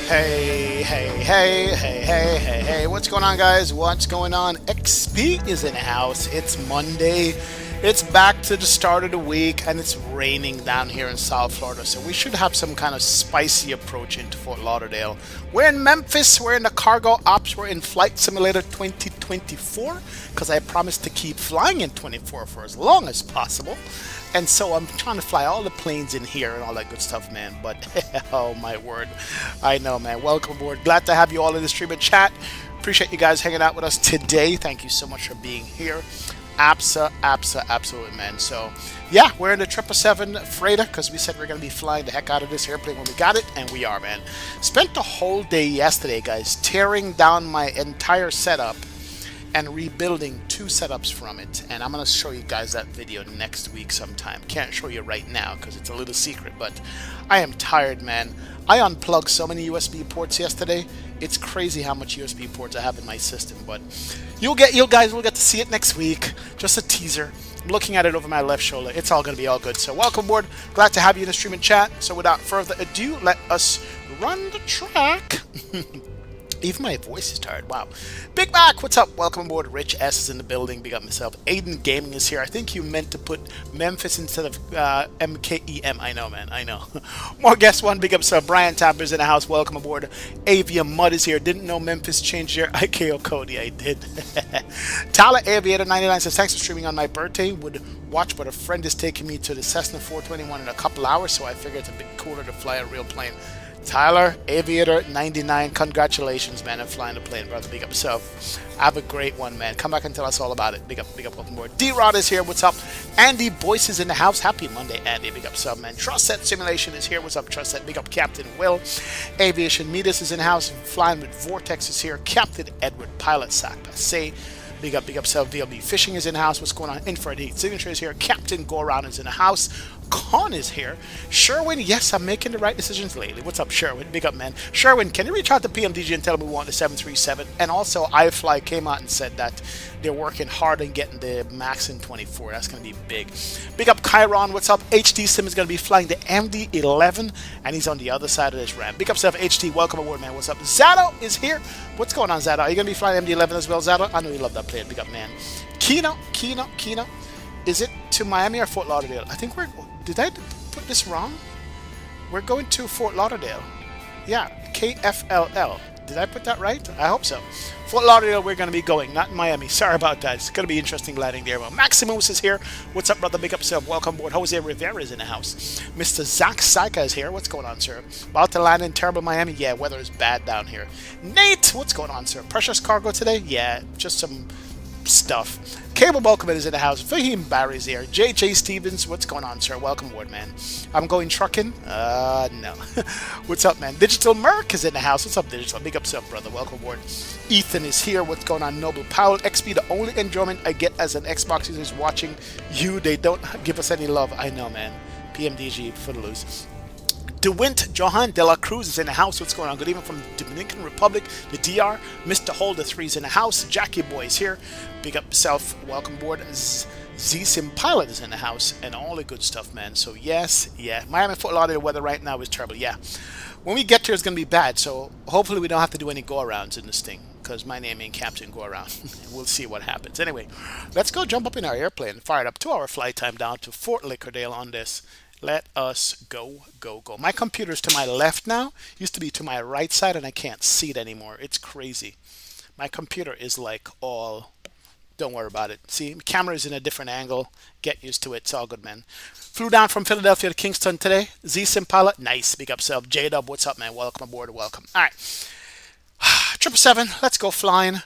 Hey, hey, hey, hey, hey, hey, hey, what's going on, guys? What's going on? XP is in the house. It's Monday. It's back to the start of the week, and it's raining down here in South Florida, so we should have some kind of spicy approach into Fort Lauderdale. We're in Memphis, we're in the Cargo Ops, we're in Flight Simulator 2024, because I promised to keep flying in 24 for as long as possible. And so I'm trying to fly all the planes in here and all that good stuff, man. But oh my word, I know, man. Welcome aboard. Glad to have you all in the stream and chat. Appreciate you guys hanging out with us today. Thank you so much for being here. Absolutely, man. So yeah, we're in the 777 freighter because we said we're gonna be flying the heck out of this airplane when we got it, and we are, man. Spent the whole day yesterday, guys, tearing down my entire setup and rebuilding two setups from it, and I'm gonna show you guys that video next week sometime. Can't show you right now because it's a little secret, but I am tired, man. I unplugged so many USB ports yesterday. It's crazy how much USB ports I have in my system, but you guys will get to see it next week. Just a teaser. I'm looking at it over my left shoulder. It's all gonna be all good. So welcome aboard. Glad to have you in the stream and chat. So without further ado, let us run the track. Even my voice is tired. Wow. Big Mac, what's up? Welcome aboard. Rich S is in the building. Big up myself. Aiden Gaming is here. I think you meant to put Memphis instead of MKEM. I know, man. I know. More guest one. Big up myself. Brian Tapper's in the house. Welcome aboard. Avium Mud is here. Didn't know Memphis changed their IKO code. Yeah, I did. Tyler Aviator 99 says, thanks for streaming on my birthday. Would watch, but a friend is taking me to the Cessna 421 in a couple hours, so I figured it's a bit cooler to fly a real plane. Tyler, Aviator 99, congratulations, man, on flying the plane, brother. Big up yourself. Have a great one, man. Come back and tell us all about it. Big up, welcome aboard. D-Rod is here, what's up? Andy Boyce is in the house. Happy Monday, Andy. Big up yourself, man. Trust Set Simulation is here. What's up, Trust Set? Big up, Captain Will. Aviation Metis is in the house. Flying with Vortex is here. Captain Edward, Pilot Sac Say. Big up self. VLB Fishing is in the house. What's going on? Infrared Heat Signature is here. Captain Go Around is in the house. Con is here. Sherwin, yes, I'm making the right decisions lately. What's up, Sherwin? Big up, man. Sherwin, can you reach out to PMDG and tell them we want the 737? And also, iFly came out and said that they're working hard on getting the Max in 24. That's going to be big. Big up, Chiron. What's up? HD Sim is going to be flying the MD-11, and he's on the other side of this ramp. Big up, self. HT. Welcome aboard, man. What's up? Zato is here. What's going on, Zato? Are you going to be flying MD-11 as well, Zato? I know you love that plane. Big up, man. Kino. Is it to Miami or Fort Lauderdale? I think we're... Did I put this wrong? We're going to Fort Lauderdale. Yeah, KFLL. Did I put that right? I hope so. Fort Lauderdale, we're going to be going, not Miami. Sorry about that. It's going to be interesting landing there. Well, Maximus is here. What's up, brother? Big up yourself. Welcome aboard. Jose Rivera is in the house. Mr. Zach Saika is here. What's going on, sir? About to land in terrible Miami? Yeah, weather is bad down here. Nate, what's going on, sir? Precious cargo today? Yeah, just some stuff. Cable Welcome is in the house. Fahim Barry's here. JJ Stevens, what's going on, sir? Welcome aboard, man. I'm going trucking? No. What's up, man? Digital Merc is in the house. What's up, Digital? Big up yourself, brother. Welcome aboard. Ethan is here. What's going on? Noble Powell. XP, the only enjoyment I get as an Xbox user is watching you. They don't give us any love. I know, man. PMDG for the lose. DeWint Johan De La Cruz is in the house. What's going on? Good evening from the Dominican Republic, the DR. Mr. Holder 3 is in the house. Jackie Boy is here. Big up self. Welcome aboard. Z-Sim Pilot is in the house. And all the good stuff, man. So, yes, yeah. Miami, Fort Lauderdale weather right now is terrible. Yeah. When we get there, it's going to be bad. So, hopefully we don't have to do any go-arounds in this thing. Because my name ain't Captain Go Around. We'll see what happens. Anyway, let's go jump up in our airplane. Fire it up. 2-hour flight time down to Fort Lauderdale on this. Let us go. My computer's to my left now. Used to be to my right side, and I can't see it anymore. It's crazy. My computer is like all... Don't worry about it. See, the camera is in a different angle. Get used to it. It's all good, man. Flew down from Philadelphia to Kingston today. Z-Sim Pilot. Nice. Big up self. J-Dub, what's up, man? Welcome aboard. Welcome. All right. 777. Let's go flying.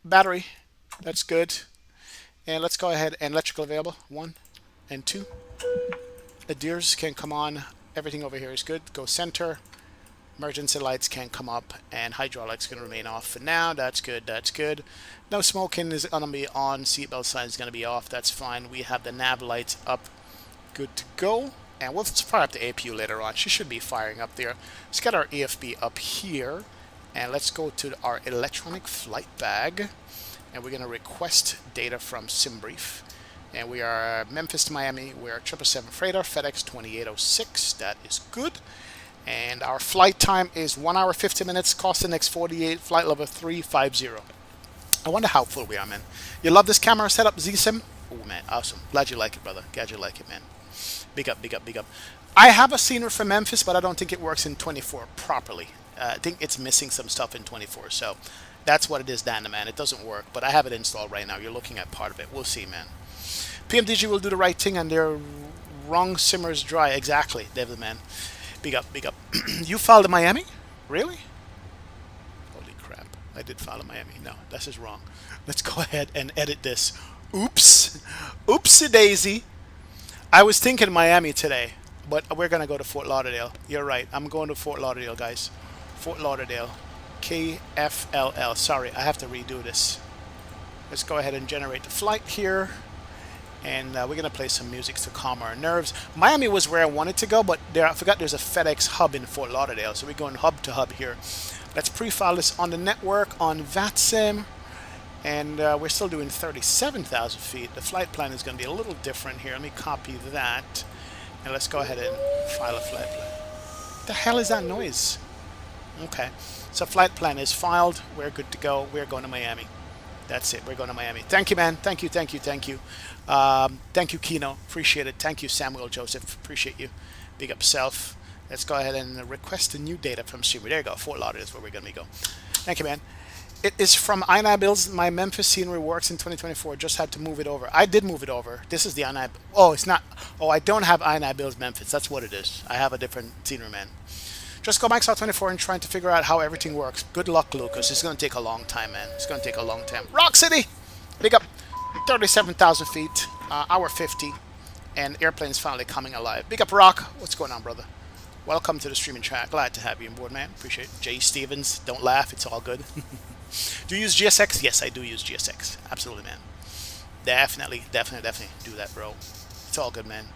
Battery. That's good. And let's go ahead. And electrical available. 1 and 2. Adheres can come on. Everything over here is good. Go center. Emergency lights can come up, and hydraulics can remain off for now. That's good. No smoking is going to be on. Seatbelt sign is going to be off. That's fine. We have the nav lights up. Good to go. And we'll fire up the APU later on. She should be firing up there. Let's get our EFB up here. And let's go to our electronic flight bag. And we're going to request data from SimBrief. And we are Memphis to Miami. We're 777 freighter, FedEx 2806. That is good. And our flight time is 1 hour 50 minutes, cost index 48, flight level 350. I wonder how full we are, man. You love this camera setup, ZSIM? Oh, man, awesome. Glad you like it, brother. Glad you like it, man. Big up, big up, big up. I have a scenery for Memphis, but I don't think it works in 24 properly. I think it's missing some stuff in 24, so that's what it is, Dan, man. It doesn't work, but I have it installed right now. You're looking at part of it. We'll see, man. PMDG will do the right thing, and their wrong simmers dry. Exactly, David, man. Big up, big up. You filed in Miami? Really? Holy crap. I did file in Miami. No, this is wrong. Let's go ahead and edit this. Oops. Oopsie daisy. I was thinking Miami today, but we're going to go to Fort Lauderdale. You're right. I'm going to Fort Lauderdale, guys. Fort Lauderdale. KFLL. Sorry, I have to redo this. Let's go ahead and generate the flight here. And we're going to play some music to calm our nerves. Miami was where I wanted to go, but I forgot there's a FedEx hub in Fort Lauderdale. So we're going hub to hub here. Let's pre-file this on the network on VATSIM. And we're still doing 37,000 feet. The flight plan is going to be a little different here. Let me copy that. And let's go ahead and file a flight plan. What the hell is that noise? Okay. So flight plan is filed. We're good to go. We're going to Miami. That's it. We're going to Miami. Thank you, man. Thank you, thank you, thank you. Thank you, Kino. Appreciate it. Thank you, Samuel Joseph. Appreciate you. Big up self. Let's go ahead and request the new data from Scenery. There you go. Fort Lauderdale is where we're going to go. Thank you, man. It is from INI Builds. My Memphis scenery works in 2024. Just had to move it over. I did move it over. This is the INI. Oh, it's not. Oh, I don't have INI Builds Memphis. That's what it is. I have a different scenery, man. Just go Microsoft 24 and trying to figure out how everything works. Good luck, Lucas. It's going to take a long time, man. It's going to take a long time. Rock City! Big up. 37,000 feet. Hour 50. And airplane's finally coming alive. Big up, Rock. What's going on, brother? Welcome to the streaming chat. Glad to have you on board, man. Appreciate it. Jay Stevens. Don't laugh. It's all good. Do you use GSX? Yes, I do use GSX. Absolutely, man. Definitely do that, bro. It's all good, man.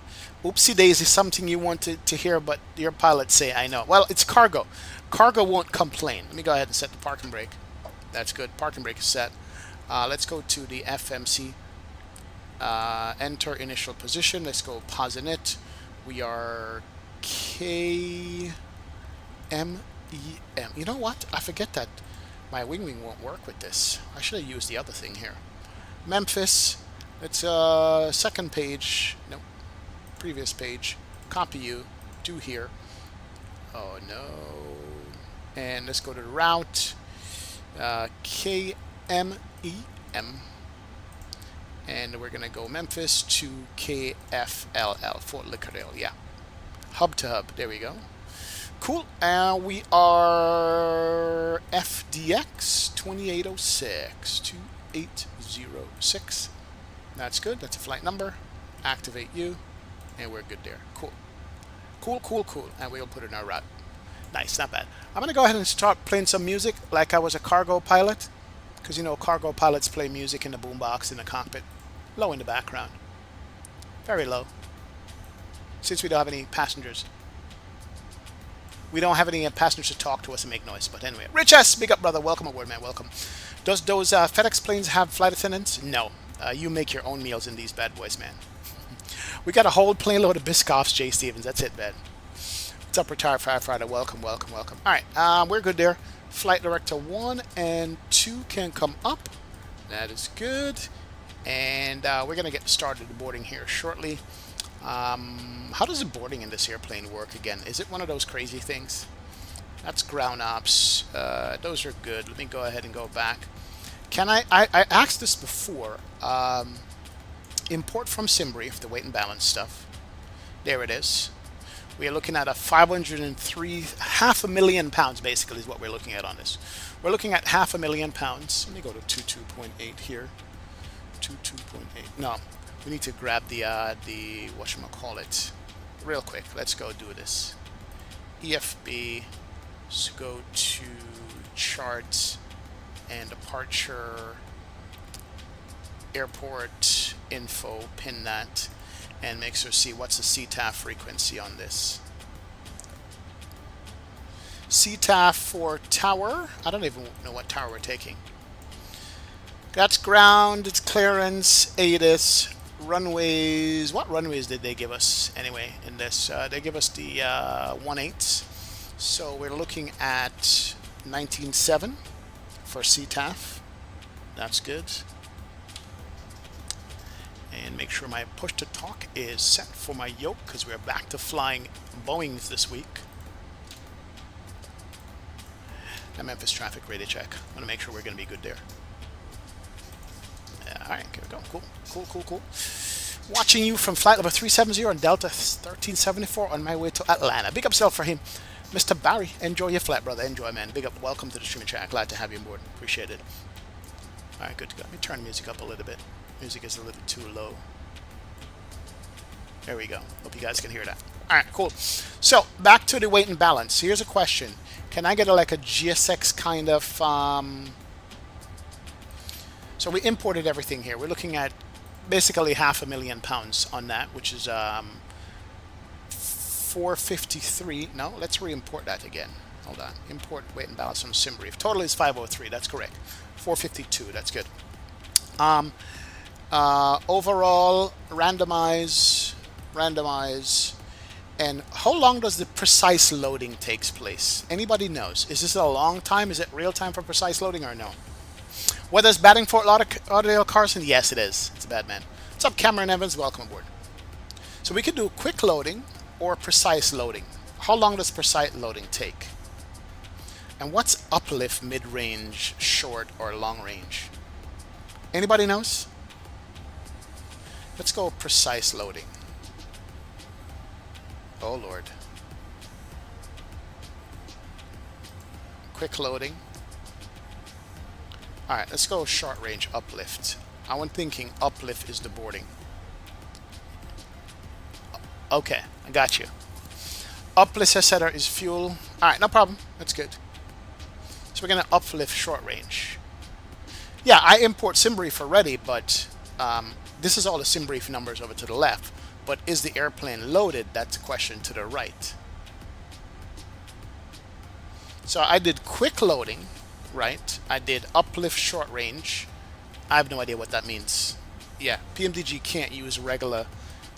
Oopsie daisy, something you wanted to hear, but your pilots say, I know. Well, it's cargo. Cargo won't complain. Let me go ahead and set the parking brake. That's good. Parking brake is set. Let's go to the FMC. Enter initial position. Let's go POSINIT. We are KMEM. You know what? I forget that my wing won't work with this. I should have used the other thing here. Memphis. It's second page. No. Previous page. Copy you. Do here. Oh no. And let's go to the route. KMEM. And we're gonna go Memphis to KFLL, Fort Lauderdale. Yeah. Hub to hub. There we go. Cool. We are FDX 2806 2806. That's good. That's a flight number. Activate you. And we're good there. Cool. Cool. And we'll put it in our route. Nice, not bad. I'm going to go ahead and start playing some music like I was a cargo pilot. Because, you know, cargo pilots play music in the boombox in the cockpit. Low in the background. Very low. Since we don't have any passengers. We don't have any passengers to talk to us and make noise. But anyway. Rich S, big up, brother. Welcome aboard, man. Welcome. Does those FedEx planes have flight attendants? No. You make your own meals in these bad boys, man. We got a whole plane load of Biscoffs, Jay Stevens. That's it, man. What's up, retired firefighter? Welcome. All right, we're good there. Flight director 1 and 2 can come up. That is good. And we're going to get started boarding here shortly. How does the boarding in this airplane work again? Is it one of those crazy things? That's ground ops. Those are good. Let me go ahead and go back. Can I asked this before. Import from SimBrief, the weight and balance stuff. There it is. We are looking at a 503, £500,000 basically is what we're looking at on this. We're looking at £500,000. Let me go to 22.8 here. 22.8. No, we need to grab the whatchamacallit real quick. Let's go do this. EFB. Let's go to charts and departure. Airport info, pin that, and make sure see what's the CTAF frequency on this. CTAF for tower. I don't even know what tower we're taking. That's ground, it's clearance, ATIS, runways. What runways did they give us anyway in this? They give us the 1/8. So we're looking at 19.7 for CTAF. That's good. And make sure my push to talk is set for my yoke because we're back to flying Boeings this week. And Memphis traffic radar check. I want to make sure we're going to be good there. All right, here we go. Cool, cool, cool, cool. Watching you from flight level 370 on Delta 1374 on my way to Atlanta. Big up self for him. Mr. Barry, enjoy your flight, brother. Enjoy, man. Big up. Welcome to the streaming chat. Glad to have you on board. Appreciate it. All right, good to go. Let me turn the music up a little bit. Music is a little too low. There we go. Hope you guys can hear that. All right, cool. So back to the weight and balance. Here's a question. Can I get like a GSX kind of... So we imported everything here. We're looking at basically £500,000 on that, which is 453. No, let's re-import that again. Hold on. Import weight and balance from SimBrief. Total is 503. That's correct. 452. That's good. Overall, randomize. And how long does the precise loading takes place? Anybody knows? Is this a long time? Is it real time for precise loading or no? Whether it's batting Fort Lauderdale, Carson? Yes, it is. It's a bad man. What's up, Cameron Evans? Welcome aboard. So we could do quick loading or precise loading. How long does precise loading take? And what's uplift, mid-range, short, or long range? Anybody knows? Let's go precise loading. Oh, Lord. Quick loading. All right, let's go short range uplift. I'm thinking uplift is the boarding. Okay, I got you. Uplift etc. is fuel. All right, no problem. That's good. So we're gonna uplift short range. Yeah, I import SimBrief already, but this is all the SimBrief numbers over to the left. But is the airplane loaded? That's a question to the right. So I did quick loading, right? I did uplift short range. I have no idea what that means. Yeah, PMDG can't use regular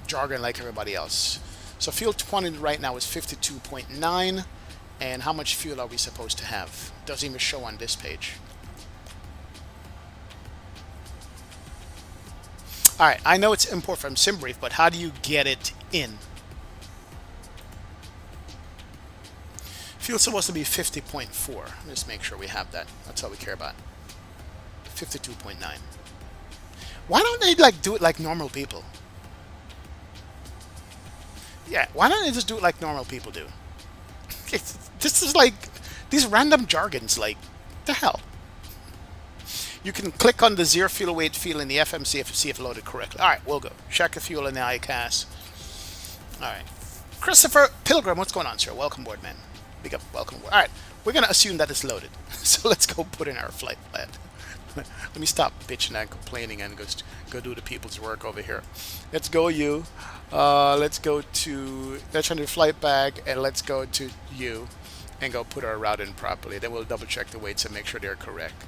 jargon like everybody else. So fuel 20 right now is 52.9. And how much fuel are we supposed to have? Doesn't even show on this page. All right, I know it's import from SimBrief, but how do you get it in? Fuel's supposed to be 50.4. Let's make sure we have that. That's all we care about. 52.9. Why don't they like do it like normal people? Yeah, why don't they just do it like normal people do? This is like these random jargons. Like, the hell? You can click on the zero fuel weight field in the FMC if see if loaded correctly. All right, we'll go. Check the fuel in the ICAS. All right. Christopher Pilgrim, what's going on, sir? Welcome aboard, man. Big up, welcome aboard. All right, we're going to assume that it's loaded. So let's go put in our flight plan. Let me stop bitching and complaining and go do the people's work over here. Let's go you. Let's go to, let's run the flight bag, and let's go to you and go put our route in properly. Then we'll double check the weights and make sure they're correct.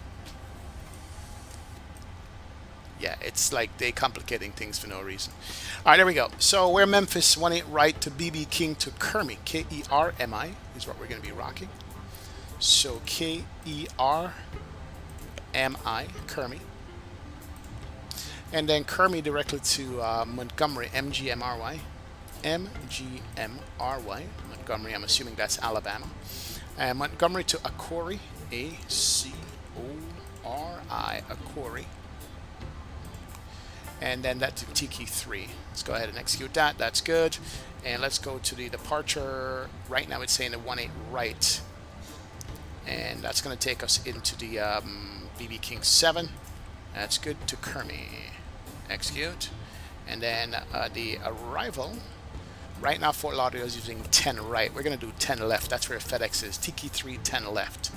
Yeah, it's like they complicating things for no reason. All right, there we go. So we're Memphis 18 right to BB King to Kermi. KERMI is what we're going to be rocking. So KERMI, Kermi. And then Kermi directly to Montgomery, MGMRY. MGMRY. Montgomery, I'm assuming that's Alabama. And Montgomery to Akori. ACORI. Akori. And then that to TK3. Let's go ahead and execute that. That's good. And let's go to the departure. Right now it's saying the 18 right. And that's going to take us into the BB King 7. That's good to Kermi. Execute. And then the arrival. Right now Fort Lauderdale is using 10 right. We're going to do 10 left. That's where FedEx is. TK3, 10 left.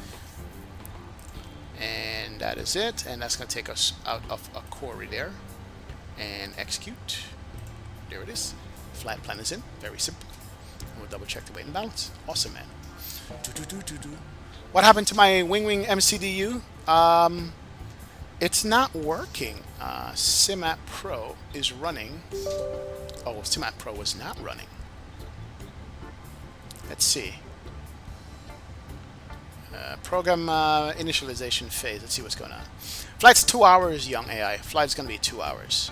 And that is it. And that's going to take us out of Akori there. And execute. There it is. Flight plan is in. Very simple. And we'll double check the weight and balance. Awesome, man. What happened to my Wing MCDU? It's not working. SimApp Pro is running. Oh, SimApp Pro was not running. Let's see. Program initialization phase. Let's see what's going on. Flight's 2 hours, young AI. Flight's going to be 2 hours.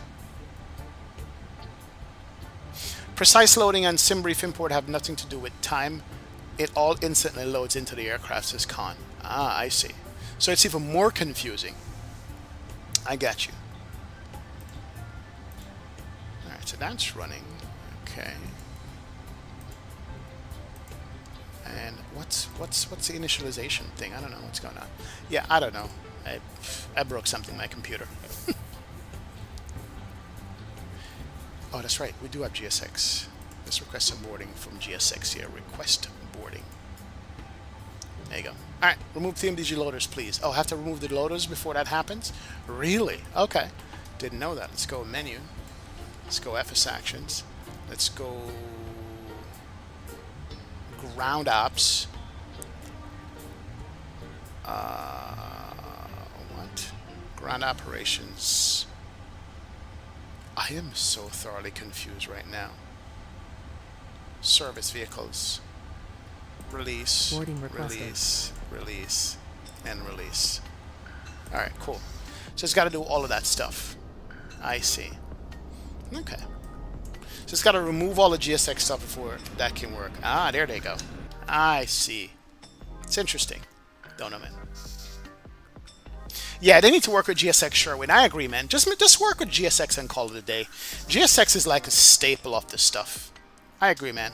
Precise loading and SimBrief import have nothing to do with time. It all instantly loads into the aircraft, says Khan. Ah, I see. So it's even more confusing. I got you. Alright, so that's running. Okay. And what's the initialization thing? I don't know what's going on. Yeah, I don't know. I broke something in my computer. Oh, that's right. We do have GSX. Let's request some boarding from GSX here. Request boarding. There you go. All right. Remove PMDG loaders, please. Oh, I have to remove the loaders before that happens? Really? Okay. Didn't know that. Let's go menu. Let's go FS actions. Let's go ground ops. What? Ground operations. I am so thoroughly confused right now. Service vehicles. Release, release, release, and release. Alright, cool. So it's got to do all of that stuff. I see. Okay. So it's got to remove all the GSX stuff before that can work. Ah, there they go. I see. It's interesting. Don't know, man. Yeah, they need to work with GSX Sherwin. I agree, man. Just work with GSX and call it a day. GSX is like a staple of this stuff. I agree, man.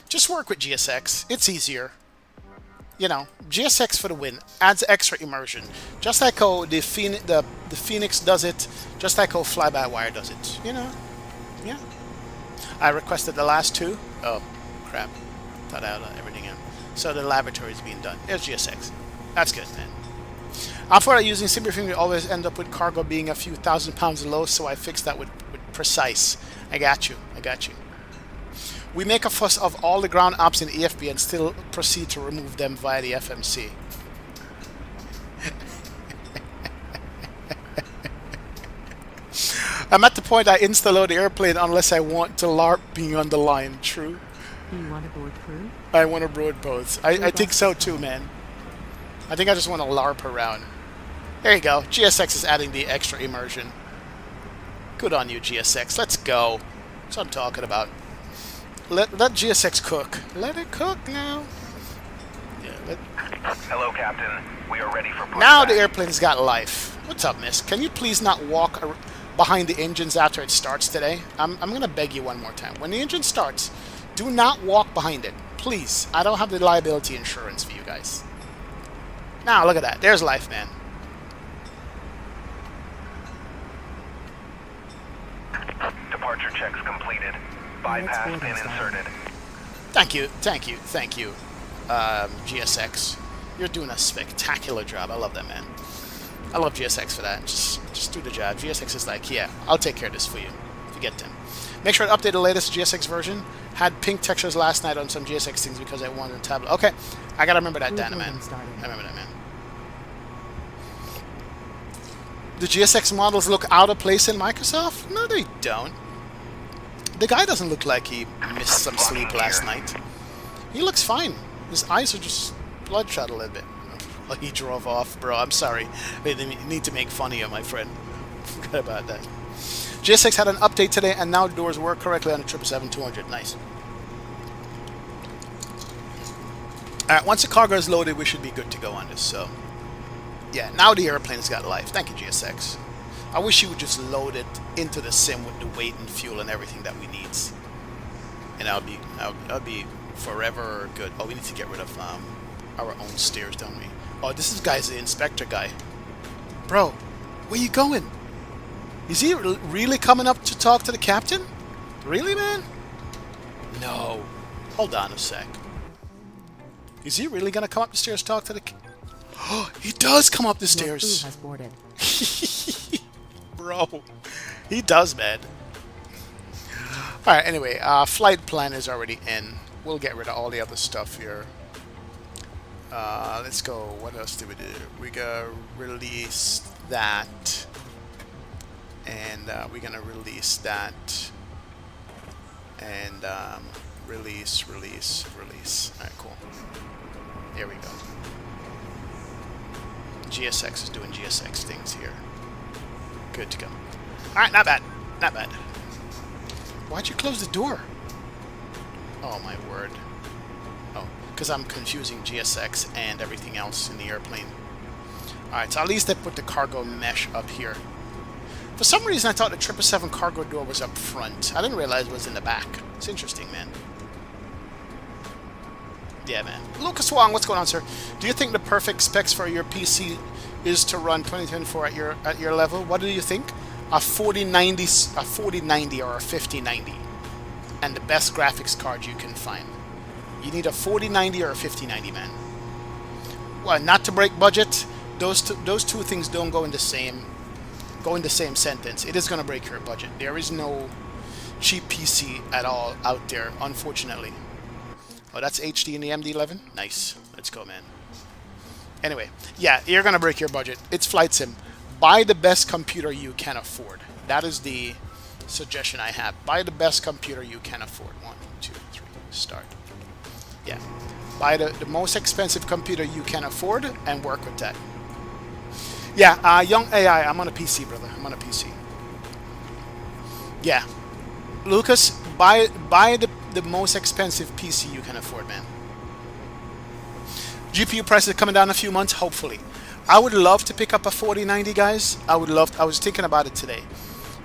Just work with GSX. It's easier. You know, GSX for the win. Adds extra immersion. Just like how the Phoenix does it. Just like how Fly-by-Wire does it. You know? Yeah. I requested the last two. Oh, crap. Thought I had everything in. So the laboratory is being done. There's GSX. That's good, man. I thought using SimBrief we always end up with cargo being a few thousand pounds low, so I fixed that with precise. I got you. I got you. We make a fuss of all the ground ops in EFB and still proceed to remove them via the FMC. I'm at the point I insta-load the airplane unless I want to LARP being on the line. True. Do you want to board crew? I want to board both. I think so too, man. I think I just want to LARP around. There you go. GSX is adding the extra immersion. Good on you, GSX. Let's go. That's what I'm talking about. Let GSX cook. Let it cook now. Yeah. Hello, Captain. We are ready for pushback. Now the airplane's got life. What's up, miss? Can you please not walk behind the engines after it starts today? I'm going to beg you one more time. When the engine starts, do not walk behind it. Please. I don't have the liability insurance for you guys. Now, look at that. There's life, man. Departure checks completed. Bypass pin inserted. Thank you, thank you, thank you, GSX. You're doing a spectacular job. I love that, man. I love GSX for that. Just do the job. GSX is like, yeah, I'll take care of this for you. Forget them. Make sure to update the latest GSX version. Had pink textures last night on some GSX things because I wanted a tablet. Okay, I gotta remember that, Dana, man. I remember that, man. The GSX models look out of place in Microsoft? No, they don't. The guy doesn't look like he missed some sleep last night. He looks fine. His eyes are just bloodshot a little bit. Oh, he drove off, bro. I'm sorry. They need to make fun of you, my friend. Forgot about that. GSX had an update today, and now the doors work correctly on the 777-200. Nice. Alright, once the cargo is loaded, we should be good to go on this, so... Yeah, now the airplane's got life. Thank you, GSX. I wish you would just load it into the sim with the weight and fuel and everything that we need. And I'll be forever good. Oh, we need to get rid of our own steers, don't we? Oh, this guy's the inspector guy. Bro, where you going? Is he really coming up to talk to the captain? Really, man? No. Hold on a sec. Is he really gonna come up the stairs to talk to the... Oh, he does come up the stairs. Has boarded. Bro, he does, man. Alright, anyway, flight plan is already in. We'll get rid of all the other stuff here. Let's go. What else did we do? We gotta release that. And we're gonna release that. And release. Alright, cool. There we go. GSX is doing GSX things here. Good to go. Alright, not bad. Not bad. Why'd you close the door? Oh my word. Oh, because I'm confusing GSX and everything else in the airplane. Alright, so at least I put the cargo mesh up here. For some reason I thought the 777 cargo door was up front. I didn't realize it was in the back. It's interesting, man. Yeah, man. Lucas Wong, what's going on, sir? Do you think the perfect specs for your PC is to run 2024 at your level? What do you think? A 4090 or a 5090, and the best graphics card you can find. You need a 4090 or a 5090, man. Well, not to break budget. Those two things don't go in the same sentence. It is going to break your budget. There is no cheap PC at all out there, unfortunately. Oh, that's HD in the MD-11? Nice. Let's go, man. Anyway, yeah, you're going to break your budget. It's Flightsim. Buy the best computer you can afford. That is the suggestion I have. Buy the best computer you can afford. 1, 2, 3, start. Yeah. Buy the most expensive computer you can afford and work with that. Yeah, Young AI, I'm on a PC, brother. I'm on a PC. Yeah. Lucas, buy the most expensive PC you can afford, man. GPU prices coming down in a few months, hopefully. I would love to pick up a 4090, guys. I was thinking about it today.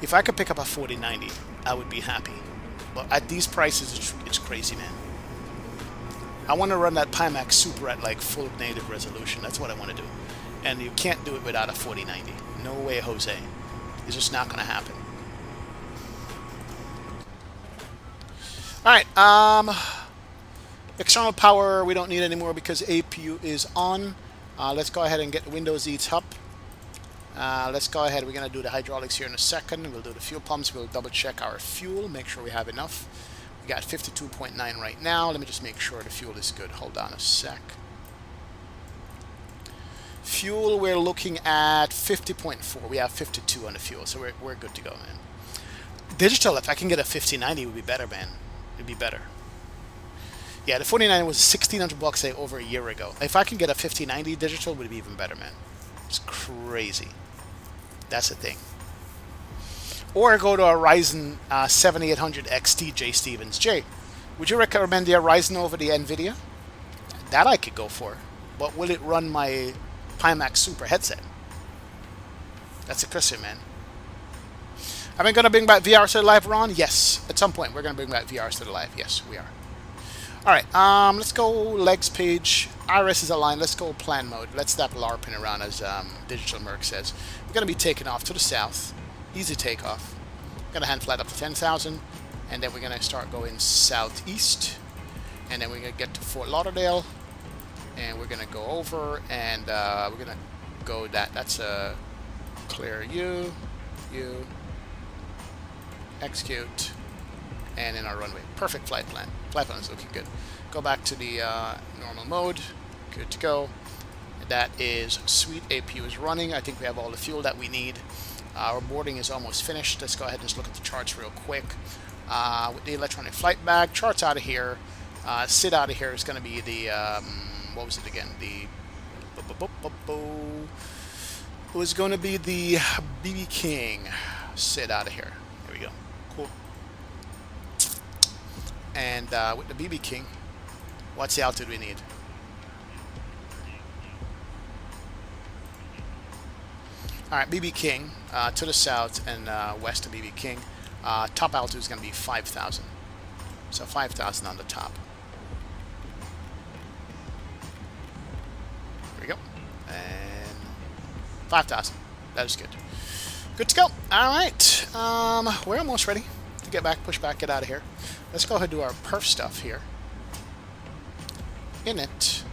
If I could pick up a 4090, I would be happy. But at these prices, it's crazy, man. I want to run that Pimax Super at like full native resolution. That's what I want to do. And you can't do it without a 4090. No way, Jose. It's just not going to happen. Alright, external power we don't need anymore because APU is on. Let's go ahead and get Windows Eats up. Let's go ahead. We're going to do the hydraulics here in a second. We'll do the fuel pumps. We'll double check our fuel, make sure we have enough. We got 52.9 right now. Let me just make sure the fuel is good. Hold on a sec. Fuel, we're looking at 50.4. We have 52 on the fuel, so we're good to go, man. Digital, if I can get a 5090, it would be better, man. It'd be better. Yeah, the 4090 was $1,600 say over a year ago. If I can get a 5090 digital, it would be even better, man. It's crazy. That's the thing. Or go to a Ryzen 7800 XT, J. Stevens. Jay, would you recommend the Ryzen over the NVIDIA? That I could go for. But will it run my Pimax Super headset? That's a question, man. Am I going to bring back VR to the live, Ron? Yes. At some point, we're going to bring back VR to the live. Yes, we are. Alright, let's go legs page. Iris is aligned. Let's go plan mode. Let's stop LARPing around, as Digital Merc says. We're going to be taking off to the south. Easy takeoff. We're going to hand flat up to 10,000. And then we're going to start going southeast. And then we're going to get to Fort Lauderdale. And we're going to go over. And we're going to go that's a clear U. Execute. And in our runway. Perfect flight plan. Flight plan is looking good. Go back to the normal mode. Good to go. That is sweet. APU is running. I think we have all the fuel that we need. Our boarding is almost finished. Let's go ahead and just look at the charts real quick. With the electronic flight bag, charts out of here. Sit out of here is going to be the, what was it again? The, it was going to be the BB King. Sit out of here. There we go. Cool. And with the BB King, what's the altitude we need? Alright, BB King to the south and west of BB King. Top altitude is going to be 5,000. So 5,000 on the top. There we go. And 5,000. That is good. Good to go. Alright. We're almost ready to get back, push back, get out of here. Let's go ahead and do our perf stuff here. Init.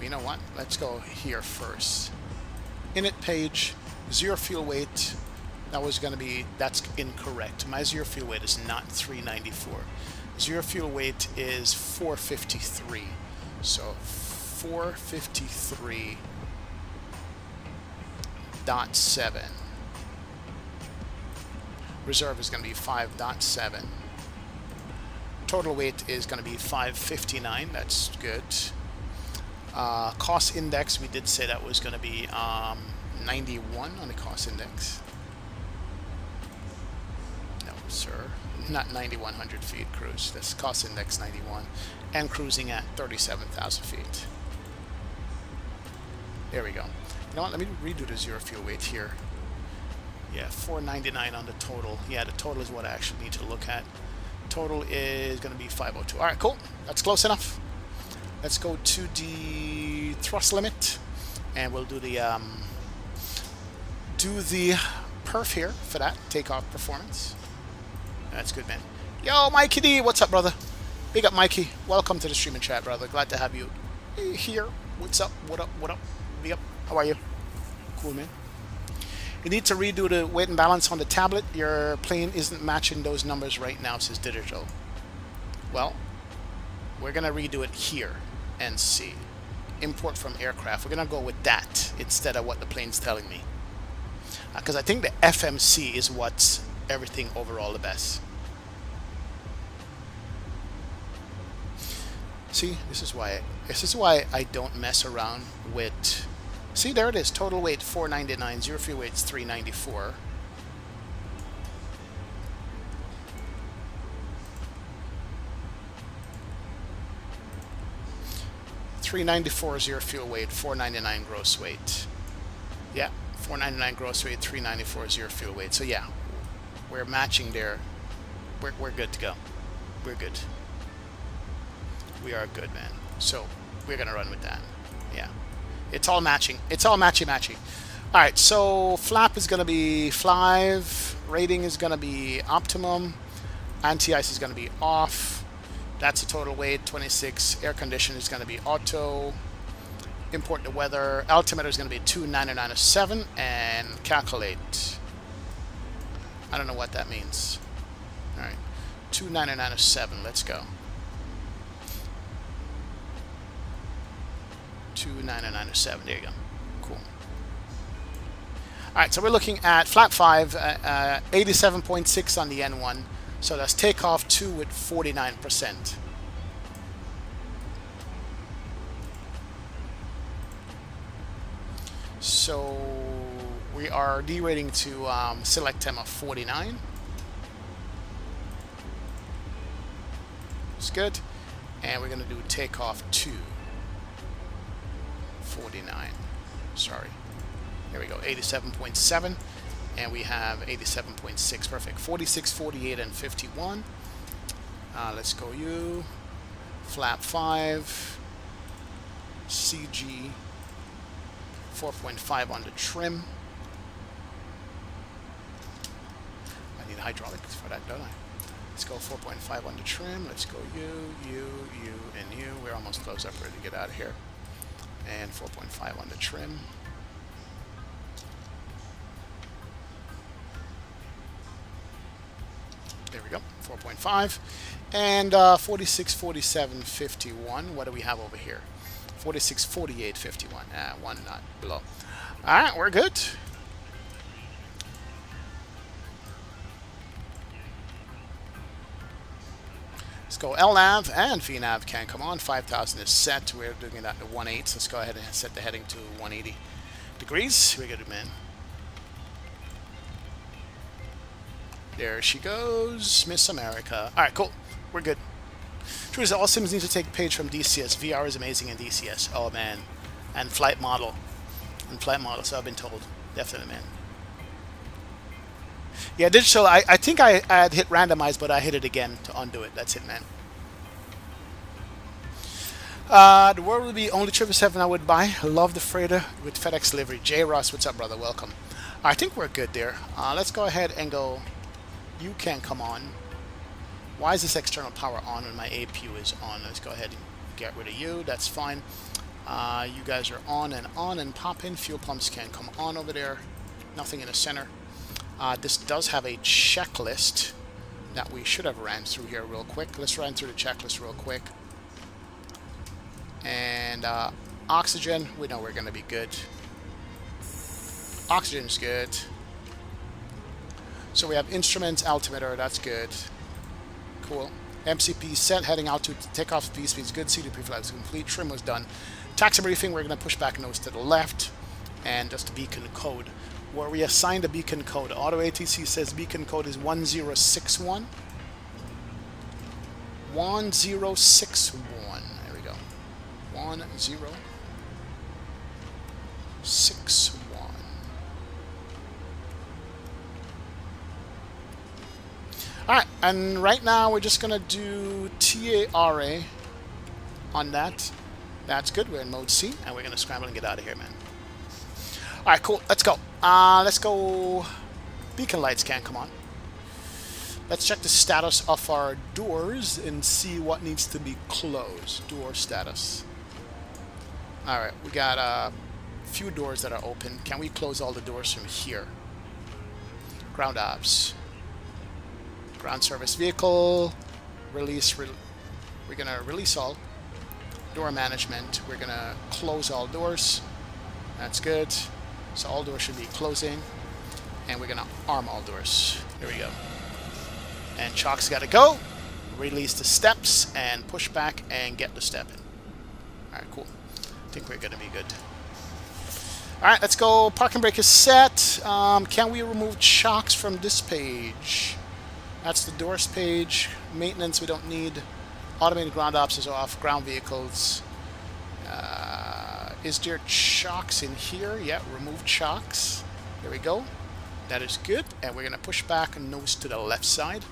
You know what? Let's go here first. Init page. Zero fuel weight. That's incorrect. My zero fuel weight is not 394. Zero fuel weight is 453. So 453.7. Reserve is going to be 5.7. Total weight is going to be 559. That's good. Cost index, we did say that was going to be 91 on the cost index. No, sir. Not 9,100 feet cruise. That's cost index 91. And cruising at 37,000 feet. There we go. You know what? Let me redo the zero fuel weight here. Yeah, 499 on the total. Yeah, the total is what I actually need to look at. Total is going to be 502. All right, cool. That's close enough. Let's go to the thrust limit, and we'll do the perf here for that takeoff performance. That's good, man. Yo, Mikey D, what's up, brother? Big up, Mikey. Welcome to the stream and chat, brother. Glad to have you here. What's up? What up? What up? Big up. How are you? Cool, man. You need to redo the weight and balance on the tablet. Your plane isn't matching those numbers right now, says Digital. Well, we're gonna redo it here and see. Import from aircraft. We're gonna go with that instead of what the plane's telling me, because I think the FMC is what's everything overall the best. See, this is why I don't mess around with. See, there it is. Total weight 499. Zero fuel weight is 394. $394 zero fuel weight, 499 gross weight. Yeah, 499 gross weight, 394 zero fuel weight. So yeah, we're matching there. We're good to go. We're good. We are good, man. So we're gonna run with that. Yeah, it's all matching. It's all matchy. All right. So flap is gonna be 5. Rating is gonna be optimum. Anti-ice is gonna be off. That's the total weight, 26. Air condition is going to be auto. Import the weather. Altimeter is going to be 29907 and calculate. I don't know what that means. All right, 29907. Let's go. 29907. There you go. Cool. All right, so we're looking at flap 5, 87.6 on the N1. So that's takeoff 2 with 49%. So we are derating to select time of 49. It's good. And we're going to do takeoff 2. 49. Sorry. Here we go. 87.7. And we have 87.6. Perfect. 46, 48, and 51. Let's go U. Flap 5. CG. 4.5 on the trim. I need hydraulics for that, don't I? Let's go 4.5 on the trim. Let's go U, and U. We're almost close up, ready to get out of here. And 4.5 on the trim. There we go, 4.5. And 46, 47, 51. What do we have over here? 46, 48, 51. One knot below. All right, we're good. Let's go LNAV and VNAV can come on. 5,000 is set. We're doing that to 1.8. Let's go ahead and set the heading to 180 degrees. We're good, man. There she goes, Miss America. All right, cool. We're good. Truth is, all sims need to take a page from DCS. VR is amazing in DCS. Oh, man. And flight model. So I've been told. Definitely, man. Yeah, digital. I think I had hit randomize, but I hit it again to undo it. That's it, man. The world would be only 777 I would buy. I love the freighter with FedEx delivery. J. Ross, what's up, brother? Welcome. I think we're good there. Let's go ahead and go. You can come on. Why is this external power on when my APU is on? Let's go ahead and get rid of you. That's fine. You guys are on and pop in. Fuel pumps can come on over there. Nothing in the center. This does have a checklist that we should have ran through here real quick. Let's run through the checklist real quick. And oxygen, we know we're going to be good. Oxygen's good. So we have instruments, altimeter, that's good. Cool. MCP set, heading out to takeoff, V speed is good. CDP flight is complete. Trim was done. Taxi briefing, we're going to push back nose to the left. And just the beacon code. Where we assign the beacon code. Auto ATC says beacon code is 1061. 1061. There we go. 1061. Alright, and right now we're just going to do TARA on that. That's good. We're in mode C, and we're going to scramble and get out of here, man. Alright, cool. Let's go. Let's go. Beacon light scan, come on. Let's check the status of our doors and see what needs to be closed. Door status. Alright, we got a few doors that are open. Can we close all the doors from here? Ground ops. Ground service vehicle. Release. We're going to release all. Door management. We're going to close all doors. That's good. So all doors should be closing. And we're going to arm all doors. Here we go. And Chalk's got to go. Release the steps and push back and get the step in. Alright, cool. I think we're going to be good. Alright, let's go. Parking brake is set. Can we remove chocks from this page? That's the doors page. Maintenance we don't need. Automated ground ops is off. Ground vehicles. Is there chocks in here? Yeah, remove chocks. There we go. That is good. And we're going to push back and nose to the left side.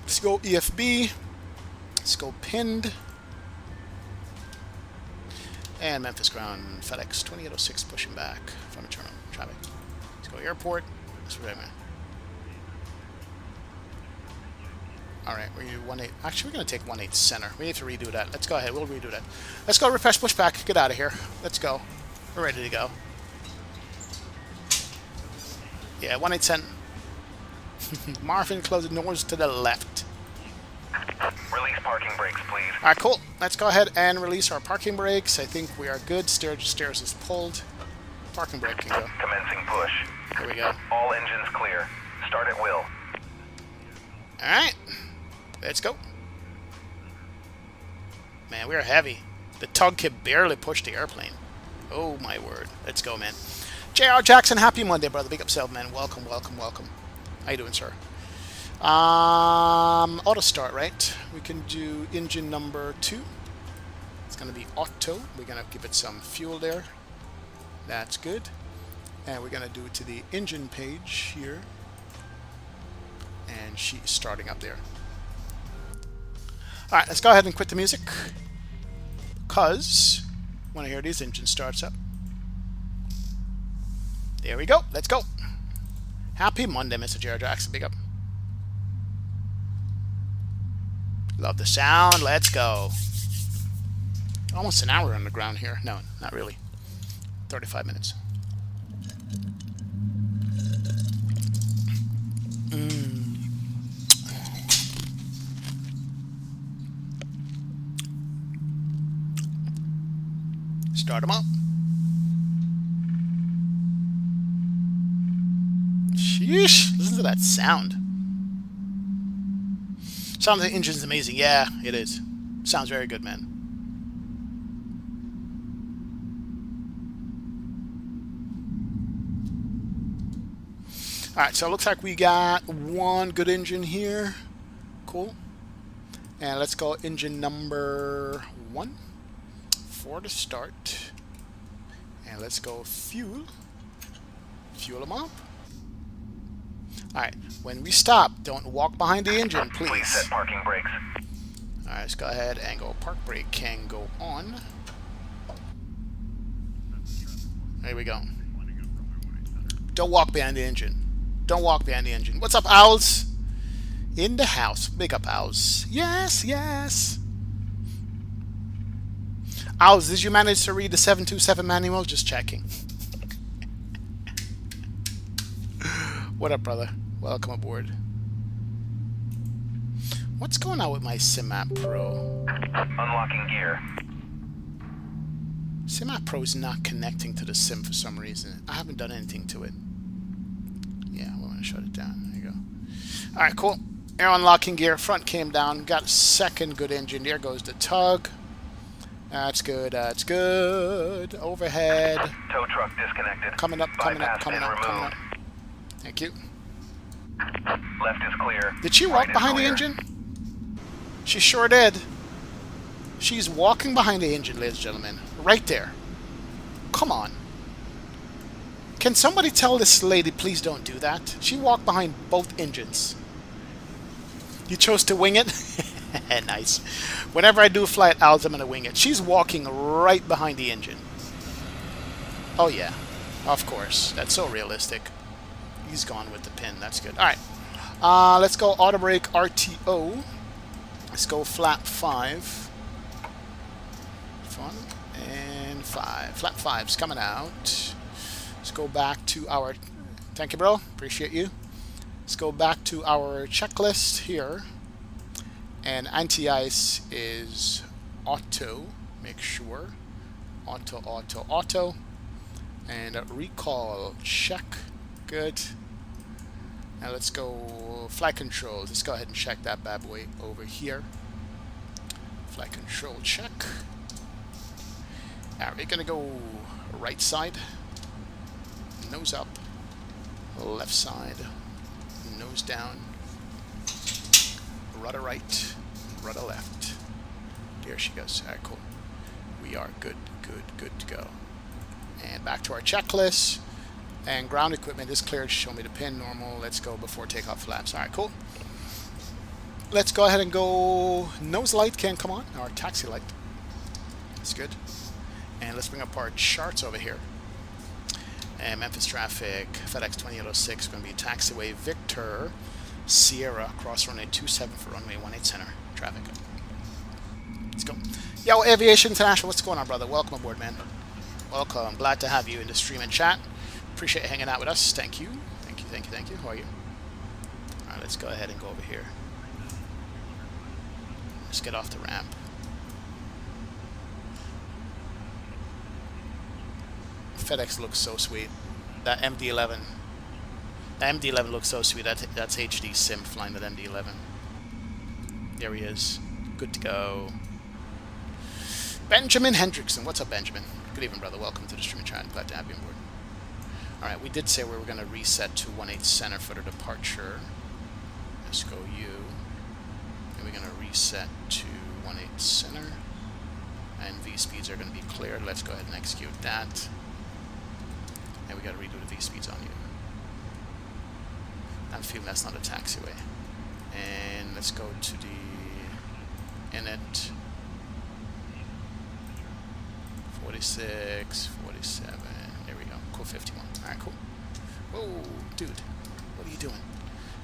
Let's go EFB. Let's go pinned. And Memphis ground. FedEx 2806 pushing back from internal traffic. Let's go airport. That's right, man. Alright, we're going to 18. Actually, we're going to take 18 center. We need to redo that. Let's go ahead. We'll redo that. Let's go refresh pushback. Get out of here. Let's go. We're ready to go. Yeah, 18 cent. Marvin, close the doors to the left. Release parking brakes, please. Alright, cool. Let's go ahead and release our parking brakes. I think we are good. Stairs is pulled. Parking brake can go. Commencing push. Here we go. All engines clear. Start at will. Alright. Let's go. Man, we are heavy. The tug can barely push the airplane. Oh, my word. Let's go, man. J.R. Jackson, happy Monday, brother. Big up self, man. Welcome, welcome, welcome. How you doing, sir? Auto start, right? We can do engine number 2. It's going to be auto. We're going to give it some fuel there. That's good. And we're going to do it to the engine page here. And she's starting up there. Alright, let's go ahead and quit the music. Because I want to hear these engine starts up. There we go. Let's go. Happy Monday, Mr. J.R. Jackson. Big up. Love the sound. Let's go. Almost an hour on the ground here. No, not really. 35 minutes. Start them up. Sheesh. Listen to that sound. Sounds like the engine's amazing. Yeah, it is. Sounds very good, man. Alright, so it looks like we got one good engine here. Cool. And let's go engine number 1 for the start. And let's go fuel. Fuel them up. Alright, when we stop, don't walk behind the engine, please. Please set parking brakes. Alright, let's go ahead and go. Park brake can go on. There we go. Don't walk behind the engine. Don't walk behind the engine. What's up, Owls? In the house. Big up, Owls. Yes, yes. Owls, did you manage to read the 727 manual? Just checking. What up, brother? Welcome aboard. What's going on with my SimApp Pro? Unlocking gear. SimApp Pro is not connecting to the sim for some reason. I haven't done anything to it. Yeah, we're going to shut it down. There you go. Alright, cool. Air unlocking gear. Front came down. Got a second good engine. There goes the tug. That's good. That's good. Overhead. Tow truck disconnected. Coming up, coming up, Bypass coming pin up, coming up. removed. Thank you. Left is clear. Did she Right walk is behind the clear. engine? She sure did. She's walking behind the engine, ladies and gentlemen. Right there. Come on. Can somebody tell this lady, please don't do that? She walked behind both engines. You chose to wing it? Nice. Whenever I do flight Al's, I'm going to wing it. She's walking right behind the engine. Oh, yeah. Of course. That's so realistic. He's gone with the pin. That's good. All right. Let's go auto brake RTO. Let's go flap 5. Fun. And 5. Flap 5's coming out. Let's go back to our... Thank you, bro. Appreciate you. Let's go back to our checklist here. And anti-ice is auto. Make sure. Auto, auto, auto. And recall check. Good. Now let's go flight controls. Let's go ahead and check that bad boy over here. Flight control check. Now we're gonna go right side. Nose up. Left side. Nose down. Rudder right. Rudder left. There she goes. Alright, cool. We are good, good, good to go. And back to our checklist. And ground equipment is cleared. Show me the pin. Normal. Let's go before takeoff flaps. Alright, cool. Let's go ahead and go. Nose light can come on. Our taxi light. That's good. And let's bring up our charts over here. And Memphis traffic. FedEx 2806 going to be taxiway Victor Sierra cross runway 27 for runway 18 center traffic. Let's go. Yo, Aviation International. What's going on, brother? Welcome aboard, man. Welcome. Glad to have you in the stream and chat. Appreciate you hanging out with us. Thank you. Thank you, thank you, thank you. How are you? Alright, let's go ahead and go over here. Let's get off the ramp. FedEx looks so sweet. That MD-11. That MD-11 looks so sweet. That's HD Sim flying that MD-11. There he is. Good to go. Benjamin Hendrickson. What's up, Benjamin? Good evening, brother. Welcome to the stream and chat. Glad to have you on board. Alright, we did say we were going to reset to 18 center for the departure. Let's go U. And we're going to reset to 18 center. And V-speeds are going to be cleared. Let's go ahead and execute that. And we got to redo the V-speeds on you. I'm feeling that's not a taxiway. And let's go to the init. 46, 47. There we go. Cool 51. Alright, cool. Whoa, dude. What are you doing?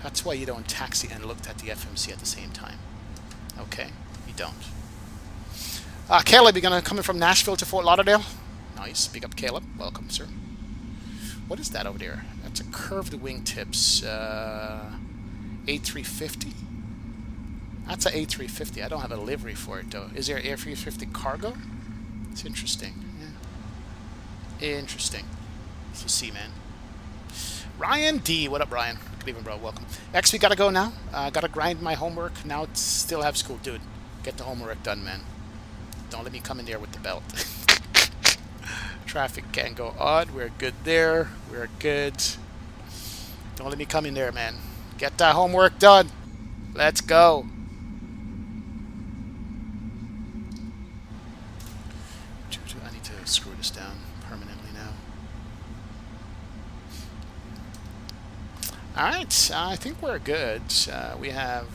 That's why you don't taxi and looked at the FMC at the same time. Okay, you don't. Caleb, you're going to come in from Nashville to Fort Lauderdale? Nice. Big up, Caleb. Welcome, sir. What is that over there? That's a curved wingtips A350. That's an A350. I don't have a livery for it, though. Is there an A350 cargo? It's interesting. Yeah. Interesting. You see, man. Ryan D. What up, Ryan? Good evening, bro. Welcome. Next, we gotta go now. Gotta grind my homework. Now still have school. Dude, get the homework done, man. Don't let me come in there with the belt. Traffic can go odd. We're good there. We're good. Don't let me come in there, man. Get that homework done. Let's go. I need to screw this down permanently now. Alright, I think we're good. We have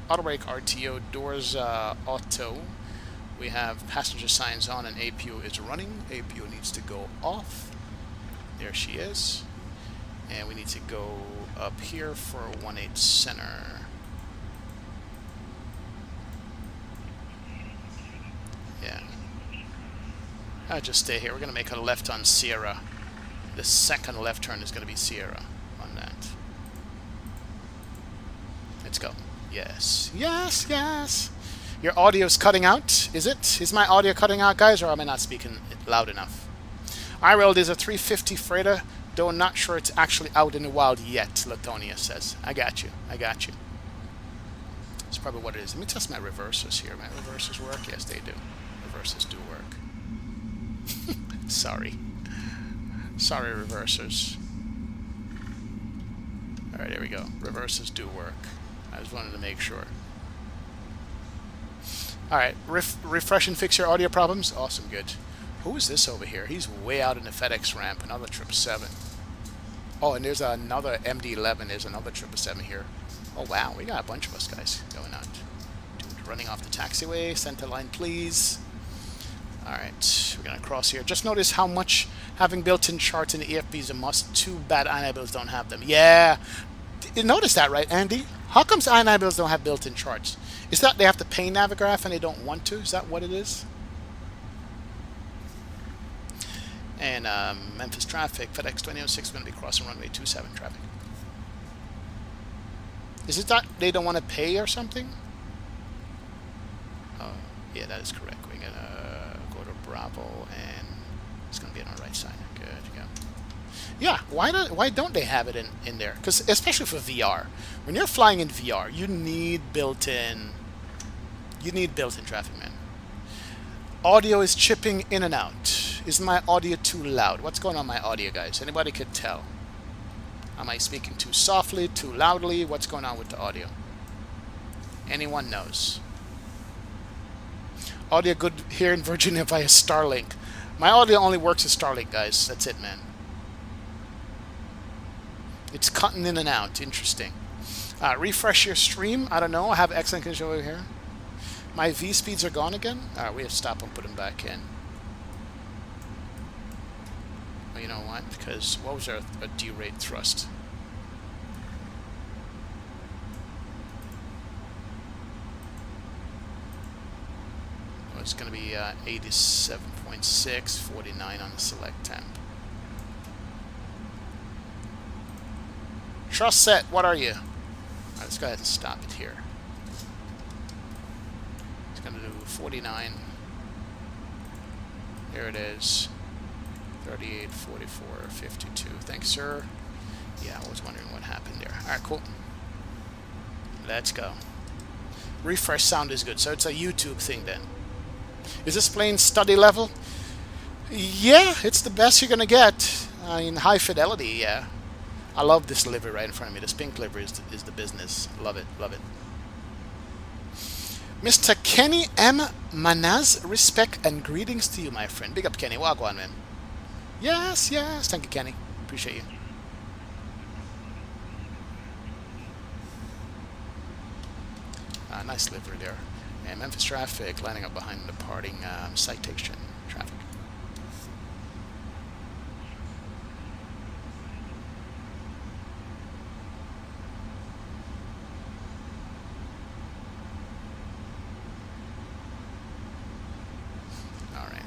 auto brake RTO, doors auto. We have passenger signs on and APU is running. APU needs to go off. There she is. And we need to go up here for 18 center. Yeah. I'll just stay here. We're going to make a left on Sierra. The second left turn is going to be Sierra on that. Let's go. Yes. Yes, yes. Your audio's cutting out, is it? Is my audio cutting out, guys, or am I not speaking loud enough? Ireland is a 350 freighter, though I'm not sure it's actually out in the wild yet, Latonia says. I got you. I got you. That's probably what it is. Let me test my reversers here. My reversers work? Yes, they do. reversers do work. Sorry. Sorry, reversers. Alright, there we go. Reversers do work. I just wanted to make sure. Alright, refresh and fix your audio problems. Awesome, good. Who is this over here? He's way out in the FedEx ramp. Another 777. Oh, and there's another MD-11. There's another 777 here. Oh, wow. We got a bunch of us guys going on. Dude, running off the taxiway. Center line, please. Alright, we're going to cross here. Just notice how much having built-in charts in the EFB is a must. Too bad iNiBuilds don't have them. Yeah. You noticed that, right, Andy? How comes iNiBuilds don't have built-in charts? Is that they have to pay Navigraph and they don't want to? Is that what it is? And Memphis traffic, FedEx 2006 is going to be crossing runway 27 traffic. Is it that they don't want to pay or something? Oh, yeah, that is correct. We're going to go to Bravo, and it's going to be on our right side. Good, yeah. Yeah, why don't they have it in there? Because especially for VR. When you're flying in VR, you need built-in traffic, man. Audio is chipping in and out. Is my audio too loud? What's going on with my audio, guys? Anybody could tell? Am I speaking too softly, too loudly? What's going on with the audio? Anyone knows? Audio good here in Virginia via Starlink. My audio only works with Starlink, guys. That's it, man. It's cutting in and out. Interesting. Refresh your stream. I don't know. I have excellent control over here. My V speeds are gone again. Alright, we have to stop and put them back in. Well, you know what? Because what was our D-rate thrust? Well, it's going to be 87.6, 49 on the select temp. Trust set, what are you? Alright, let's go ahead and stop it here. It's going to do 49. There it is. 38, 44, 52. Thanks, sir. Yeah, I was wondering what happened there. Alright, cool. Let's go. Refresh sound is good, so it's a YouTube thing then. Is this plane study level? Yeah, it's the best you're going to get. In high fidelity, yeah. I love this livery right in front of me. This pink livery is the business. Love it, love it. Mr. Kenny M. Manaz, respect and greetings to you, my friend. Big up, Kenny. Wagwan, man. Yes, yes. Thank you, Kenny. Appreciate you. Nice livery there. And Memphis traffic lining up behind the departing citation traffic.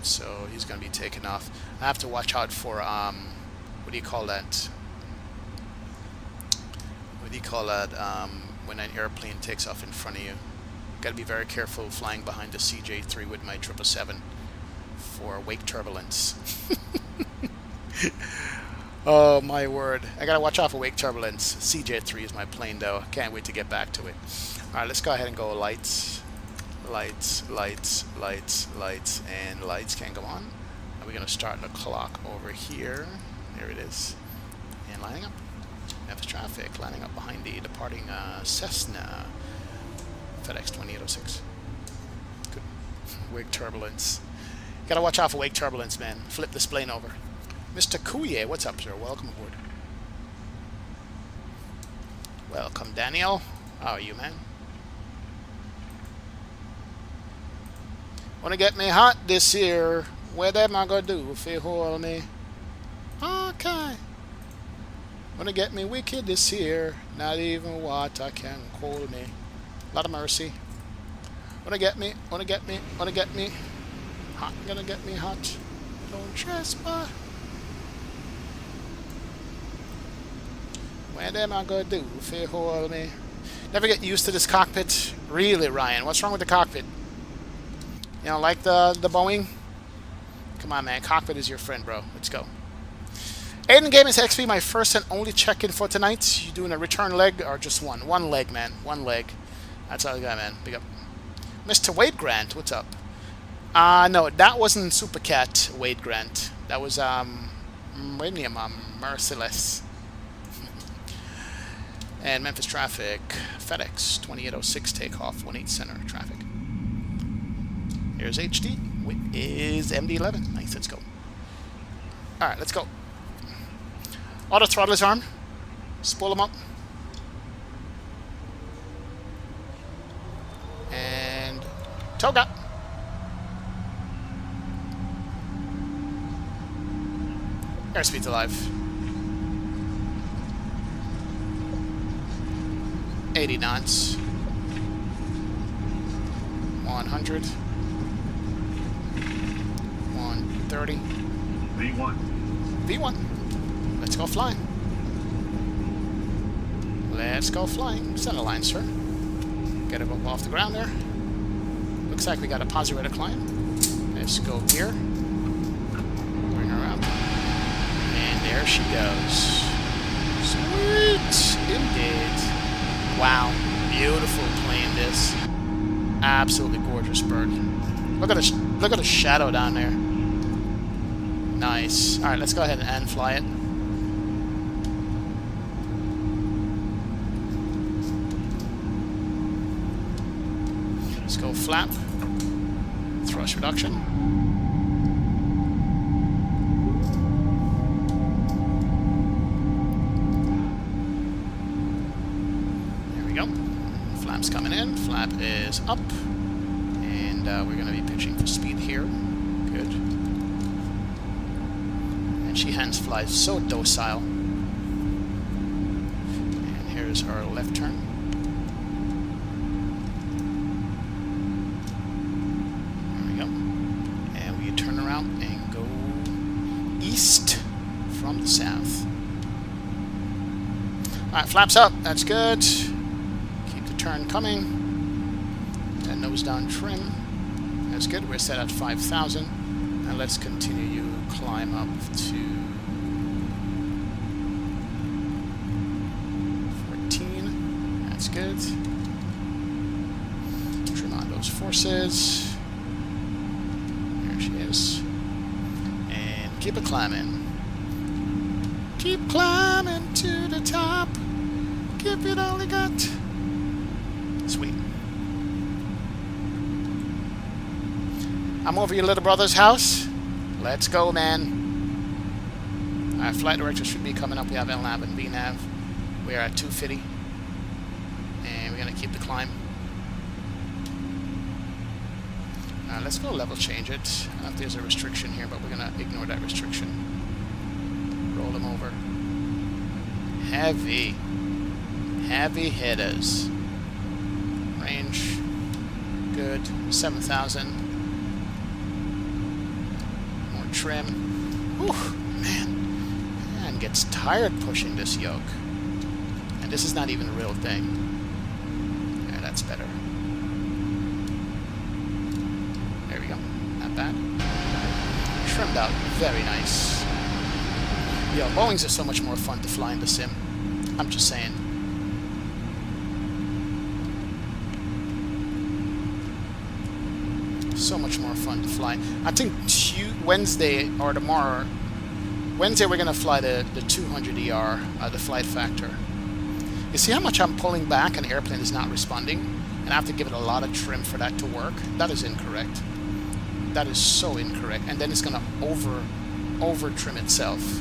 So he's going to be taken off. I have to watch out for what do you call that? What do you call that? When an airplane takes off in front of you. Got to be very careful flying behind the CJ3 with my 777 for wake turbulence. Oh my word! I gotta watch out for wake turbulence. CJ3 is my plane, though. Can't wait to get back to it. All right, let's go ahead and go lights. Lights, lights, lights, lights, and lights can't go on. And we're going to start the clock over here. There it is. And lining up. Memphis traffic lining up behind the departing Cessna. FedEx 2806. Good. Wake turbulence. Gotta watch out for wake turbulence, man. Flip this plane over. Mr. Kuye, what's up, sir? Welcome aboard. Welcome, Daniel. How are you, man? Wanna get me hot this year? What am I gonna do if you hold me? Okay. Wanna get me wicked this year? Not even water can hold me. Lot of mercy. Wanna get me? Wanna get me? Wanna get me? Hot, gonna get me hot. Don't trespass. What am I gonna do if you hold me? Never get used to this cockpit. Really, Ryan? What's wrong with the cockpit? You know, like the Boeing? Come on, man. Cockpit is your friend, bro. Let's go. Aiden Gaming XP, my first and only check-in for tonight. You doing a return leg or just one? One leg, man. One leg. That's all I got, man. Big up. Mr. Wade Grant, what's up? No, that wasn't Supercat Wade Grant. That was William Merciless. And Memphis traffic, FedEx 2806 takeoff, 18 center traffic. Here's HD, is MD11. Nice, let's go. Alright, let's go. Auto throttle is armed. Spool them up. And toga. Airspeed's alive. 80 knots. 100. 130. V1. V1. Let's go flying. Let's go flying. Center line, sir. Get it up off the ground there. Looks like we got a positive rate of climb. Let's go here. Bring her up. And there she goes. Sweet! Indeed. Wow. Beautiful plane, this. Absolutely gorgeous bird. Look at the shadow down there. Nice. Alright, let's go ahead and fly it. Let's go flap. Thrust reduction. There we go. Flap's coming in. Flap is up. And we're going to be pitching for speed here. Good. And she hands flies so docile. And here's our left turn. There we go. And we turn around and go east from the south. Alright, flaps up. That's good. Keep the turn coming. And nose down trim. That's good. We're set at 5,000. And let's continue climb up to 14. That's good. Trim on those forces. There she is. And keep it climbing. Keep climbing to the top. Give it all you got. Sweet. I'm over your little brother's house. Let's go, man. Our flight director should be coming up. We have LNAV and VNAV. We are at 250. And we're going to keep the climb. Let's go level change it. I don't know if there's a restriction here, but we're going to ignore that restriction. Roll them over. Heavy. Heavy hitters. Range. Good. 7,000. Trim. Whew, man gets tired pushing this yoke. And this is not even a real thing. Yeah, that's better. There we go. Not bad. Trimmed out. Very nice. Yo, Boeings are so much more fun to fly in the sim. I'm just saying. So much more fun to fly. I think Wednesday or tomorrow. Wednesday we're gonna fly the 200 ER, the flight factor. You see how much I'm pulling back and the airplane is not responding, and I have to give it a lot of trim for that to work. That is incorrect. That is so incorrect. And then it's gonna over trim itself.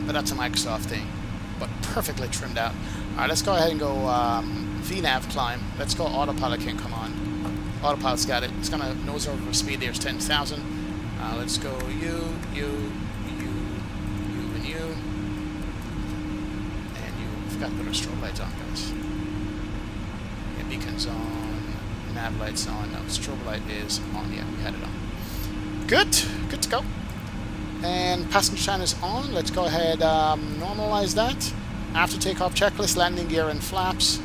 But that's a Microsoft thing. But perfectly trimmed out. All right, let's go ahead and go VNAV climb. Let's go. Autopilot can come on. Autopilot's got it. It's gonna nose over for speed. There's 10,000. Let's go you, and you. And you. Forgot to put our strobe lights on, guys. Yeah, beacons on. Nav lights on. No, strobe light is on. Yeah, we had it on. Good. Good to go. And passenger sign is on. Let's go ahead normalize that. After takeoff checklist, landing gear and flaps.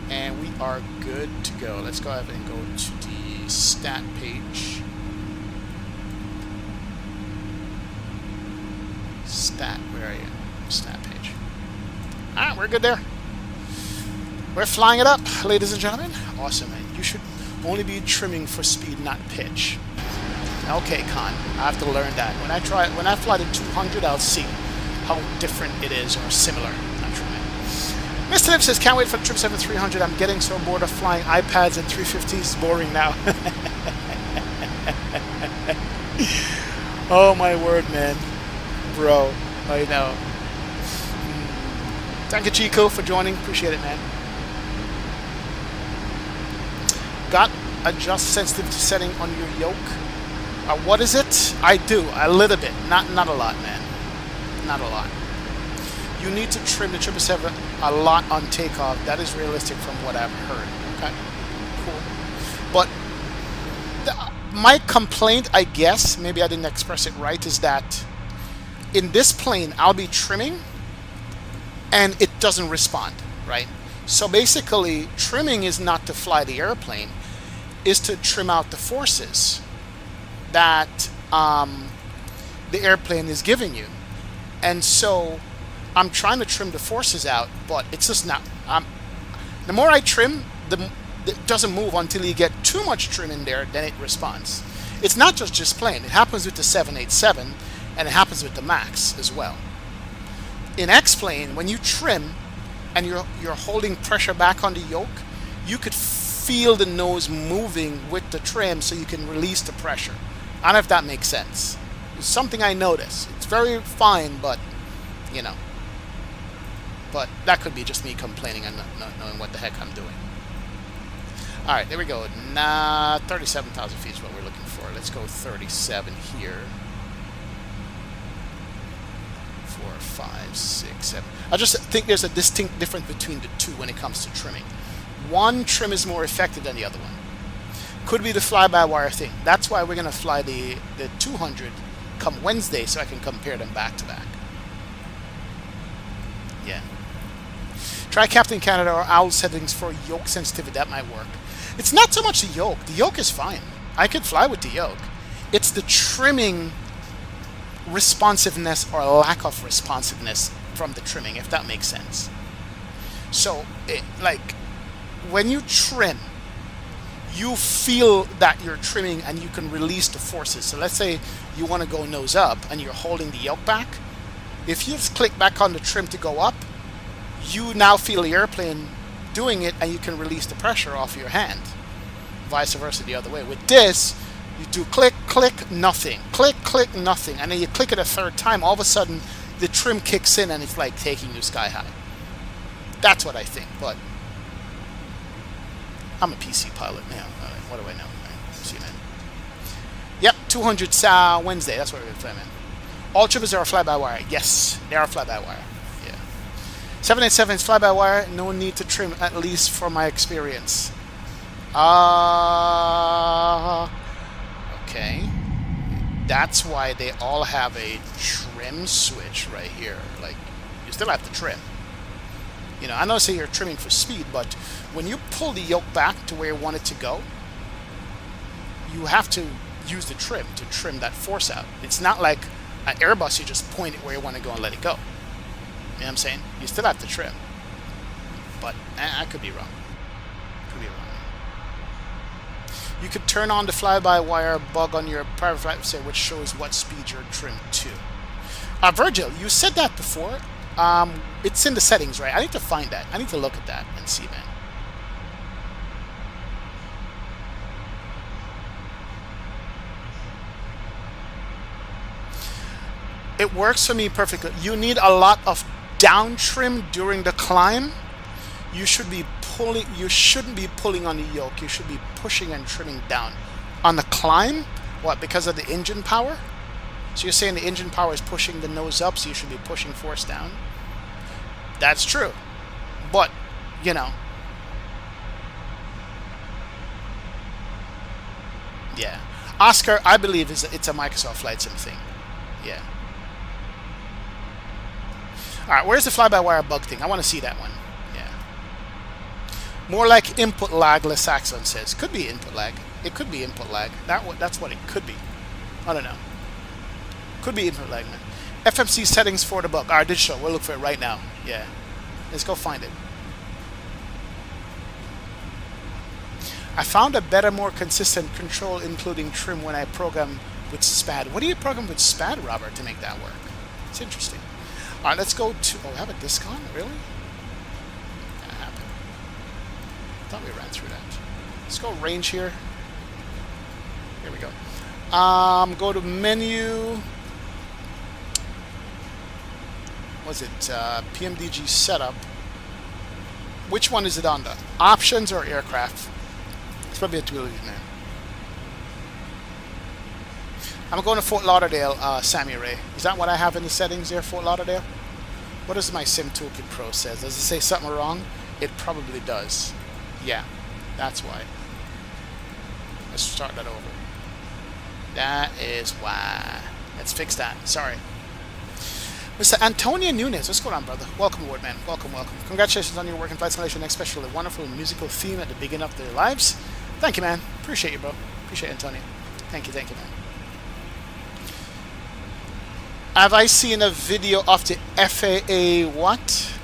And we are good to go. Let's go ahead and go to the stat page. Stat, where are you? Stat page. Alright, we're good there. We're flying it up, ladies and gentlemen. Awesome, man. You should... Only be trimming for speed, not pitch. Okay, Con, I have to learn that. When I fly the 200, I'll see how different it is or similar. Not trimming. Mr. Liv says, can't wait for the 777-300. I'm getting so bored of flying iPads and 350s. It's boring now. Oh my word, man. Bro, I know. Thank you, Chico, for joining. Appreciate it, man. Got adjust sensitivity setting on your yoke. What is it? I do. A little bit. Not a lot, man. Not a lot. You need to trim the 777 a lot on takeoff. That is realistic from what I've heard. Okay. Cool. But my complaint, I guess, maybe I didn't express it right, is that in this plane, I'll be trimming and it doesn't respond, right? So basically, trimming is not to fly the airplane, is to trim out the forces that the airplane is giving you. And so I'm trying to trim the forces out, but it's just not. The more I trim, it doesn't move until you get too much trim in there, then it responds. It's not just plane. It happens with the 787, and it happens with the MAX as well. In X-plane, when you trim and you're holding pressure back on the yoke, you could feel the nose moving with the trim so you can release the pressure. I don't know if that makes sense. It's something I notice. It's very fine, but, you know. But that could be just me complaining and not knowing what the heck I'm doing. Alright, there we go. 37,000 feet is what we're looking for. Let's go 37 here. 4, 5, 6, 7. I just think there's a distinct difference between the two when it comes to trimming. One trim is more effective than the other one. Could be the fly-by-wire thing. That's why we're going to fly the 200 come Wednesday so I can compare them back to back. Yeah. Try Captain Canada or OWL settings for yoke sensitivity. That might work. It's not so much the yoke. The yoke is fine. I could fly with the yoke. It's the trimming responsiveness or lack of responsiveness from the trimming, if that makes sense. So, like, when you trim, you feel that you're trimming and you can release the forces. So let's say you want to go nose up and you're holding the yoke back. If you just click back on the trim to go up, you now feel the airplane doing it and you can release the pressure off your hand. Vice versa the other way. With this, you do click, click, nothing. Click, click, nothing. And then you click it a third time, all of a sudden the trim kicks in and it's like taking you sky high. That's what I think, but I'm a PC pilot now. What do I know? Right, see, man. Yep, 200 Wednesday. That's what we're going to fly, man. All trippers are fly-by-wire. Yes, they are fly-by-wire. Yeah. 787 is fly-by-wire. No need to trim, at least for my experience. Okay. That's why they all have a trim switch right here. Like, you still have to trim. You know, I know say you're trimming for speed, but when you pull the yoke back to where you want it to go, you have to use the trim to trim that force out. It's not like an Airbus, you just point it where you want to go and let it go. You know what I'm saying? You still have to trim. But I could be wrong. Could be wrong. You could turn on the fly-by-wire bug on your private flight say which shows what speed you're trimmed to. Virgil, you said that before. It's in the settings, right? I need to find that. I need to look at that and see, man. It works for me perfectly. You need a lot of down trim during the climb. You should be pulling. You shouldn't be pulling on the yoke. You should be pushing and trimming down. On the climb, what? Because of the engine power? So you're saying the engine power is pushing the nose up, so you should be pushing force down? That's true. But, you know. Yeah. Oscar, I believe it's a Microsoft Flightsim thing. Yeah. Alright, where's the fly-by-wire bug thing? I want to see that one. Yeah. More like input lag, Les Saxon says. Could be input lag. It could be input lag. That's what it could be. I don't know. Could be input lag, man. FMC settings for the bug. Alright, this show. We'll look for it right now. Yeah. Let's go find it. I found a better, more consistent control, including trim, when I program with SPAD. What do you program with SPAD, Robert, to make that work? It's interesting. All right, let's go to... Oh, I have a disc on? Really? That happened. I thought we ran through that. Let's go range here. Here we go. Go to menu. Was it PMDG setup? Which one is it under? Options or aircraft? It's probably a dual name. I'm going to Fort Lauderdale, Sammy Ray. Is that what I have in the settings there, Fort Lauderdale? What does my Sim Toolkit Pro says? Does it say something wrong? It probably does. Yeah, that's why. Let's start that over. That is why. Let's fix that. Sorry. Mr. Antonio Nunez, what's going on, brother? Welcome aboard, man. Welcome, welcome. Congratulations on your work in Flight Simulation, especially a wonderful musical theme at the beginning of their lives. Thank you, man. Appreciate you, bro. Appreciate it, Antonio. Thank you, man. Have I seen a video of the FAA what?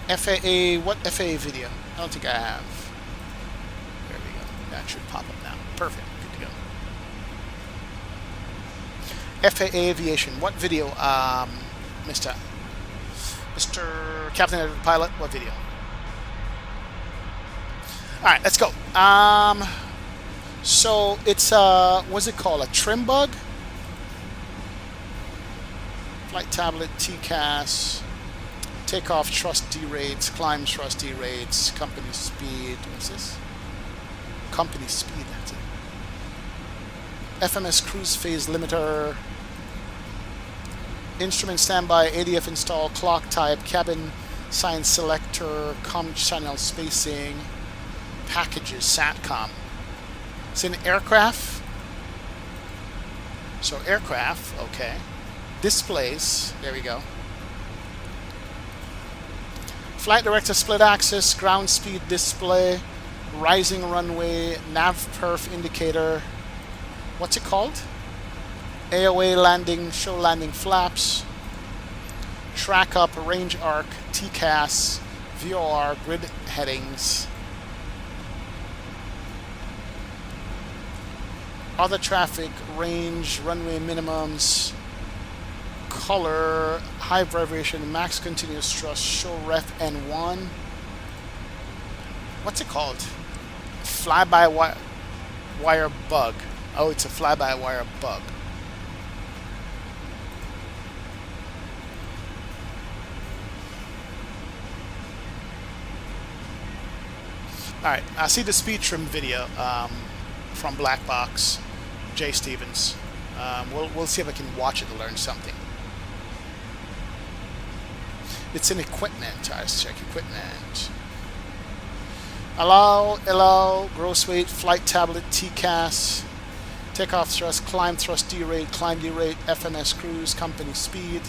What FAA video? I don't think I have. There we go. That should pop up now. Perfect. Good to go. FAA Aviation. What video, Mr. Captain Editor Pilot? What video? Alright, let's go. So it's what's it called? A trim bug? Flight tablet, TCAS, takeoff thrust D rates, climb thrust D rates, company speed. What's this? Company speed, that's it. FMS cruise phase limiter, instrument standby, ADF install, clock type, cabin sign selector, comm channel spacing, packages, SATCOM. It's in aircraft. So aircraft, okay. Displays, there we go. Flight director split axis, ground speed display, rising runway, nav perf indicator. What's it called? AOA landing, show landing flaps, track up, range arc, TCAS, VOR, grid headings. Other traffic, range, runway minimums, color, high variation, max continuous thrust, show ref N1. What's it called? Fly-by-wire bug. Oh, it's a fly-by-wire bug. Alright, I see the speed trim video from Black Box, Jay Stevens. We'll see if I can watch it to learn something. It's in equipment. Let's check equipment. Allow, gross weight, flight tablet, TCAS, takeoff thrust, climb thrust D rate, climb D rate, FMS cruise, company speed,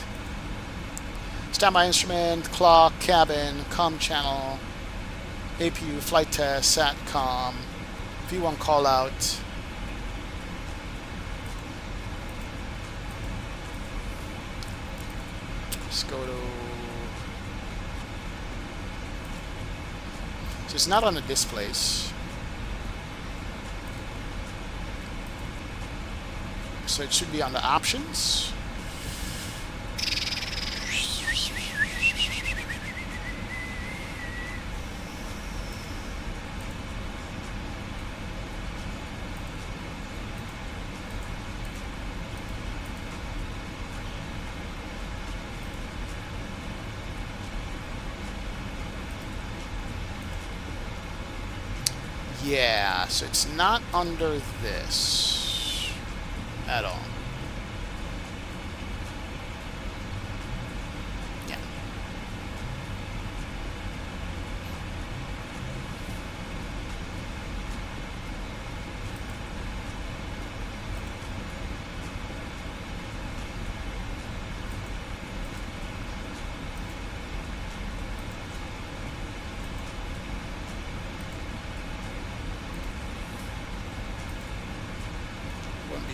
standby instrument, clock, cabin, comm channel, APU, flight test, SATCOM, V1 call out. Let's go to... So it's not on the displays. So it should be on the options. Yeah, so it's not under this at all. Yeah.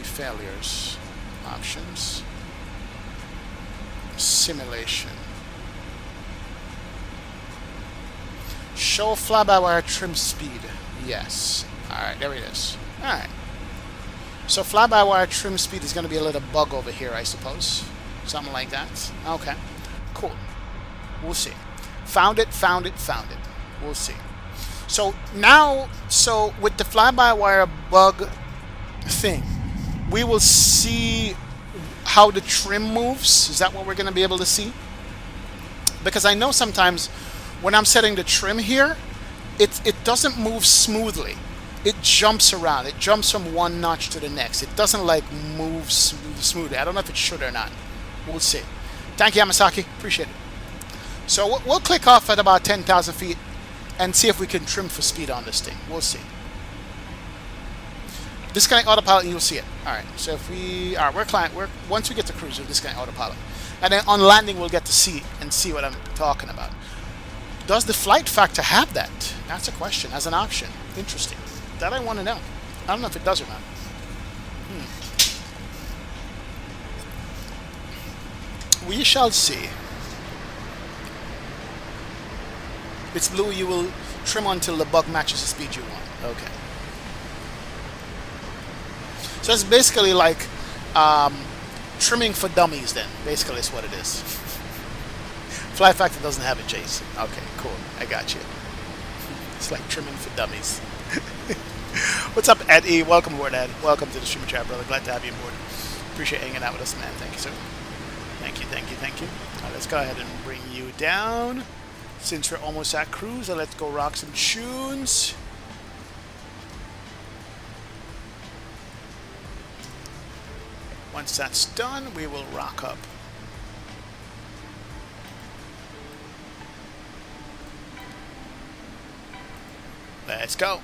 Failures, options, simulation, Show fly-by-wire trim speed. Yes. Alright, there it is. Alright. So fly-by-wire trim speed is going to be a little bug over here, I suppose. Something like that. Okay. Cool. We'll see. Found it, found it, found it. We'll see. So now, so with the fly-by-wire bug thing, we will see how the trim moves. Is that what we're going to be able to see? Because I know sometimes when I'm setting the trim here, it doesn't move smoothly. It jumps around. It jumps from one notch to the next. It doesn't like move smoothly. I don't know if it should or not. We'll see. Thank you, Yamasaki. Appreciate it. So we'll click off at about 10,000 feet and see if we can trim for speed on this thing. We'll see. Disconnect autopilot and you'll see it. Alright, so if we... Alright, once we get to cruise, we'll disconnect autopilot. And then on landing, we'll get to see and see what I'm talking about. Does the flight factor have that? That's a question, as an option. Interesting. That I want to know. I don't know if it does or not. We shall see. It's blue, you will trim until the bug matches the speed you want. Okay. So it's basically like trimming for dummies then. Basically is what it is. Fly factor doesn't have it, Jason. Okay, cool. I got you. It's like trimming for dummies. What's up, Ed E? Welcome aboard, Ed. Welcome to the streamer chat, brother. Glad to have you aboard. Appreciate hanging out with us, man. Thank you, sir. Thank you, thank you, thank you. All right, let's go ahead and bring you down. Since we're almost at cruise, so let's go rock some tunes. Once that's done, we will rock up. Let's go.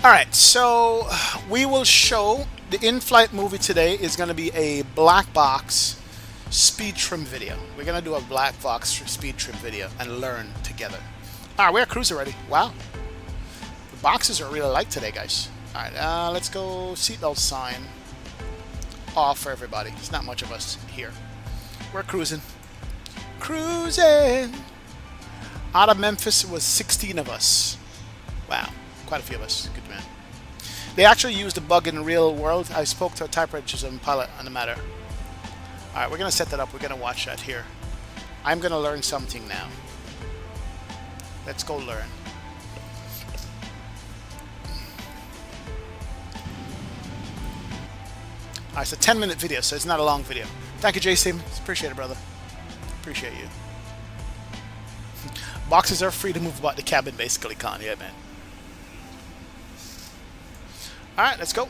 Alright, so we will show the in-flight movie today is going to be a black box speed trim video. We're going to do a black box speed trim video and learn together. Alright, we're at cruise already. Wow. The boxes are really light today, guys. Alright, let's go seatbelt sign off for everybody. There's not much of us here. We're cruising. Cruising! Out of Memphis, it was 16 of us. Wow. Quite a few of us. Good man. They actually used the bug in the real world. I spoke to a typewriter and pilot on the matter. Alright, we're going to set that up. We're going to watch that here. I'm going to learn something now. Let's go learn. Alright, it's a 10-minute video, so it's not a long video. Thank you, JC. Appreciate it, brother. Appreciate you. Boxes are free to move about the cabin, basically, Con. Yeah, man. Alright, let's go.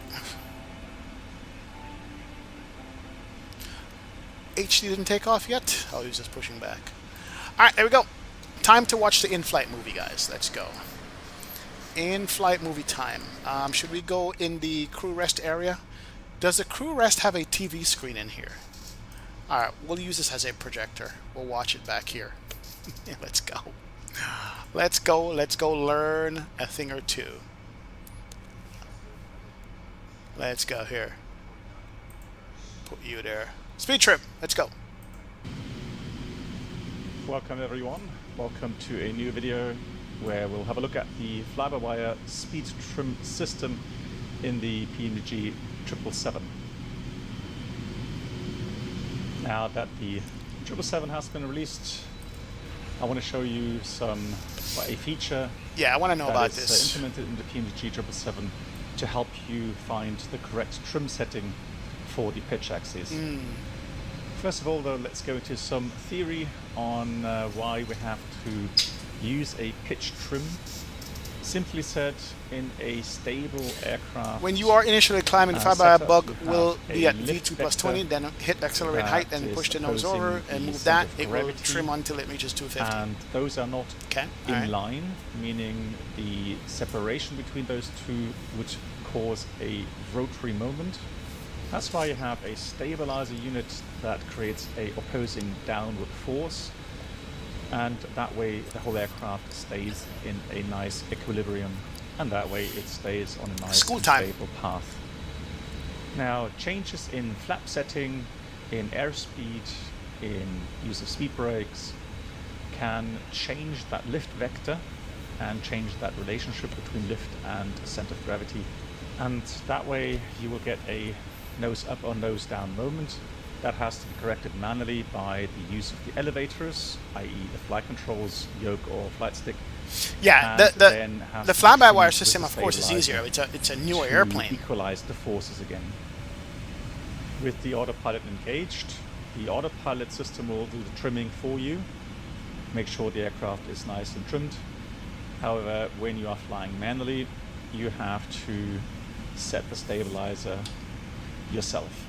HD didn't take off yet? Oh, he was just pushing back. Alright, there we go. Time to watch the in-flight movie, guys. Let's go. In-flight movie time. Should we go in the crew rest area? Does the crew rest have a TV screen in here? Alright, we'll use this as a projector. We'll watch it back here. Let's go. Let's go. Let's go learn a thing or two. Let's go here. Put you there. Speed trim. Let's go. Welcome everyone. Welcome to a new video where we'll have a look at the fly-by-wire speed trim system in the PMDG 777. Now that the 777 has been released, I want to show you a feature. Yeah, I want to know about this. Implemented in the PMDG 777 to help you find the correct trim setting for the pitch axis. First of all, though, let's go into some theory on why we have to use a pitch trim. Simply said, in a stable aircraft, when you are initially climbing, the fly-by-wire bug will be at V2 plus 20, then hit accelerate height and push the nose over and move that. It will trim until it reaches 250. And those are not in line, meaning the separation between those two would cause a rotary moment. That's why you have a stabilizer unit that creates a opposing downward force, and that way the whole aircraft stays in a nice equilibrium, and that way it stays on a nice and stable path. Now, changes in flap setting, in airspeed, in use of speed brakes can change that lift vector and change that relationship between lift and center of gravity. And that way you will get a nose up or nose down moment that has to be corrected manually by the use of the elevators, i.e. the flight controls, yoke or flight stick. Yeah, the fly-by-wire system, of course, is easier. It's a newer airplane. Equalize the forces again. With the autopilot engaged, the autopilot system will do the trimming for you, make sure the aircraft is nice and trimmed. However, when you are flying manually, you have to set the stabilizer yourself.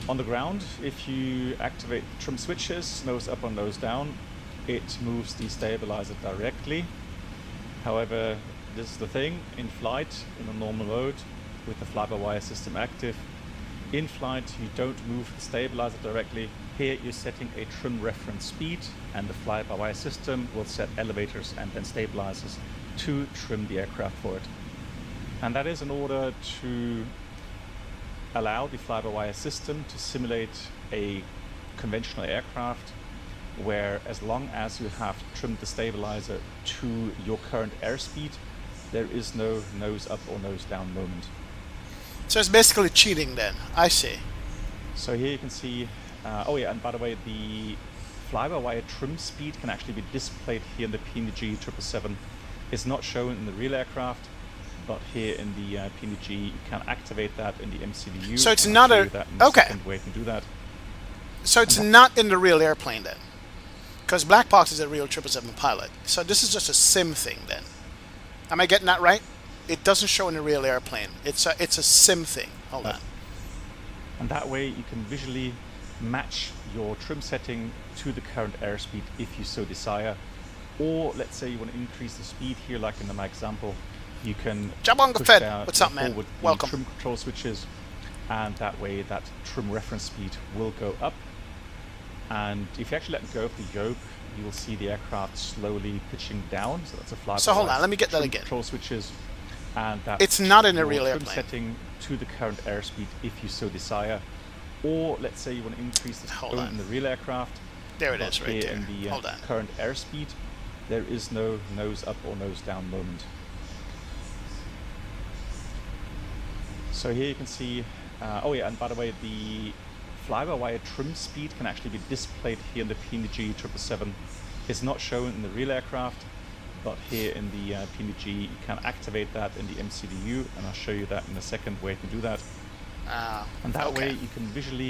On the ground, if you activate the trim switches, nose up or nose down, it moves the stabilizer directly. However, this is the thing, in flight, in a normal mode, with the fly-by-wire system active, in flight you don't move the stabilizer directly. Here you're setting a trim reference speed, and the fly-by-wire system will set elevators and then stabilizers to trim the aircraft for it. And that is in order to allow the fly-by-wire system to simulate a conventional aircraft where, as long as you have trimmed the stabilizer to your current airspeed, there is no nose up or nose down moment. So it's basically cheating then. I see. So here you can see, oh yeah, and by the way, the fly-by-wire trim speed can actually be displayed here in the PMDG 777. It's not shown in the real aircraft, but here in the PMDG you can activate that in the MCDU. So it's not a... Okay. Way you can do that. So it's not in the real airplane then? Because Black Box is a real 777 pilot. So this is just a sim thing then. Am I getting that right? It doesn't show in the real airplane. It's a sim thing. Hold on. And that way you can visually match your trim setting to the current airspeed if you so desire. Or let's say you want to increase the speed here, like in my example, you can jump on the push Fed. down What's up, man? forward the Welcome. trim control switches, and that way that trim reference speed will go up. And if you actually let go of the yoke, you will see the aircraft slowly pitching down. So that's a fly. So hold on, let me get that again. Control switches, and that it's not in a your real trim airplane. setting to the current airspeed if you so desire. Or let's say you want to increase the speed in the real aircraft. There it is, right there. In the Hold on. current airspeed, there is no nose up or nose down moment. So here you can see, oh yeah, and by the way, the fly-by-wire trim speed can actually be displayed here in the PMDG 777. It's not shown in the real aircraft, but here in the PMDG you can activate that in the MCDU, and I'll show you that in a second where you can do that. And that way you can visually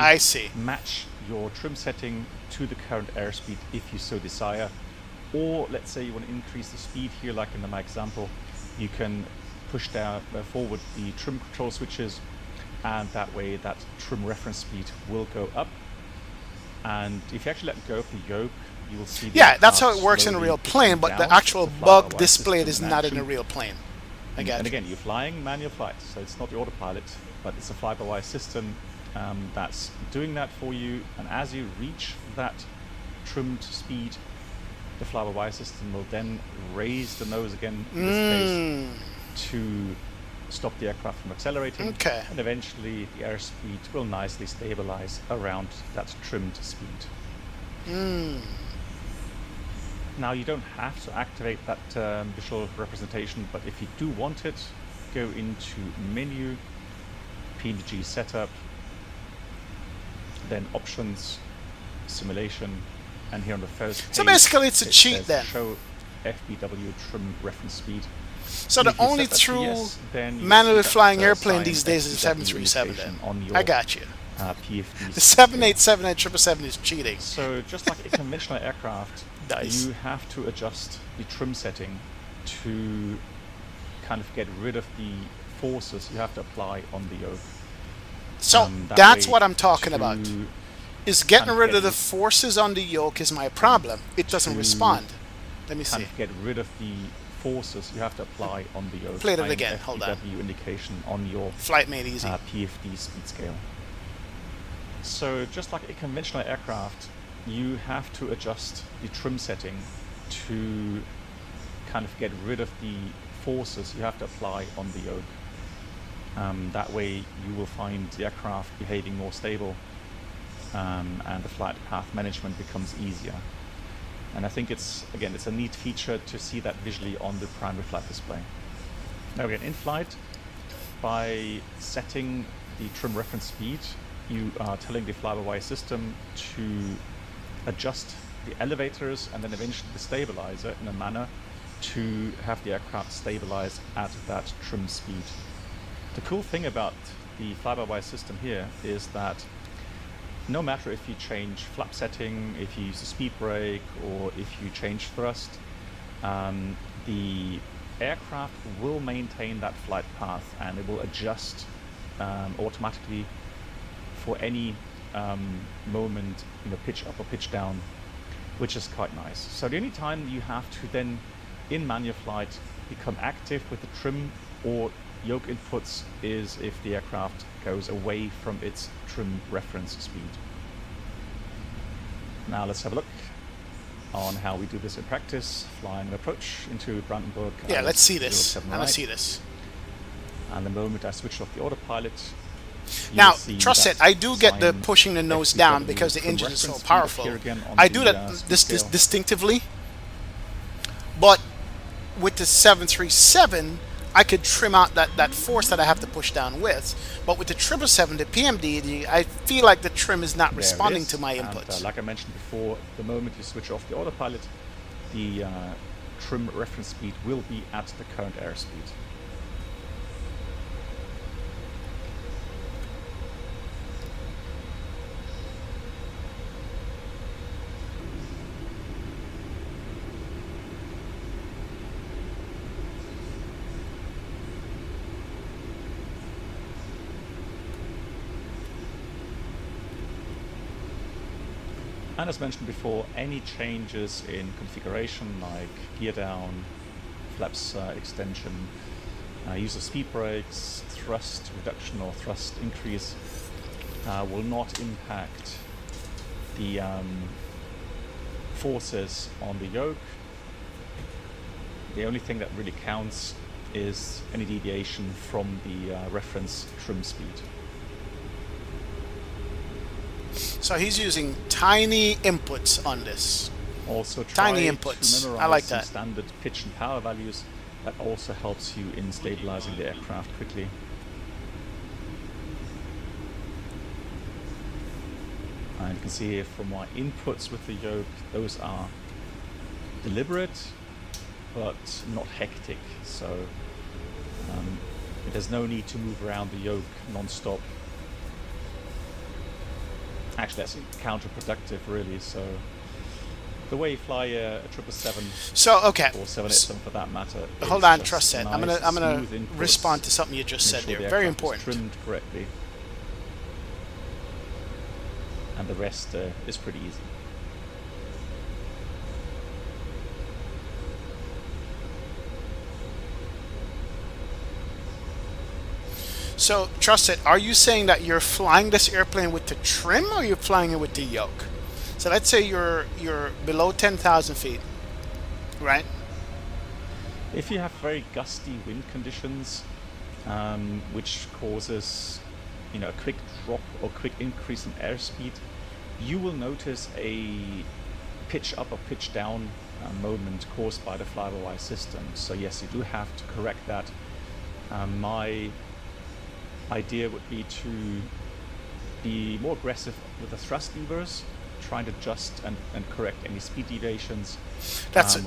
match your trim setting to the current airspeed if you so desire. Or let's say you want to increase the speed here, like in my example, you can push down forward the trim control switches, and that way that trim reference speed will go up. And if you actually let go of the yoke, you will see the that's how it works in a real plane, but the actual bug displayed is not in a real plane. I got and again, you're flying manual flight, so it's not the autopilot, but it's a fly-by-wire system that's doing that for you. And as you reach that trimmed speed, the fly-by-wire system will then raise the nose again, in this case, to stop the aircraft from accelerating. Okay. And eventually the airspeed will nicely stabilize around that trimmed speed. Now you don't have to activate that visual representation, but if you do want it, go into Menu, PMDG Setup, then Options, Simulation, and here on the first page, so basically it's a cheat then. Show FBW trim reference speed. So the only true manually flying airplane these days is the 737 then. I got you. PFD the 787 and 777 is cheating. So just like a conventional aircraft, you have to adjust the trim setting to kind of get rid of the forces you have to apply on the yoke. So that's what I'm talking about. Is getting rid of the forces on the yoke is my problem. It doesn't respond. Let me see. Get rid of the forces you have to apply on the yoke. Play it again. Hold on. Indication on your flight made easy. PFD speed scale. So just like a conventional aircraft, you have to adjust the trim setting to kind of get rid of the forces you have to apply on the yoke. That way you will find the aircraft behaving more stable, and the flight path management becomes easier. And I think it's a neat feature to see that visually on the primary flight display. Now again, in flight, by setting the trim reference speed, you are telling the fly-by-wire system to adjust the elevators and then eventually the stabilizer in a manner to have the aircraft stabilize at that trim speed. The cool thing about the fly-by-wire system here is that no matter if you change flap setting, if you use a speed brake, or if you change thrust, the aircraft will maintain that flight path and it will adjust automatically for any moment, pitch up or pitch down, which is quite nice. So the only time you have to then, in manual flight, become active with the trim or yoke inputs is if the aircraft goes away from its trim reference speed. Now let's have a look on how we do this in practice, flying an approach into Brandenburg. Yeah, let's see this. I want to see this. And the moment I switch off the autopilot, now, trust it, I do get the pushing the nose down because the engine is so powerful. I do that distinctively, but with the 737, I could trim out that force that I have to push down with. But with the 777, the PMDG, I feel like the trim is not responding to my inputs. And, like I mentioned before, the moment you switch off the autopilot, the trim reference speed will be at the current airspeed. And as mentioned before, any changes in configuration like gear down, flaps extension, use of speed brakes, thrust reduction or thrust increase will not impact the forces on the yoke. The only thing that really counts is any deviation from the reference trim speed. So he's using tiny inputs on this. Also try tiny to inputs. memorize I like some that. standard pitch and power values. That also helps you in stabilizing the aircraft quickly. And you can see here from my inputs with the yoke, those are deliberate but not hectic. So there's no need to move around the yoke non-stop. Actually, that's counterproductive, really. So, the way you fly a 777, so okay, or 787 for that matter. Hold on, trust it. I'm gonna respond to something you just said sure there. the Very aircraft is important. trimmed correctly, and the rest is pretty easy. So, trust it, are you saying that you're flying this airplane with the trim or you're flying it with the yoke? So let's say you're below 10,000 feet, right? If you have very gusty wind conditions, which causes a quick drop or quick increase in airspeed, you will notice a pitch up or pitch down moment caused by the fly-by-wire system. So yes, you do have to correct that. My idea would be to be more aggressive with the thrust levers, trying to adjust and correct any speed deviations. That's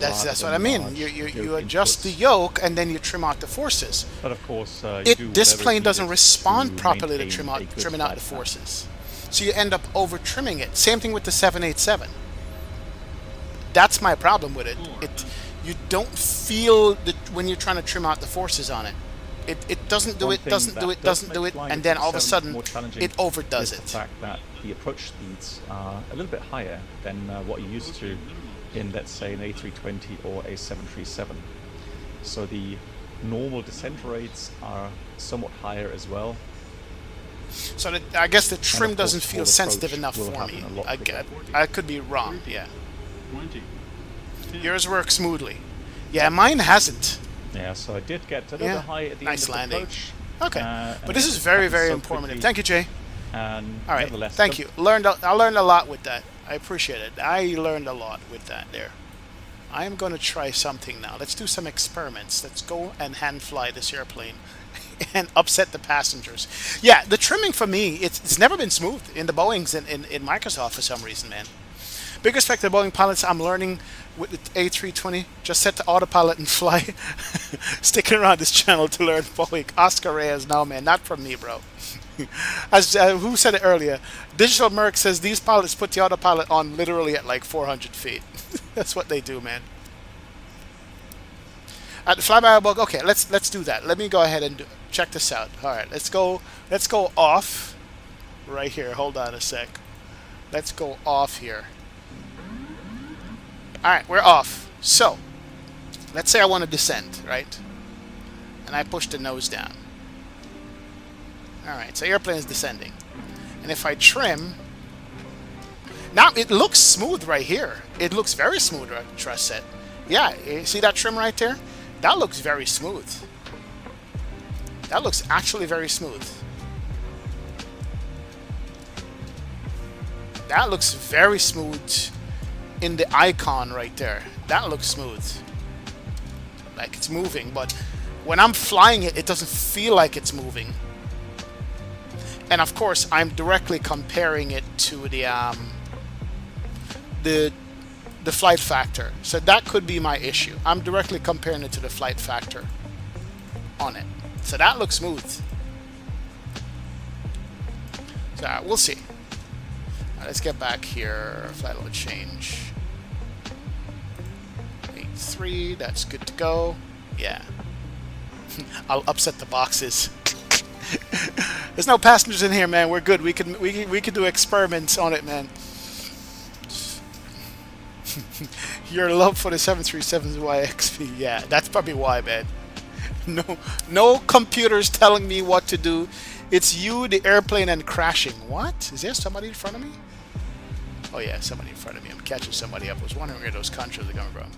what I mean. You adjust the yoke and then you trim out the forces. But of course, this plane doesn't respond properly to trimming out the forces. So you end up over trimming it. Same thing with the 787. That's my problem with it. You don't feel when you're trying to trim out the forces on it. It doesn't do it, doesn't do it, and then all of a sudden it overdoes it. The fact that the approach speeds are a little bit higher than what you're used to in, let's say, an A320 or a 737. So the normal descent rates are somewhat higher as well. So I guess the trim doesn't feel sensitive enough for me. I could be wrong, yeah. Yours works smoothly. Yeah, mine hasn't. Yeah, so I did get a little bit high at the end of the approach. Okay. And But this it is very, happens very so informative. quickly. Thank you, Jay. And All right. nevertheless, Thank you. I learned a lot with that. I appreciate it. I learned a lot with that there. I am going to try something now. Let's do some experiments. Let's go and hand fly this airplane and upset the passengers. Yeah, the trimming for me, it's never been smooth in the Boeings and in Microsoft for some reason, man. Big respect to the Boeing pilots. I'm learning with the A320. Just set to autopilot and fly. Sticking around this channel to learn Boeing. Oscar Reyes, no, man, not from me, bro. As who said it earlier? Digital Merc says these pilots put the autopilot on literally at like 400 feet. That's what they do, man. At the flyby bug. Okay, let's do that. Let me go ahead and check this out. All right, let's go off right here. Hold on a sec. Let's go off here. All right, we're off. So, let's say I want to descend, right? And I push the nose down. All right, so airplane is descending. And if I trim, now it looks smooth right here. It looks very smooth, trust set. Yeah, you see that trim right there? That looks very smooth. That looks actually very smooth. That looks very smooth in the icon right there. That looks smooth. Like it's moving, but when I'm flying it, it doesn't feel like it's moving. And of course, I'm directly comparing it to the flight factor. So that could be my issue. I'm directly comparing it to the flight factor on it. So that looks smooth. So we'll see. Let's get back here. Flight load change. 8-3. That's good to go. Yeah. I'll upset the boxes. There's no passengers in here, man. We're good. We can do experiments on it, man. Your love for the 737's YXP. Yeah, that's probably why, man. No computers telling me what to do. It's you, the airplane, and crashing. What? Is there somebody in front of me? Oh yeah, somebody in front of me. I'm catching somebody up. I was wondering where those contrails are coming from.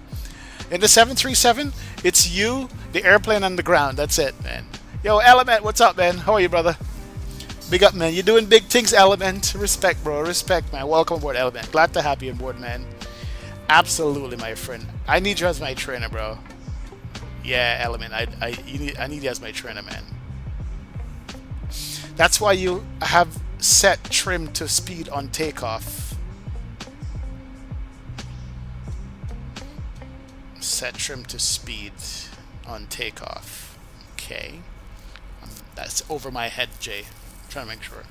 In the 737, it's you, the airplane, and the ground. That's it, man. Yo, Element, what's up, man? How are you, brother? Big up, man. You're doing big things, Element. Respect, bro. Respect, man. Welcome aboard, Element. Glad to have you on board, man. Absolutely, my friend. I need you as my trainer, bro. Yeah, Element. I need you as my trainer, man. That's why you have set trim to speed on takeoff. Set trim to speed on takeoff. Okay. That's over my head, Jay. I'm trying to make sure.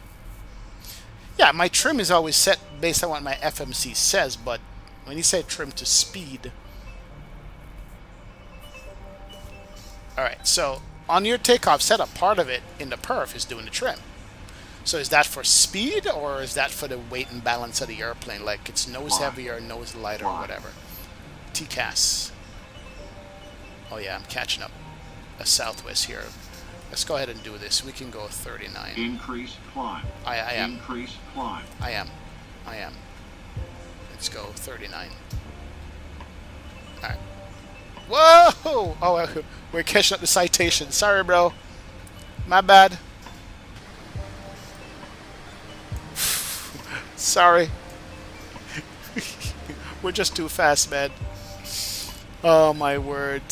Yeah, my trim is always set based on what my FMC says, but when you say trim to speed... Alright, so on your takeoff setup, part of it in the perf is doing the trim. So is that for speed, or is that for the weight and balance of the airplane? Like it's nose heavier, nose lighter, or whatever. TCAS. Oh yeah, I'm catching up a Southwest here. Let's go ahead and do this. We can go 39. Increase climb. I am. Increase climb. I am. Let's go 39. Alright. Whoa! Oh, we're catching up the citation. Sorry, bro. My bad. Sorry. We're just too fast, man. Oh, my word.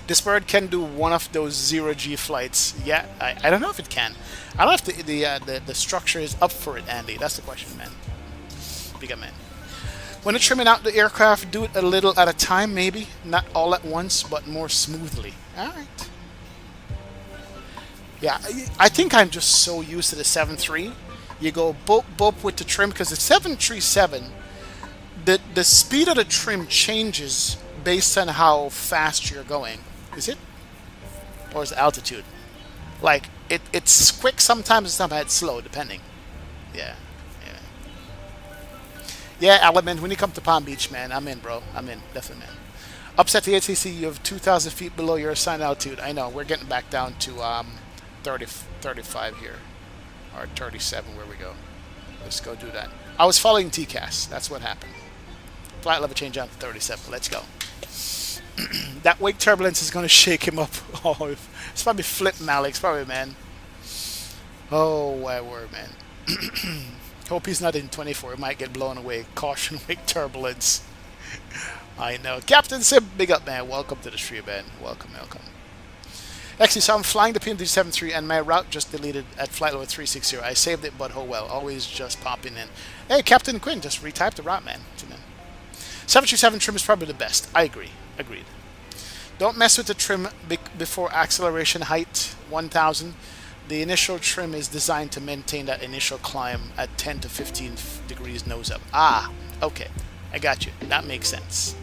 This bird can do one of those 0G flights. Yeah, I don't know if it can. I don't know if the structure is up for it, Andy. That's the question, man. Big up, man. When you're trimming out the aircraft, do it a little at a time, maybe. Not all at once, but more smoothly. Alright. Yeah, I think I'm just so used to the 7.3. You go boop, boop with the trim, because the 737, the speed of the trim changes based on how fast you're going. Is it? Or is it altitude? Like, it's quick sometimes, sometimes it's slow, depending. Yeah. Yeah, Element, when you come to Palm Beach, man, I'm in, bro. I'm in, definitely, man. Upset the ATC, you have 2,000 feet below your assigned altitude. I know, we're getting back down to 35 here. Or 37, where we go. Let's go do that. I was following TCAS. That's what happened. Flight level change down to 37. Let's go. That wake turbulence is going to shake him up. Oh, it's probably flip Malik's probably, man. Oh, my word, man. Hope he's not in 24. He might get blown away. Caution, wake turbulence. I know. Captain Sim, big up, man. Welcome to the stream, man. Welcome, welcome. Actually, so I'm flying the PMDG 73 and my route just deleted at flight level 360. I saved it, but oh well. Always just popping in. Hey, Captain Quinn, just retype the route, man. 737 trim is probably the best. I agree. Agreed. Don't mess with the trim before acceleration height 1000. The initial trim is designed to maintain that initial climb at 10 to 15 degrees nose up. Ah, okay. I got you. That makes sense.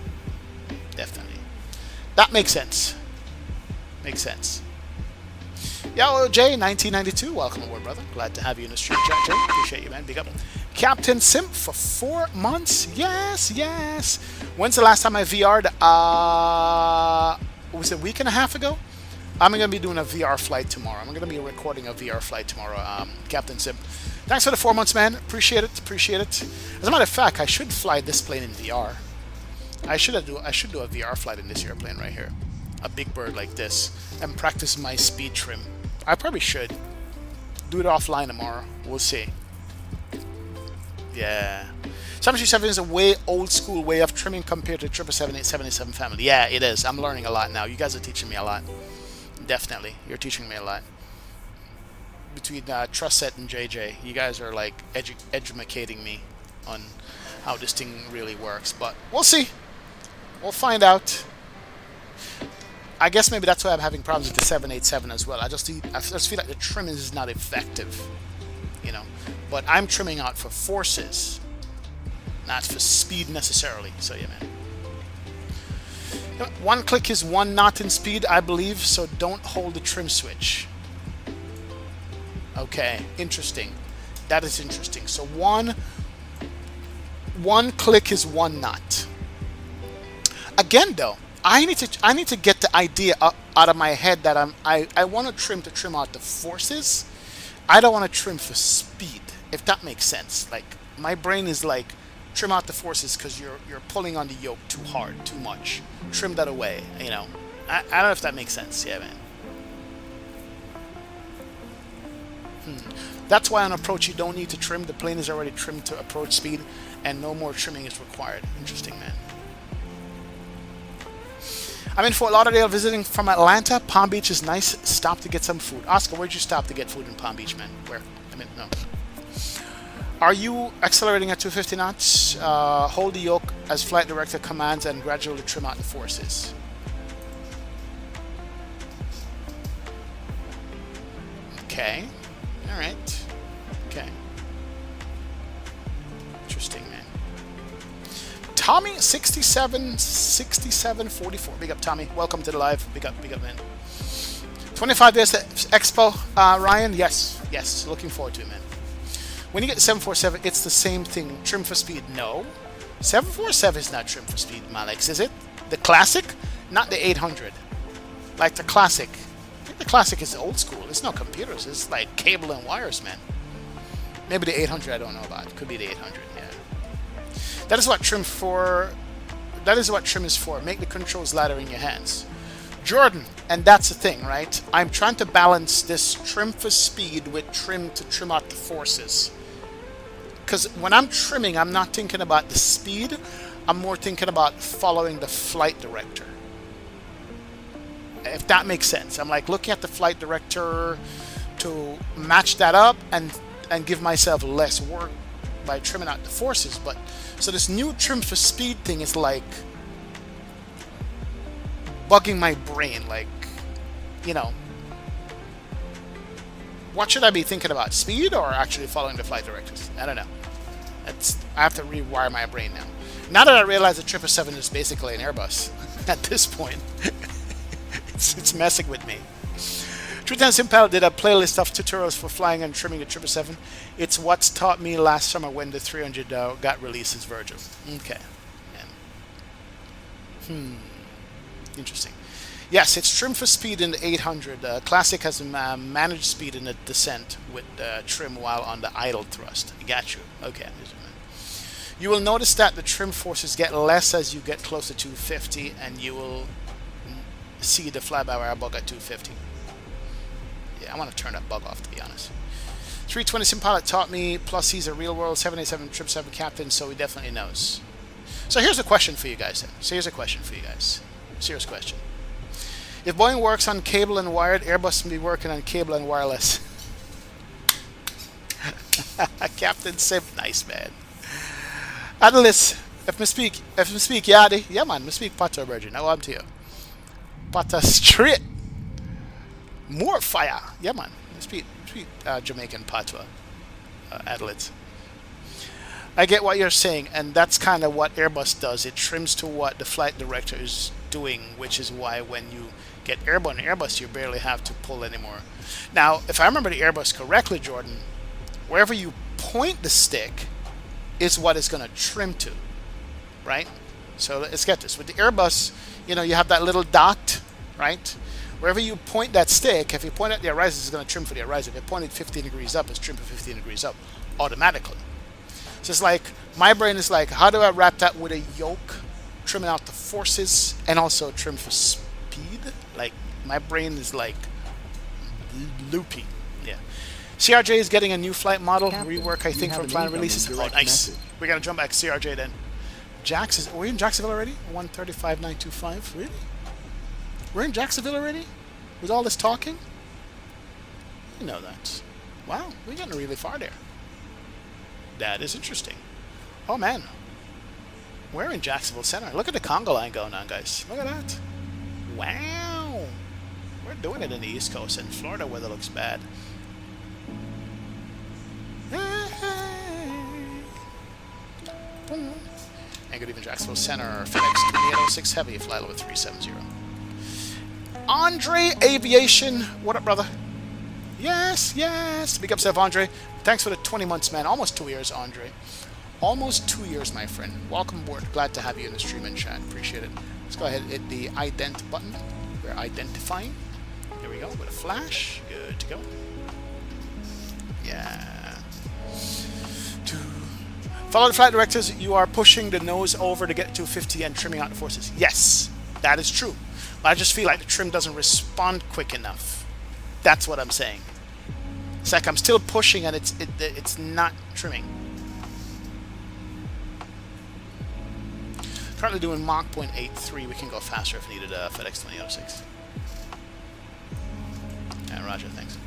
Definitely. That makes sense. Makes sense. Yo, Jay, 1992. Welcome aboard, brother. Glad to have you in the stream chat, Jay. Appreciate you, man. Big up. Captain Simp for 4 months. Yes, yes. When's the last time I VR'd? Was it a week and a half ago? I'm going to be doing a VR flight tomorrow. I'm going to be recording a VR flight tomorrow, Captain Simp. Thanks for the 4 months, man. Appreciate it. Appreciate it. As a matter of fact, I should fly this plane in VR. I should do a VR flight in this airplane right here. A big bird like this. And practice my speed trim. I probably should. Do it offline tomorrow. We'll see. Yeah. 737 is a way old school way of trimming compared to 777 family. Yeah, it is. I'm learning a lot now. You guys are teaching me a lot. Definitely. You're teaching me a lot. Between Trusset and JJ, you guys are like educating me on how this thing really works. But we'll see. We'll find out. I guess maybe that's why I'm having problems with the 787 as well. I just feel like the trim is not effective, you know. But I'm trimming out for forces, not for speed necessarily. So yeah, man. 1 click is 1 knot in speed, I believe. So don't hold the trim switch. Okay, interesting. That is interesting. So one click is 1 knot. Again, though. I need to get the idea out of my head that I want to trim out the forces. I don't want to trim for speed, if that makes sense. Like my brain is like trim out the forces because you're pulling on the yoke too hard, too much. Trim that away, you know. I don't know if that makes sense. Yeah, man. That's why on approach you don't need to trim. The plane is already trimmed to approach speed, and no more trimming is required. Interesting, man. I'm in Fort Lauderdale visiting from Atlanta. Palm Beach is nice. Stop to get some food. Oscar, where'd you stop to get food in Palm Beach, man? Where? I mean, no. Are you accelerating at 250 knots? Hold the yoke as flight director commands and gradually trim out the forces. Okay. All right. Okay. Interesting, man. Tommy 6744. Big up, Tommy. Welcome to the live. Big up, man. 25 days to Expo, Ryan. Yes. Looking forward to it, man. When you get 747, it's the same thing. Trim for speed. No. 747 is not trim for speed, Malex, is it? The classic, not the 800. Like the classic. I think the classic is old school. It's no computers. It's like cable and wires, man. Maybe the 800 I don't know about. Could be the 800. Yeah. That is what trim for. That is what trim is for. Make the controls ladder in your hands. Jordan, and that's the thing, right? I'm trying to balance this trim for speed with trim to trim out the forces. Because when I'm trimming, I'm not thinking about the speed. I'm more thinking about following the flight director. If that makes sense. I'm like looking at the flight director to match that up and give myself less work by trimming out the forces. But so this new trim for speed thing is like bugging my brain. Like, you know, what should I be thinking about? Speed or actually following the flight directors? I don't know. I have to rewire my brain now. Now that I realize the 777 is basically an Airbus at this point, it's messing with me. Truth and Simpel did a playlist of tutorials for flying and trimming the 777. It's what's taught me last summer when the 300 got released as Virgil. Okay. Interesting. Yes, it's trim for speed in the 800. Classic has managed speed in the descent with trim while on the idle thrust. I got you. Okay. You will notice that the trim forces get less as you get close to 250, and you will see the fly-by-wire bug at 250. Yeah, I want to turn that bug off, to be honest. 320 Sim Pilot taught me, plus he's a real-world 787 777 captain, so he definitely knows. So here's a question for you guys then. Serious question. If Boeing works on cable and wired, Airbus can be working on cable and wireless. Captain Sim, nice man. Adelis, if me speak yadi, yeah man, me speak Pata Virgin, now I'm to you. Pata straight. More fire, yeah man. Me speak Jamaican Patois, Adelis. I get what you're saying, and that's kind of what Airbus does. It trims to what the flight director is doing, which is why when you get airborne Airbus, you barely have to pull anymore. Now, if I remember the Airbus correctly, Jordan, wherever you point the stick is what it's going to trim to, right? So let's get this. With the Airbus, you know, you have that little dot, right? Wherever you point that stick, if you point at the horizon, it's going to trim for the horizon. If you point it 15 degrees up, it's trim for 15 degrees up automatically. So it's like, my brain is like, how do I wrap that with a yoke, trimming out the forces, and also trim for speed? Like, my brain is like loopy. Yeah. CRJ is getting a new flight model rework, I think, for planned releases. Oh, nice. We're going to jump back to CRJ then. Are we in Jacksonville already? 135,925. Really? We're in Jacksonville already? With all this talking? You know that. Wow, we're getting really far there. That is interesting. Oh man, we're in Jacksonville Center. Look at the Congo line going on, guys. Look at that. Wow, we're doing it in the East Coast, and Florida weather looks bad. And good evening, Jacksonville Center. FedEx 2806 Heavy, flight level 370. Andre Aviation, what up, brother? Yes. Big up, Seth Andre. Thanks for the 20 months, man. Almost 2 years, Andre. Almost 2 years, my friend. Welcome aboard. Glad to have you in the stream and chat. Appreciate it. Let's go ahead and hit the ident button. We're identifying. There we go. With a flash. Good to go. Yeah. Follow the flight directors. You are pushing the nose over to get to 50 and trimming out the forces. Yes, that is true. But I just feel like the trim doesn't respond quick enough. That's what I'm saying. It's like I'm still pushing and it's not trimming. Currently doing Mach 0.83. We can go faster if needed. FedEx 2006. Yeah, Roger, thanks.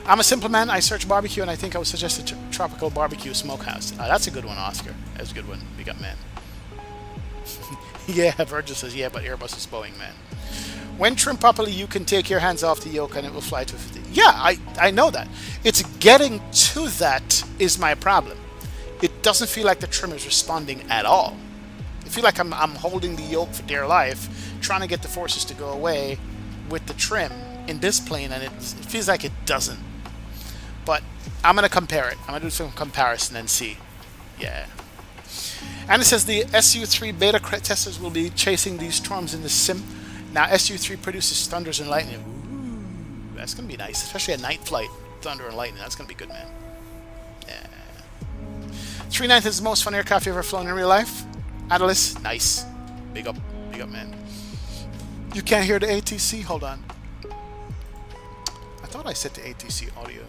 I'm a simple man. I search barbecue, and I think I would suggest a tropical barbecue smokehouse. That's a good one, Oscar. That's a good one. Big up, man. Yeah, Virgil says, yeah, but Airbus is Boeing, man. When trimmed properly, you can take your hands off the yoke and it will fly to 50. Yeah, I know that. It's getting to that is my problem. It doesn't feel like the trim is responding at all. I feel like I'm holding the yoke for dear life, trying to get the forces to go away with the trim in this plane, and it feels like it doesn't. But I'm going to compare it. I'm going to do some comparison and see. Yeah. And it says the SU2 beta testers will be chasing these storms in the sim. Now SU2 produces thunders and lightning. Ooh, that's going to be nice, especially a night flight. Thunder and lightning. That's going to be good, man. Yeah. 390 is the most fun aircraft you've ever flown in real life. Atlas, nice. Big up, man. You can't hear the ATC? Hold on. I thought I set the ATC audio.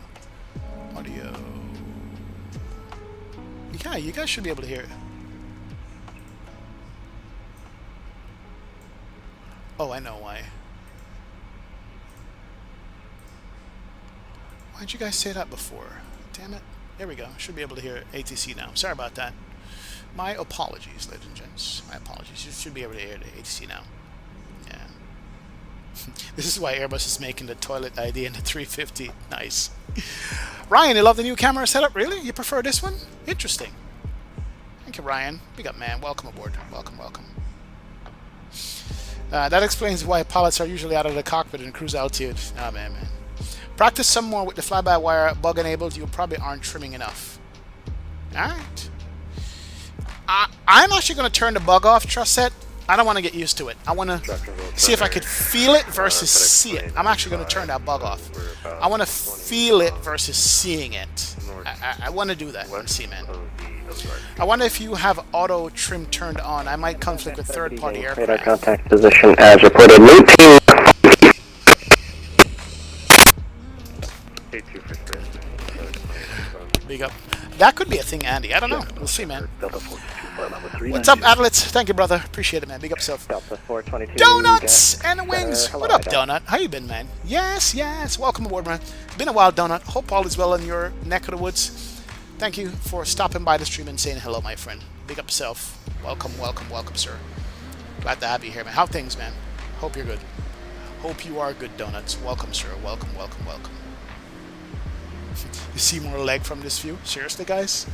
Yeah, you guys should be able to hear it. Oh, I know why. Why'd you guys say that before? Damn it. There we go. Should be able to hear ATC now. Sorry about that. My apologies, ladies and gents. My apologies. You should be able to hear the ATC now. Yeah. This is why Airbus is making the toilet ID in the 350. Nice. Ryan, you love the new camera setup? Really? You prefer this one? Interesting. Thank you, Ryan. Big up, man. Welcome aboard. Welcome. That explains why pilots are usually out of the cockpit in cruise altitude. Ah, man. Practice some more with the fly-by-wire bug enabled. You probably aren't trimming enough. Alright. I'm actually going to turn the bug off, trust set. I don't want to get used to it. I want to see if I could feel it versus see it. I'm actually going to turn that bug off. I want to feel it versus seeing it. I want to do that. Let's see, man. I wonder if you have auto trim turned on. I might conflict with third-party Radar aircraft. contact position as reported. Maintain. Big up. That could be a thing, Andy. I don't know. We'll see, man. What's up, Adlitz? Thank you, brother. Appreciate it, man. Big up self. Delta 422. Donuts and wings. Hello, What up, Ida. Donut? How you been, man? Yes, yes. Welcome aboard, man. Been a while, Donut. Hope all is well in your neck of the woods. Thank you for stopping by the stream and saying hello, my friend. Big up self. Welcome, welcome, welcome, sir. Glad to have you here, man. How things, man? Hope you're good. Hope you are good, Donuts. Welcome, sir. Welcome, welcome, welcome. You see more leg from this view? Seriously, guys?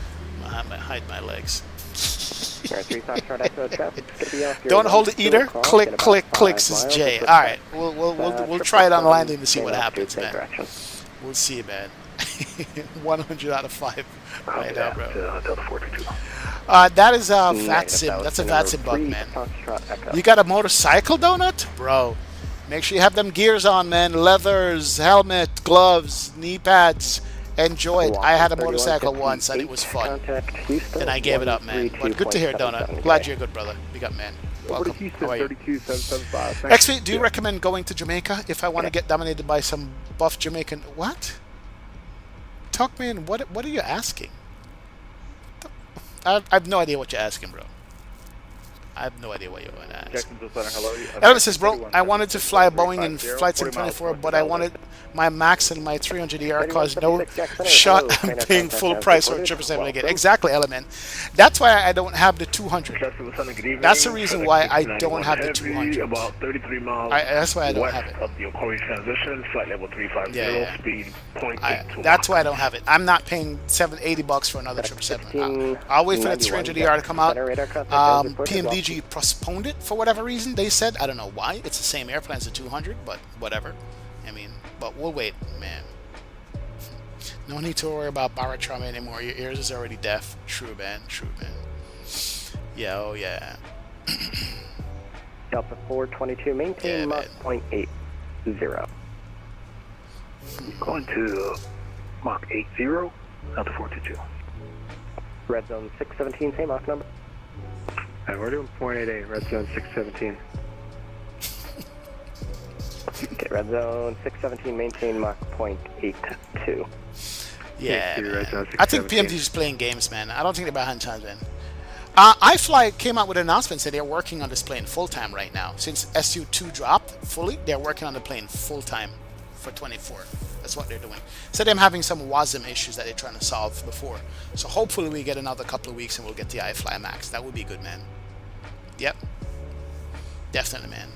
I hide my legs. Don't hold it either. Click, click, click, says Jay. All right, we'll try it on landing to see what happens, man. We'll see, man. 100 out of 5 right now, bro. That is a Flightsim. That's a Flightsim bug, man. You got a motorcycle, Donut? Bro, make sure you have them gears on, man. Leathers, helmet, gloves, knee pads. Enjoy it. I had a motorcycle once and it was fun. Then I gave it up, man. But good to hear, Donut. Glad you're good, brother. Big up, man. Welcome. How are you? XP, do you recommend going to Jamaica if I want to get dominated by some buff Jamaican? What? Talk me in. What are you asking? I have no idea what you're asking, bro. I have no idea what you want to ask. Elvis says, bro, I wanted to fly a Boeing in Flightsim 24, but I wanted my Max and my 300ER cause no shot I'm paying full price for a 777 again. Exactly, Element. That's why I don't have the 200. That's the reason why I don't have the 200. About 33 miles. That's why I don't have it. Of the Corey transition, flight level 350, Yeah. speed 0.82. That's why I don't have it. I'm not paying $80 for another 777. I'll wait for the 300ER to come out. PMDG postponed it for whatever reason. They said, I don't know why. It's the same airplane as the 200, but whatever. I mean, but we'll wait, man. No need to worry about barotrauma anymore. Your ears is already deaf. True, man. True, man. Yeah, oh yeah. Delta 422, maintain Mach 0.80. Going to Mach 80, Delta 422. Red zone 617, same Mach number. And we're doing 0.88, red zone 617. Okay, red zone 617, maintain Mach 0.82. Yeah, Red zone I think 617. PMDG is playing games, man. I don't think they're behind times, man. iFly came out with an announcement saying they're working on this plane full-time right now. Since SU2 dropped fully, they're working on the plane full-time for 24. That's what they're doing. So they're having some WASM issues that they're trying to solve before. So hopefully we get another couple of weeks and we'll get the iFly Max. That would be good, man. Yep. Definitely, man.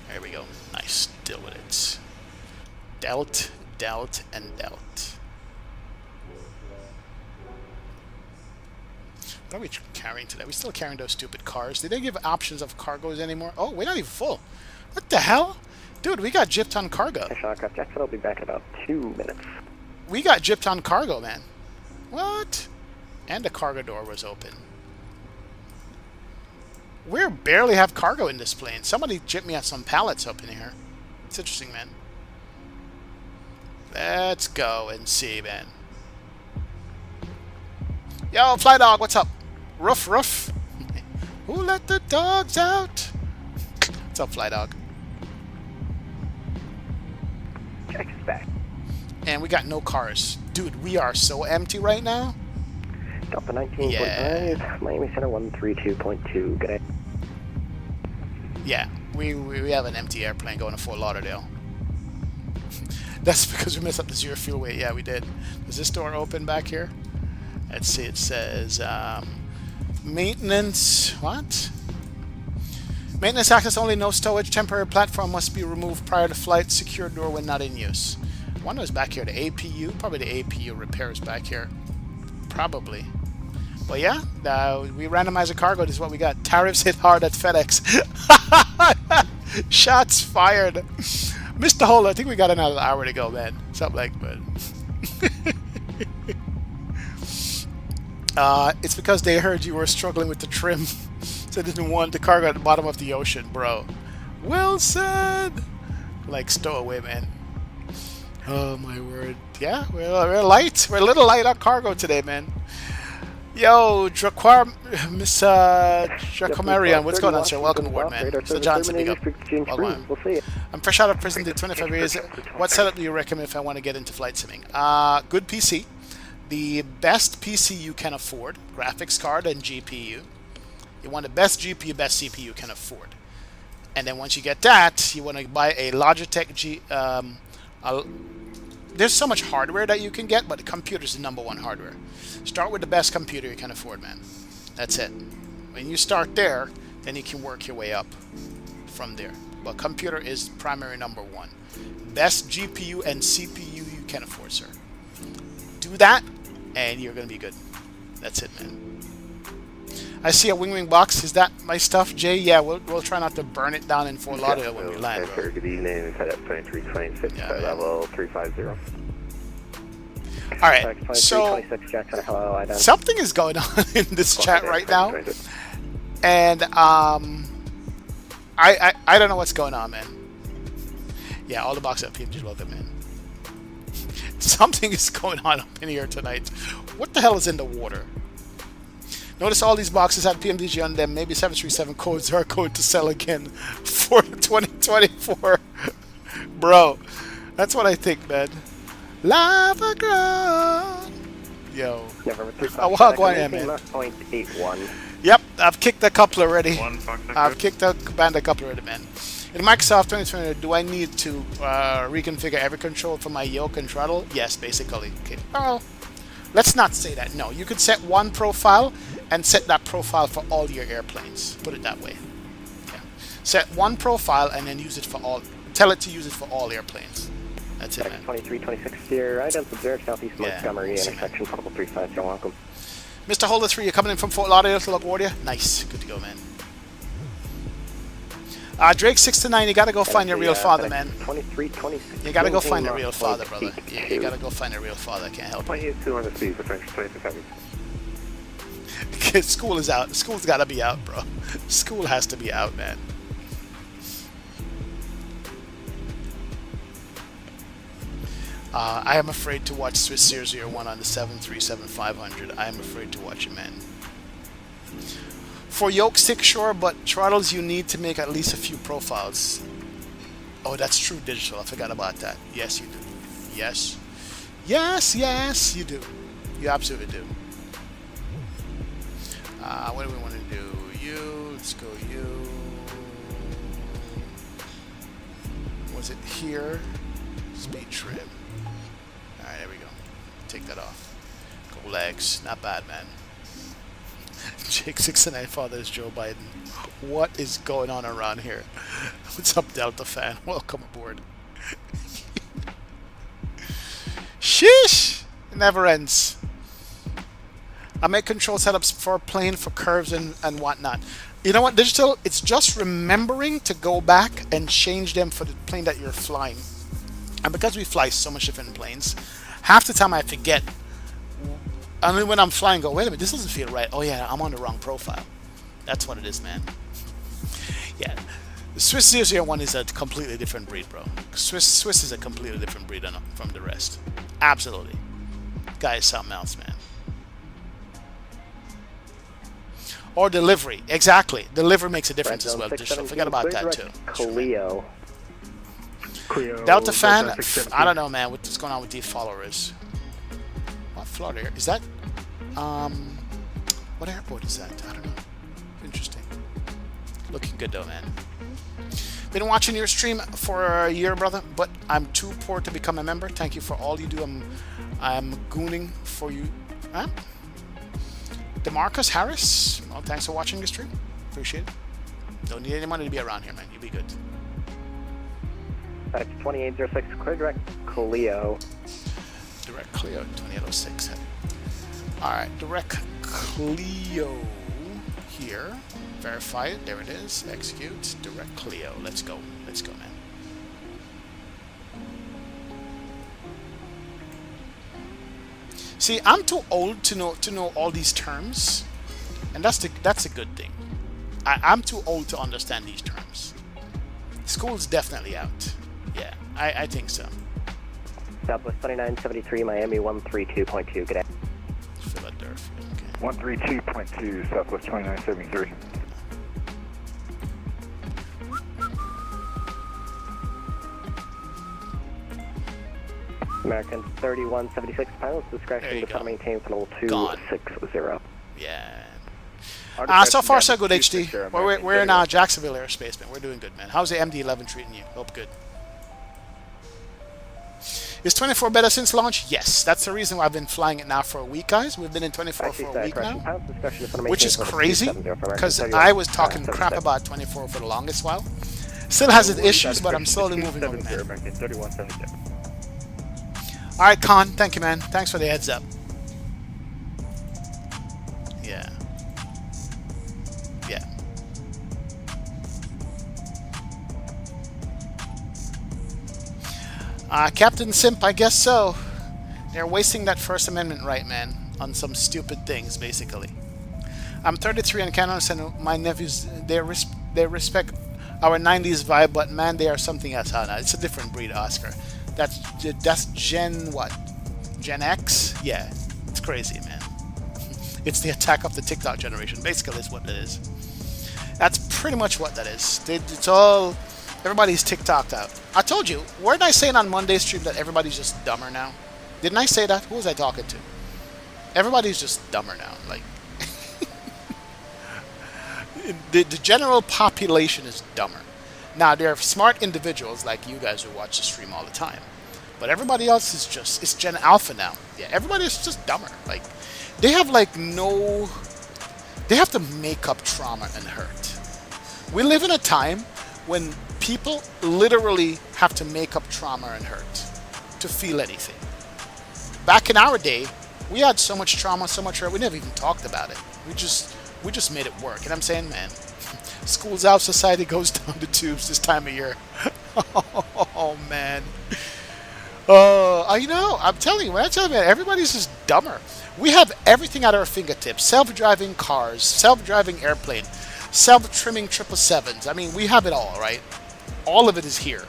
There we go. Nice. Deal with it. Dealt, dealt, and dealt. What are we carrying today? We still carrying those stupid cars. Did they give options of cargoes anymore? Oh, we're not even full. What the hell? Dude, we got gypped on cargo. Aircraft Jackson will be back in about 2 minutes. We got gypped on cargo, man. What? And the cargo door was open. We barely have cargo in this plane. Somebody gypped me on some pallets up in here. It's interesting, man. Let's go and see, man. Yo, Fly Dog, what's up? Ruff, ruff. Who let the dogs out? What's up, Fly Dog? Check back. And we got no cars. Dude, we are so empty right now. Delta 19.5, Yeah. Miami Center 132.2. Good day. Yeah, we have an empty airplane going to Fort Lauderdale. That's because we messed up the zero fuel weight. Yeah, we did. Is this door open back here? Let's see. It says maintenance. What? Maintenance access only. No stowage. Temporary platform must be removed prior to flight. Secure door when not in use. One was back here. The APU. Probably the APU repairs back here. Probably. But yeah, we randomized a cargo. This is what we got. Tariffs hit hard at FedEx. Shots fired. Mr. Hole, I think we got another hour to go, man. Something like that. It's because they heard you were struggling with the trim, so they didn't want the cargo at the bottom of the ocean, bro. Well said. Like stowaway, man. Oh my word. Yeah, we're light. We're a little light on cargo today, man. Yo, Draquar, Miss Dracomarion, what's going on, sir? Welcome aboard, man. Mr. Johnson, big up. Welcome. We'll see you. I'm fresh out of prison, did 25 years. What setup do you recommend if I want to get into flight simming? Good PC. The best PC you can afford. Graphics card and GPU. You want the best GPU, best CPU you can afford. And then once you get that, you want to buy a Logitech there's so much hardware that you can get, but the computer is the #1 hardware. Start with the best computer you can afford, man. That's it. When you start there, then you can work your way up from there. But computer is primary #1. Best GPU and CPU you can afford, sir. Do that, and you're going to be good. That's it, man. I see a wing box. Is that my stuff, Jay? Yeah, we'll try not to burn it down in Fort Lauderdale when we land, bro. Good evening. We've had up 2326, level 350. All right, so something is going on in this chat right now, and I don't know what's going on, man. Yeah, all the boxes at PMDG logo, man. Something is going on up in here tonight. What the hell is in the water? Notice all these boxes have PMDG on them. Maybe 737 codes are going to sell again for 2024. Bro, that's what I think, man. Lava ground. Yo. I'll go on, man. 0.81. Yep, I've kicked a couple already. I've kicked a band a couple already, man. In Microsoft 2020, do I need to reconfigure every control for my yoke and throttle? Yes, basically. Okay. Well, let's not say that. No, you could set one profile and set that profile for all your airplanes. Put it that way. Yeah. Set one profile and then use it for all. Tell it to use it for all airplanes. That's it, man. 2326 here. Items observed southeast Montgomery intersection. Protocol 35. You're welcome. Mr. Holder 3, you're coming in from Fort Lauderdale to LaGuardia? Nice. Good to go, man. Drake 6-9, you gotta go find your real father, man. 2326. You gotta go find a real father, brother. You gotta go find a real father. I can't help you. 2 the speed for 26 School is out. School's gotta be out, bro. School has to be out, man. I am afraid to watch Swiss 001 on the 737-500. I am afraid to watch it, man. For yoke stick, sure, but throttles you need to make at least a few profiles. Oh, that's true, digital. I forgot about that. Yes, you do. Yes. Yes, you do. You absolutely do. What do we want to do? Let's go Was it here? Speed trim. Alright, there we go. Take that off. Go legs. Not bad, man. Jake 6-9 father is Joe Biden. What is going on around here? What's up, Delta fan? Welcome aboard. Sheesh! It never ends. I make control setups for plane, for curves and whatnot. You know what, digital? It's just remembering to go back and change them for the plane that you're flying. And because we fly so much different planes, half the time I forget. I mean, when I'm flying, go, wait a minute, this doesn't feel right. Oh yeah, I'm on the wrong profile. That's what it is, man. Yeah, the Swiss 001 is a completely different breed, bro. Swiss is a completely different breed from the rest. Absolutely. Guy is something else, man. Or delivery. Exactly. Delivery makes a difference as well. Digital. Forget about that, too. Cleo. Delta fan, I don't know, man, what's going on with these followers. What Florida is that? What airport is that? I don't know. Interesting. Looking good though, man. Been watching your stream for a year, brother, but I'm too poor to become a member. Thank you for all you do. I'm gooning for you. Huh? DeMarcus Harris. Well, thanks for watching the stream. Appreciate it. Don't need any money to be around here, man. You'll be good. That's 2806, clear direct Cleo. Direct Cleo, 2806. Alright, direct Cleo here. Verify it, there it is. Execute, direct Cleo. Let's go. Let's go, man. See, I'm too old to know all these terms, and that's a good thing. I'm too old to understand these terms. School's definitely out. Yeah, I think so. Southwest 2973, Miami 132.2. Good day. Philadelphia. Okay. 132.2, Southwest 2973. American 3176, pilot's discretion to maintain funnel 260. Yeah. So far so good, HD. We're in Jacksonville Airspace, man. We're doing good, man. How's the MD-11 treating you? Hope good. Is 24 better since launch? Yes. That's the reason why I've been flying it now for a week, guys. We've been in 24 for a week now, which is crazy because I was talking crap about 24 for the longest while. Still has its issues, but I'm slowly moving on, man. All right, Con. Thank you, man. Thanks for the heads up. Yeah. Yeah. Captain Simp, I guess so. They're wasting that First Amendment right, man, on some stupid things, basically. I'm 33 in Canada, and my nephews, they respect our 90s vibe, but man, they are something else. Oh, no, it's a different breed, Oscar. That's Gen what? Gen X? Yeah, it's crazy, man. It's the attack of the TikTok generation. Basically, is what it is. That's pretty much what that is. It's all everybody's TikToked out. I told you. Weren't I saying on Monday's stream that everybody's just dumber now? Didn't I say that? Who was I talking to? Everybody's just dumber now. Like the general population is dumber. Now, there are smart individuals like you guys who watch the stream all the time. But everybody else is just, it's Gen Alpha now. Yeah, everybody is just dumber. Like, they have like they have to make up trauma and hurt. We live in a time when people literally have to make up trauma and hurt to feel anything. Back in our day, we had so much trauma, so much hurt, we never even talked about it. We just made it work. And I'm saying, man, school's out, society goes down the tubes this time of year. Oh, man. I know. I'm telling you, man, everybody's just dumber. We have everything at our fingertips. Self-driving cars, self-driving airplane, self-trimming 777s. I mean, we have it all, right? All of it is here.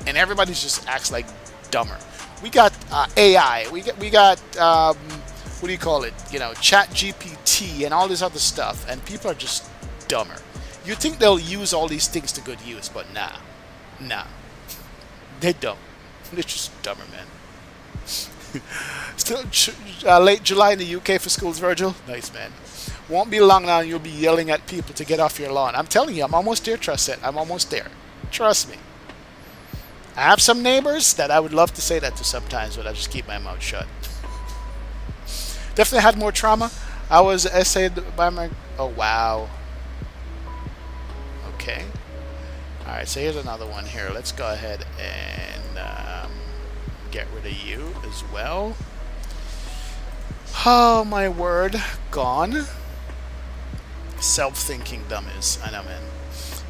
And everybody just acts like dumber. We got AI. We got what do you call it? You know, Chat GPT and all this other stuff. And people are just dumber. You think they'll use all these things to good use, but nah. They don't. They're just dumber, man. Still late July in the UK for schools, Virgil. Nice, man. Won't be long now and you'll be yelling at people to get off your lawn. I'm telling you, I'm almost there, trust it. I'm almost there. Trust me. I have some neighbors that I would love to say that to sometimes, but I just keep my mouth shut. Definitely had more trauma. I was essayed by my... Oh, wow. Okay. Alright, so here's another one here. Let's go ahead and get rid of you as well. Oh, my word. Gone. Self-thinking dummies. I know, man.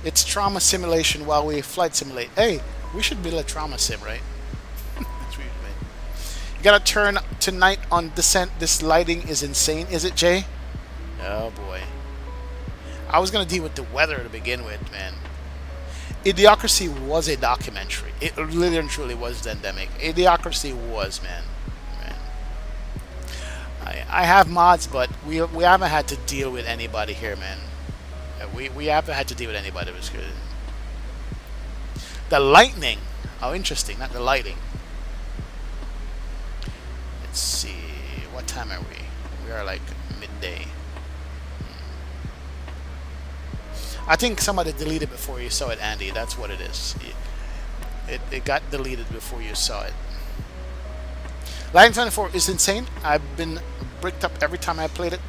It's trauma simulation while we flight simulate. Hey, we should build a trauma sim, right? That's weird, man. You gotta turn tonight on descent. This lighting is insane. Is it, Jay? Oh, boy. I was gonna deal with the weather to begin with, man. Idiocracy was a documentary. It really and truly was endemic. Idiocracy was, man. I have mods, but we haven't had to deal with anybody here, man. We haven't had to deal with anybody. It was good. The lightning. Oh, interesting. Not the lighting. Let's see. What time are we? We are like midday. I think somebody deleted before you saw it, Andy. That's what it is. It got deleted before you saw it. Line 24 is insane. I've been bricked up every time I played it.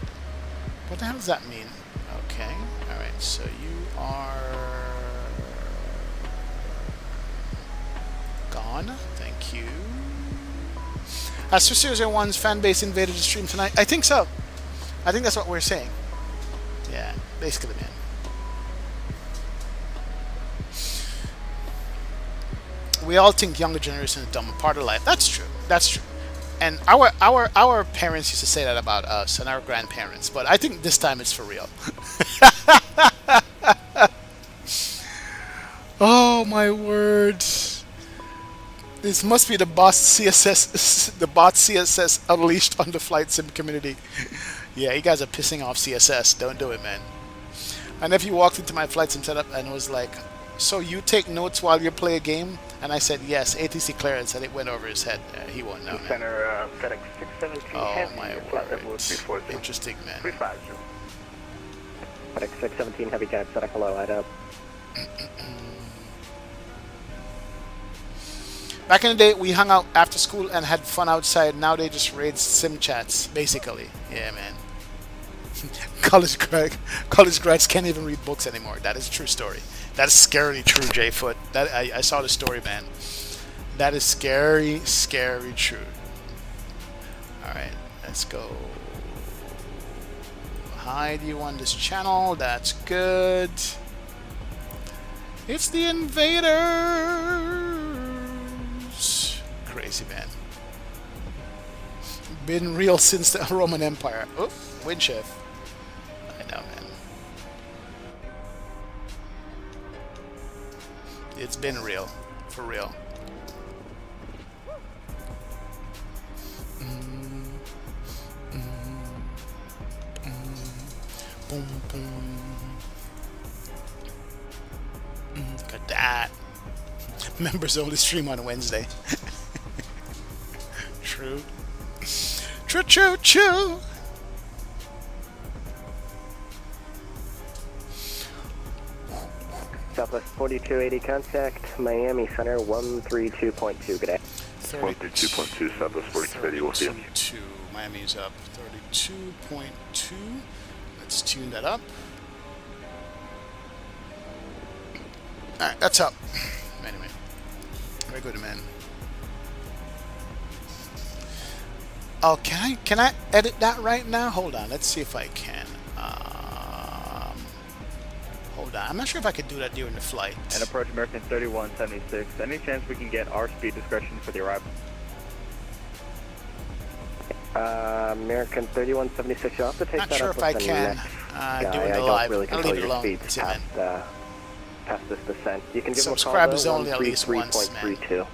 What the hell does that mean? Okay. Alright, so you are... gone. Thank you. Has 201's fan base invaded the stream tonight? I think so. I think that's what we're saying. Yeah, basically, man. We all think younger generation is dumb, a part of life. That's true. That's true. And our parents used to say that about us and our grandparents, but I think this time it's for real. Oh my word! This must be the bot CSS, the bot CSS unleashed on the flight sim community. Yeah, you guys are pissing off CSS. Don't do it, man. And if you walked into my flight sim setup and was like, "So you take notes while you play a game?" And I said, "Yes." ATC clearance, and it went over his head. He won't know, man. Center, FedEx 617 Oh Heavy, my flight level word! 340. Interesting, man. 350. FedEx 617 Heavy, can I hello, light up. Back in the day, we hung out after school and had fun outside. Now they just raid sim chats, basically. Yeah, man. college grads can't even read books anymore. That is a true story. That is scarily true, J-Foot. That I saw the story, man. That is scary, scary true. All right, let's go. Hide you on this channel. That's good. It's the invaders. Crazy, man. Been real since the Roman Empire. Oh, wind shift. I know, man. It's been real. For real. Boom, boom. Look at that. Members only stream on Wednesday. True. True, true, true. Southwest 4280 contact, Miami Center 132.2, good day. 132.2, Southwest 4280, we'll see you. 32. Miami's up. 32.2. Let's tune that up. Alright, that's up. Anyway. Very good, man. Oh, can I edit that right now? Hold on, let's see if I can. Hold on, I'm not sure if I could do that during the flight. And approach American 3176. Any chance we can get our speed discretion for the arrival? American 3176, you'll have to take Not that sure up if I with the can next do guy. it I live. don't really I'll control leave it your alone. speeds That's it, man. past this descent. You can give them a call, Subscribers though, only at least once, man. 133.32.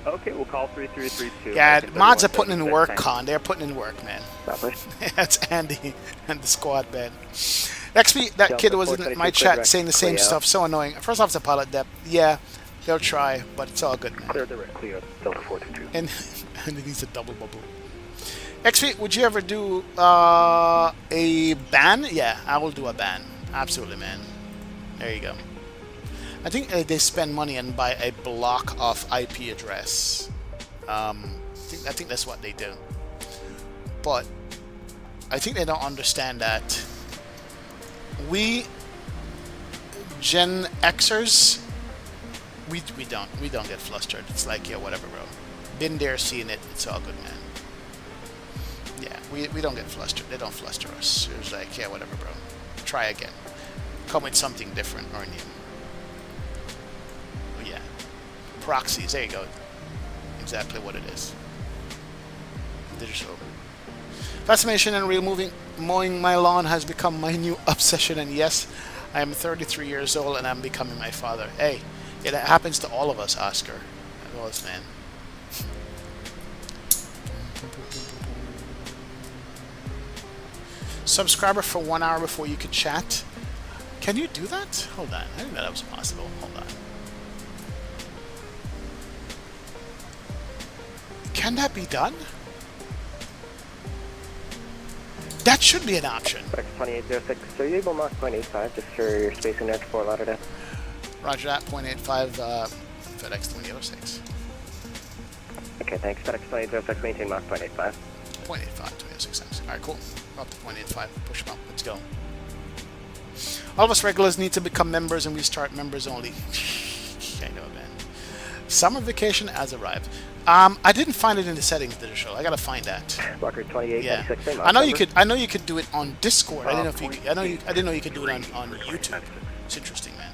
Okay, we'll call 3332. Yeah, American mods are putting in 3176, work, thank you. Con. They're putting in work, man. Lovely. That's Andy and the squad, man. XP, that kid was in my chat saying the same stuff. So annoying. First off, it's a pilot depth. Yeah, they'll try, but it's all good, man. Clear direct, clear, Delta 422. And it needs a double bubble. XP, would you ever do a ban? Yeah, I will do a ban. Absolutely, man. There you go. I think they spend money and buy a block of IP address. I think that's what they do. But I think they don't understand that we Gen Xers, we don't get flustered. It's like, yeah, whatever, bro. Been there, seen it. It's all good, man. Yeah, we don't get flustered. They don't fluster us. It's like, yeah, whatever, bro. Try again. Come with something different or new. Oh, yeah. Proxies. There you go. Exactly what it is. Digital. Fascination and mowing my lawn has become my new obsession, and yes, I am 33 years old and I'm becoming my father. Hey, it happens to all of us, Oscar. It was, man. Subscriber for 1 hour before you could chat. Can you do that? Hold on. I didn't know that was possible. Hold on. Can that be done? That should be an option. FX2806, so you able Mach 0.85 just for your spacing there to Fort Lauderdale? Roger that. 0.85 FedEx 2006. Okay, thanks. FedEx 2806, maintain Mach 0.85. 0.85 2006. Alright, cool. We're up to 0.85. Push them up. Let's go. All of us regulars need to become members, and we start members only. I know, man. Summer vacation has arrived. I didn't find it in the settings, digital. I gotta find that. Rocker 2896, Yeah. I know you could do it on Discord. I didn't know if you. I didn't know you could do it on YouTube. It's interesting, man.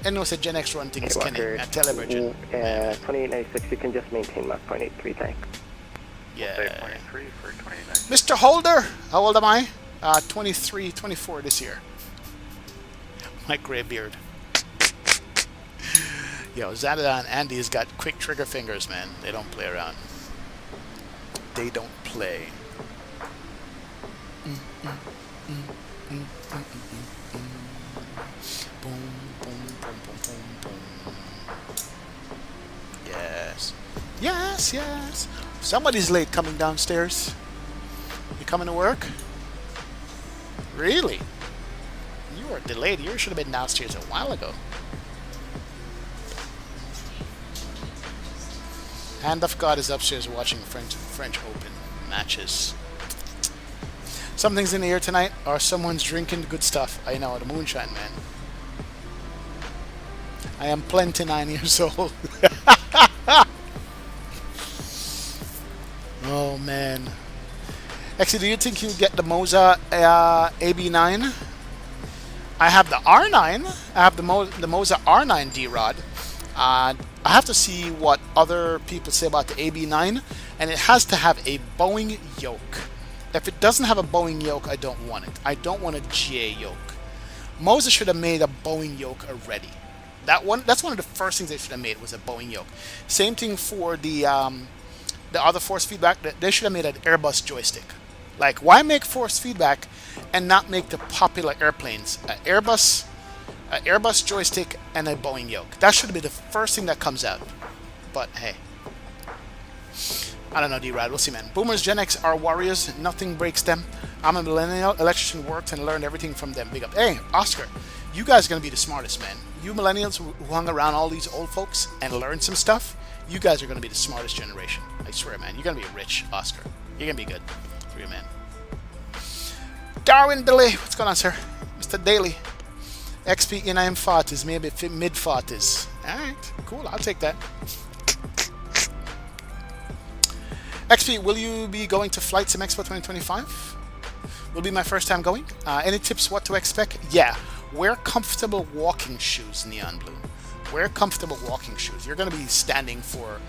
I know said Gen X run things Okay, Kenny. Walker, Tell Virgin. 2896, you can just maintain Mach 0.83 tank. Yeah. Say 23 for 29. Mr. Holder, how old am I? 23, 24 this year. My gray beard. Yo, Zada and Andy's got quick trigger fingers, man. They don't play around. They don't play. Boom, boom, boom, boom, boom, boom. Yes. Yes, yes. Somebody's late coming downstairs. You coming to work? Really? You were delayed. You should have been downstairs a while ago. Hand of God is upstairs watching French Open matches. Something's in the air tonight, or someone's drinking good stuff. I know, the moonshine, man. I am 29 years old. Oh, man. Actually, do you think you get the Moza AB9? I have the R9. I have the Moza R9 D-Rod. I have to see what other people say about the AB9, and it has to have a Boeing yoke. If it doesn't have a Boeing yoke, I don't want it. I don't want a GA yoke. Moza should have made a Boeing yoke already. That's one of the first things they should have made was a Boeing yoke. Same thing for the other force feedback. They should have made an Airbus joystick. Like, why make force feedback and not make the popular airplanes an Airbus joystick and a Boeing yoke? That should be the first thing that comes out. But hey, I don't know, D-Rad. We'll see, man. Boomers, Gen X are warriors. Nothing breaks them. I'm a millennial. Electrician, worked and learned everything from them. Big up. Hey, Oscar, you guys are going to be the smartest, man. You millennials who hung around all these old folks and learned some stuff, you guys are going to be the smartest generation. I swear, man. You're going to be rich, Oscar. You're going to be good. For you, man. Darwin Delay. What's going on, sir? Mr. Daly. XP in IM 40s, maybe mid 40s. Alright, cool. I'll take that. XP, will you be going to Flightsim EXPO 2025? Will be my first time going. Any tips what to expect? Yeah, wear comfortable walking shoes, Neon Blue. Wear comfortable walking shoes. You're going to be standing for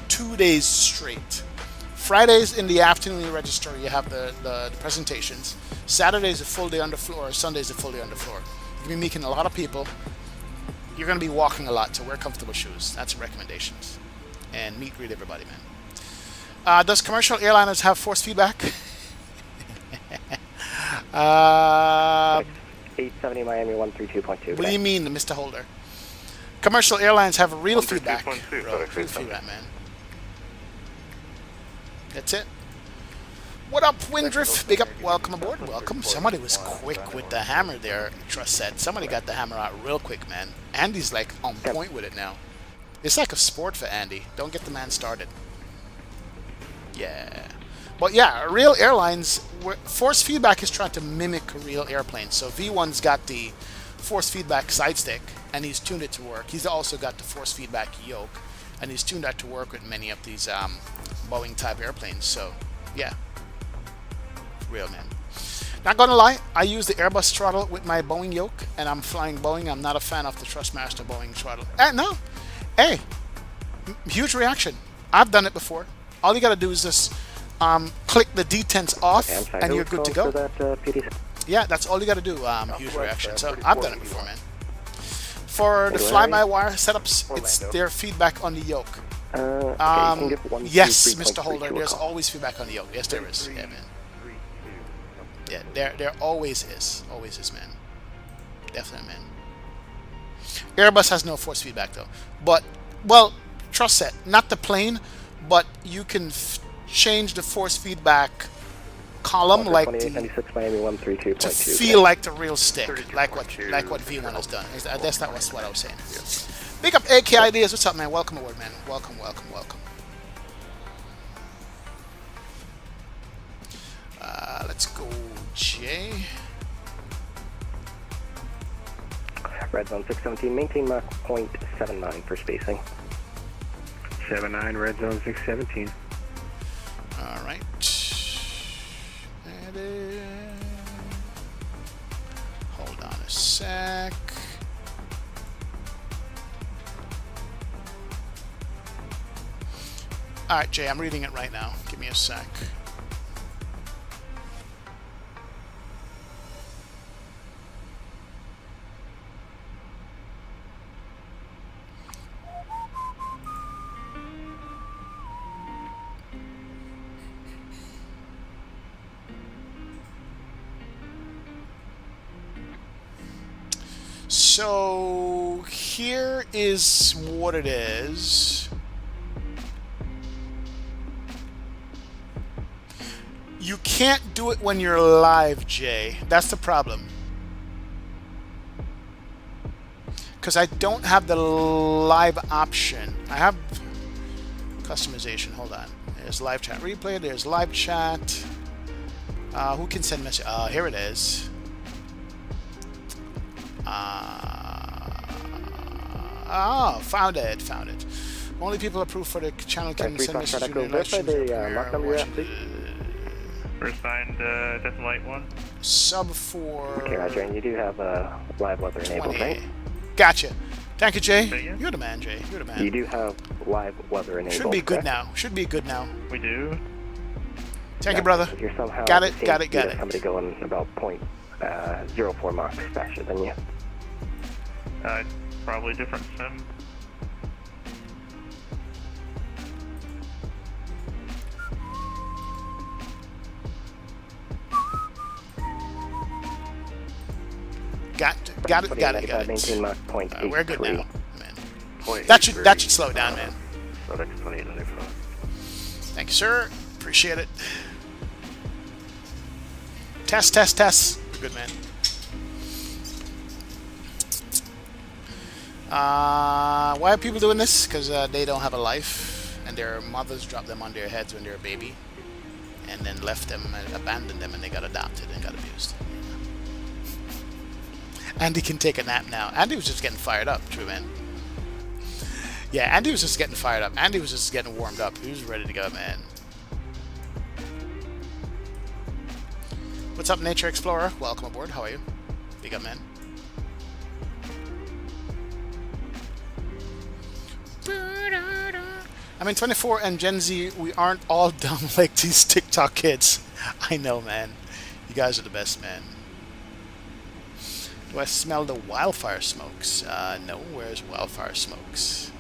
2 days straight. Fridays in the afternoon you register, you have the presentations. Saturdays a full day on the floor, Sundays a full day on the floor. You're going to be meeting a lot of people. You're going to be walking a lot, so wear comfortable shoes. That's recommendations. And meet, greet everybody, man. Does commercial airliners have force feedback? 870 Miami 132.2. What do you mean, Mr. Holder? Commercial airlines have real 132.2, feedback. Bro, FedEx real 870. feedback, man. That's it. What up, Windriff? Big up. Welcome aboard. Welcome. Somebody was quick with the hammer there, Trust said. Somebody got the hammer out real quick, man. Andy's like on point with it now. It's like a sport for Andy. Don't get the man started. Yeah. But yeah, real airlines, force feedback is trying to mimic real airplanes. So V1's got the force feedback side stick, and he's tuned it to work. He's also got the force feedback yoke, and he's tuned that to work with many of these Boeing type airplanes. So yeah, real, man. Not gonna lie, I use the Airbus throttle with my Boeing yoke, and I'm flying Boeing. I'm not a fan of the Thrustmaster Boeing throttle. No, hey, huge reaction. I've done it before. All you gotta do is just click the detents off, Okay, and you're good to go. For that, PD? Yeah, that's all you gotta do. Huge reaction. So I've done it before, man. For the fly-by-wire setups, it's their feedback on the yoke. Okay, you can give 1, Yes, 2, 3.32 Mr. Holder, a there's call. always feedback on the yoke. Yes, there is. Yeah, man. Yeah, there always is. Always is, man. Definitely, man. Airbus has no force feedback, though. But, well, trust set. Not the plane, but you can change the force feedback column like the, 2896 Miami 132.2. to feel like the real stick, like what V1 has done. I guess that was what I was saying. Big up AK Ideas. What's up, man? Welcome aboard, man. Welcome, welcome, welcome. Let's go, Jay. Red Zone 617, maintain Mach 0.79 for spacing. 79, Red Zone 617. All right. Hold on a sec. Alright, Jay, I'm reading it right now. Give me a sec. So here is what it is. You can't do it when you're live, Jay. That's the problem. Because I don't have the live option. I have customization. Hold on. There's live chat replay. There's live chat. Who can send message? Here it is. Found it. Found it. Only people approved for the channel can send messages. We're assigned Death Light 1. Sub for. Okay, Roger, and you do have live weather enabled, right? Gotcha. Thank you, Jay. Yeah. You're the man, Jay. You're the man. You do have live weather enabled. Should be good correct? now. Should be good now. We do. Thank you, brother. You're somehow Got it. seems Got to it. Got be it. Somebody going about 0.04 Mach faster than you. Probably different sim. Got it. Maintain Mach 0.83. We're good now, man. That should slow it down, man. Thank you, sir. Appreciate it. Test. We're good, man. Why are people doing this? Because they don't have a life, and their mothers dropped them on their heads when they were a baby, and then left them, and abandoned them, and they got adopted and got abused. Andy can take a nap now. Andy was just getting fired up, true man. Yeah, Andy was just getting fired up. Andy was just getting warmed up. He was ready to go, man. What's up, Nature Explorer? Welcome aboard. How are you? Big up, man. I mean, 24 and Gen Z, we aren't all dumb like these TikTok kids. I know, man. You guys are the best, man. Do I smell the wildfire smokes? No. Where's wildfire smokes?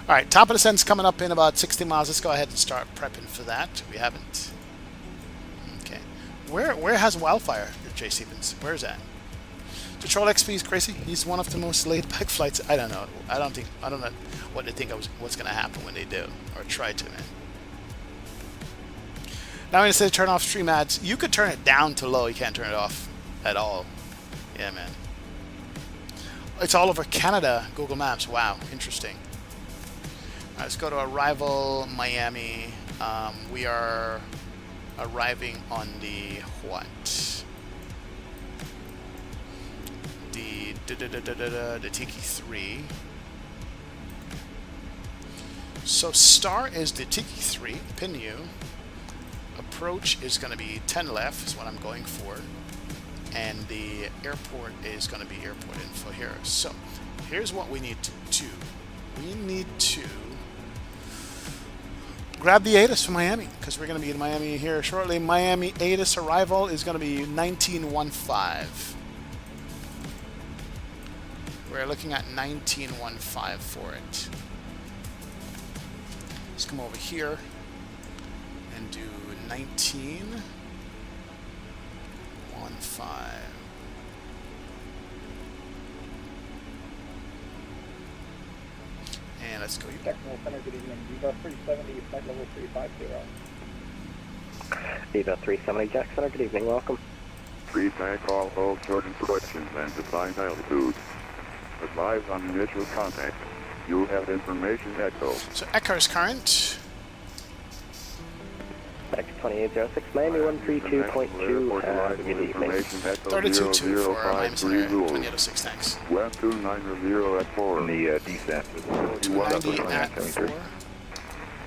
Alright, top of the sun's coming up in about 60 miles. Let's go ahead and start prepping for that. We haven't. Okay. Where has wildfire, Jay Stevens? Where is that? So Troll XP is crazy. He's one of the most laid-back flights. I don't know. I don't know what they think what's going to happen when they do, or try to, man. Now when I say turn off stream ads, you could turn it down to low. You can't turn it off at all. Yeah, man. It's all over Canada, Google Maps. Wow, interesting. All right, let's go to arrival, Miami. We are arriving on the what? The Tiki 3. So star is the Tiki 3, pin you. Approach is going to be 10 left, is what I'm going for. And the airport is going to be airport info here. So here's what we need to do. We need to grab the ATIS from Miami, because we're going to be in Miami here shortly. Miami ATIS arrival is going to be 1915. We're looking at 1915 for it. Let's come over here and do 1915. And let's go. Technical Center, good evening. Viva 370, flight level 350. Viva 370, Jack Center, good evening, welcome. Pre-takeoff, hold short instructions and define altitude. Advise on initial contact. You have information echo. So Echo's current. X2806, Miami 132.2, good evening. 32.2 for Miami Center, 2806, thanks. West 290 at 4. On the descent. 290 at 4.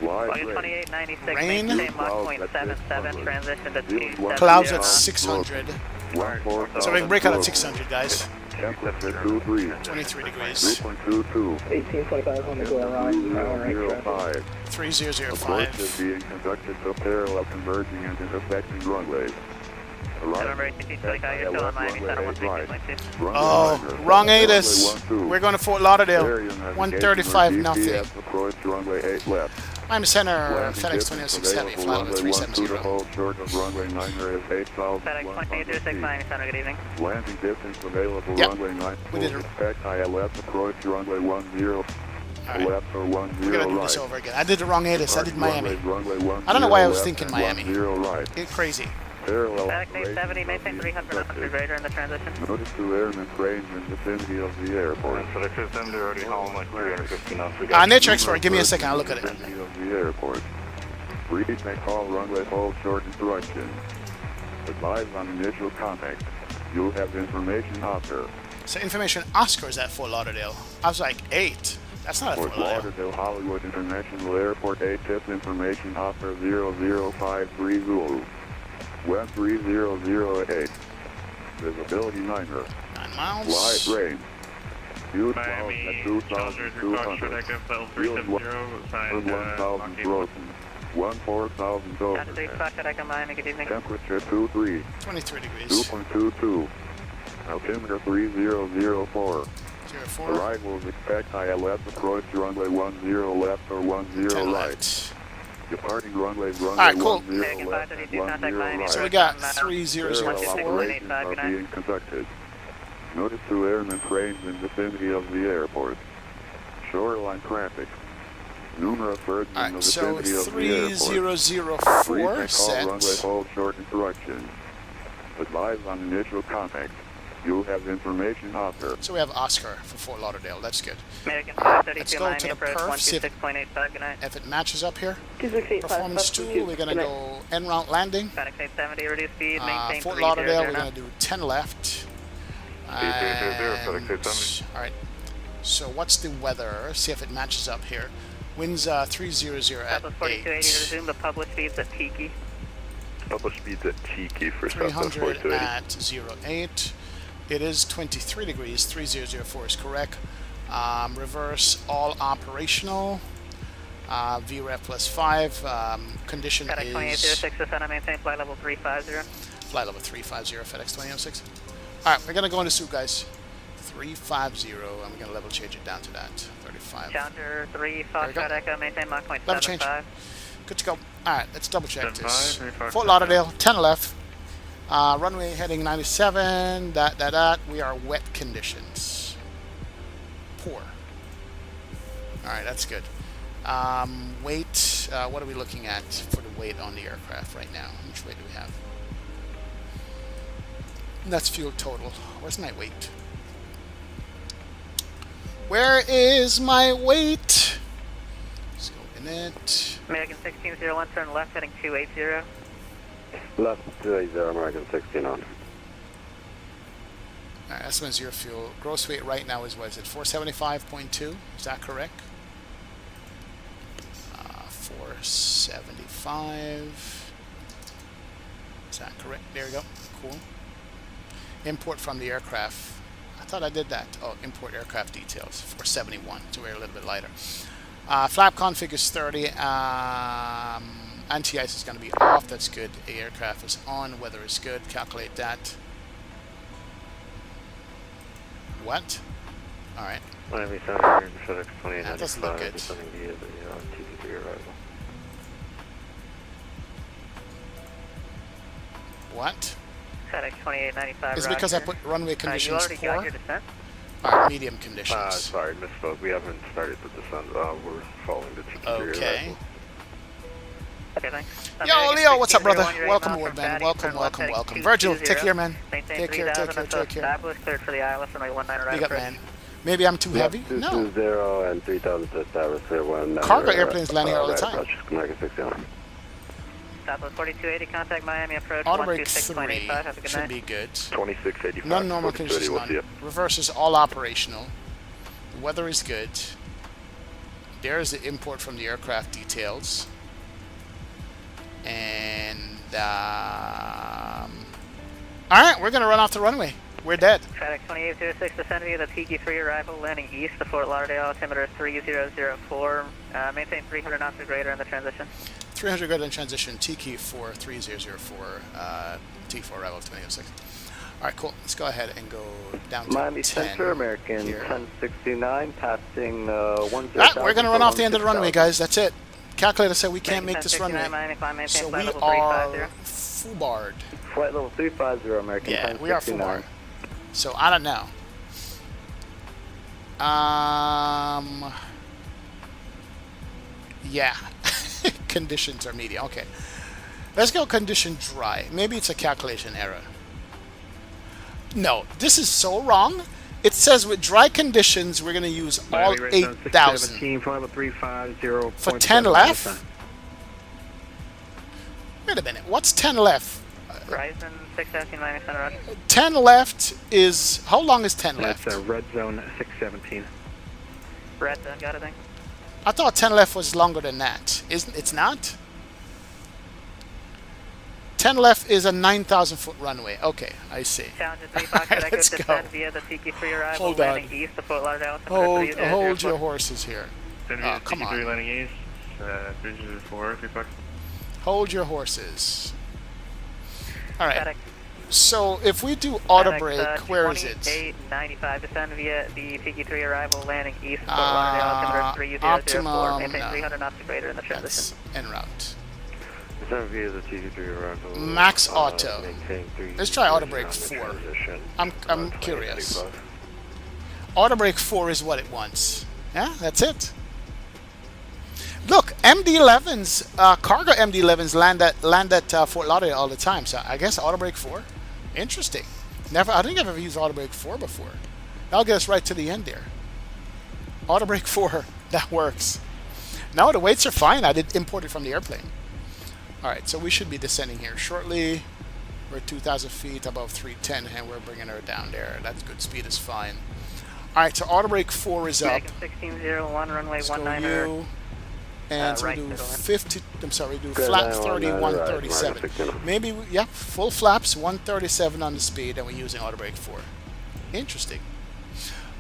Live 2896, Rain. maintain Mach 0.77, transition to speed 7. Clouds at 600. So we can break out at 600, guys. Temperature 23. 23 degrees. 2.22. 1825 on the go around. Right traffic. 3005. Approach is being conducted to parallel converging and intersecting runways. Oh, wrong ATIS. We're going to Fort Lauderdale. 135 nothing. Approach runway 8 left. I'm center, Landing FedEx distance 2006 Heavy, available, flight level runway 12 to 370. hold short of runway 9er is 8,000. FedEx 2806 Miami Center, good evening. Landing distance available, Yep. runway 9. We did it. Expect ILS approach runway 10 Alright. left or 10 We're going to do right. this over again. I did the wrong ATIS. I did Miami. Runway 10 I don't know why I was left thinking and Miami. 10 right. It's crazy. Parallel FedEx operations 870, are maintain being 300 knots conducted. radar in the transition. Notice to airmen trained in the vicinity of the airport. FedEx 870 already hauling like 350 knots. We Nature Explorer, give me a second. I'll look at it. Vicinity of the airport. Pre-takeoff runway hold short instructions. Advise on initial contact. You'll have information after. So information Oscar is at Fort Lauderdale. I was like, 8. That's not at Fort Fort Lauderdale. Lauderdale Hollywood International Airport 8 tip information after 00530. Web 3008. Visibility 9er. 9 miles. Light range. View 12 Miami, at Challenger 2,200. KFLL Field 370, signed 1,000 broken. 14,000 over. Dr. 3 Foxtrot Echo Miami, good evening. Temperature 23. 23 degrees. 2.22. Altimeter 3004. 04. Arrivals expect ILS approach runway 10 left or 10 10 right. left. Departing runway Alright, cool. 10 American left 532, and contact 10 Miami. right. So we got Parallel 3004. operations are being conducted. Notice to airmen trained in the vicinity of the airport. Shoreline traffic. Numerous birds in the Alright, so vicinity of the airport. 3004 Pre-takeoff runway set. hold short instructions. Advise on initial contact. You'll have information after. So we have Oscar for Fort Lauderdale. That's good. American Let's 532 go to Miami the approach perf, see if- 126.85, good night. If it matches up here. 268 Performance 2, we're going to go en route landing. FedEx 870, reduce speed, maintain Fort 30 Lauderdale, we're now. going to do 10 left. 800, FedEx 870. Alright. So what's the weather? See if it matches up here. Winds 300 at Southwest 4280, 8. resume the published speeds at Tiki. Published speeds at Tiki for Southwest 300 4280. at 08. It is 23 degrees. 3004 is correct. Reverse all operational. VREF plus 5. Condition FedEx is 2806, descend and maintain flight level 350. flight level 350, FedEx 2006. Alright, we're going to go into suit, guys. 350, and we're going to level change it down to that. 35. Challenger 3 There we Foxtrot go. Echo, maintain Mach Level change. 0.75. Good to go. Alright, let's double check 10-5, this. 35, Fort Lauderdale, 10 left. Runway heading 97. We are wet conditions. Poor. Alright, that's good. Weight, what are we looking at for the weight on the aircraft right now? How much weight do we have? That's fuel total. Where's my weight? Where is my weight? Let's go in it. American 1601, turn left heading 280. Left 280, American 16 on. Alright, estimate zero fuel. Gross weight right now is, what is it, 475.2? Is that correct? 475. Is that correct? There we go. Cool. Import from the aircraft. I thought I did that. Oh, import aircraft details. 471. So we're a little bit lighter. Flap config is 30. Anti-ice is going to be off. That's good. The aircraft is on. Weather is good. Calculate that. What? Alright. Miami Center, FedEx That doesn't look 2895, good. descending via the TC3 arrival. What? FedEx 2895. Is it because I roger. put runway You conditions already got poor? your descent? Alright, medium conditions. Sorry, misspoke. We haven't started the descent. We're following the TC3 Okay. arrival. Okay, thanks. Yo, American Leo, what's up, brother? 1601, you're 8 Welcome miles aboard, from man. Fatty, Welcome, turn left welcome, heading welcome. 220. Virgil, take care, man. Maintain Take care, 3000 take care, until take care. established, cleared for the ILS runway 19 right Big up, approach. man. Maybe I'm too heavy? Left No. 220 and 3000 to establish clear 1. Cargo airplanes landing all the time. Approach, American 16. Southwest 4280, contact Miami approach Auto brake 3 126.85. Have a good should night. be good. 2685. Non-normal conditions, We'll see none. you. Reverse is all operational. The weather is good. There's the import from the aircraft details. And, alright, we're going to run off the runway. We're dead. FedEx 2806 descend via the Tiki-3 arrival, landing east to Fort Lauderdale, altimeter 3004. Maintain 300 knots or greater in the transition. 300 greater in transition, Tiki 4 3004, T4 arrival 2806. Alright, cool. Let's go ahead and go down to Miami 10 Center, American here. 1069, passing 10. We're going to run off the end of the runway, guys. That's it. Calculator said we can't make this runway. Miami, climb, maintain So flight we level are 350. foobarred. Flight level 350, American Yeah, we are 1069. foobarred. So I don't know. Yeah. Conditions are medium. Okay. Let's go condition dry. Maybe it's a calculation error. No, this is so wrong. It says with dry conditions, we're going to use all 8,000. For 10 left? Wait a minute. What's 10 left? Ryzen 617 Miami Center. Roger. 10 left is... How long is 10 left? That's red zone 617. Red zone, got it, thank you. I thought 10 left was longer than that. It's not? 10 left is a 9,000 foot runway. Okay, I see. Challenger 3 Fox, Alright, let's descend go. via the Tiki-3 arrival, Hold on. landing east to Fort Lauderdale, altimeter 3004. Hold your horses here. Oh, come on. landing east, 304, 3 Fox. Hold your horses. Alright, FedEx, so if we do auto FedEx, brake, where is it? 2895, descend via the Tiki-3 arrival, landing east to Fort Lauderdale, altimeter 3004. optimum, Maintain no. 300 knots or greater in the transition. That's en route. Descend via the TB arrival. Max auto. Maintain 3. Let's try auto brake 4. I'm curious. Auto brake 4 is what it wants. Yeah, that's it. Look, MD-11s, cargo MD-11s land at Fort Lauderdale all the time. So I guess auto brake 4. Interesting. I don't think I've ever used auto brake 4 before. That'll get us right to the end there. Auto brake 4, that works. No, the weights are fine. I did import it from the airplane. Alright, so we should be descending here shortly. We're at 2,000 feet above 310, and we're bringing her down there. That's good. Speed is fine. Alright, so auto brake 4 is up. 1601, runway Let's go 19er. you. And so right we do middle. 50, I'm sorry, we do Good, flat 919, 30, right, 137. -6. Maybe, yeah, full flaps, 137 on the speed, and we're using auto brake 4. Interesting.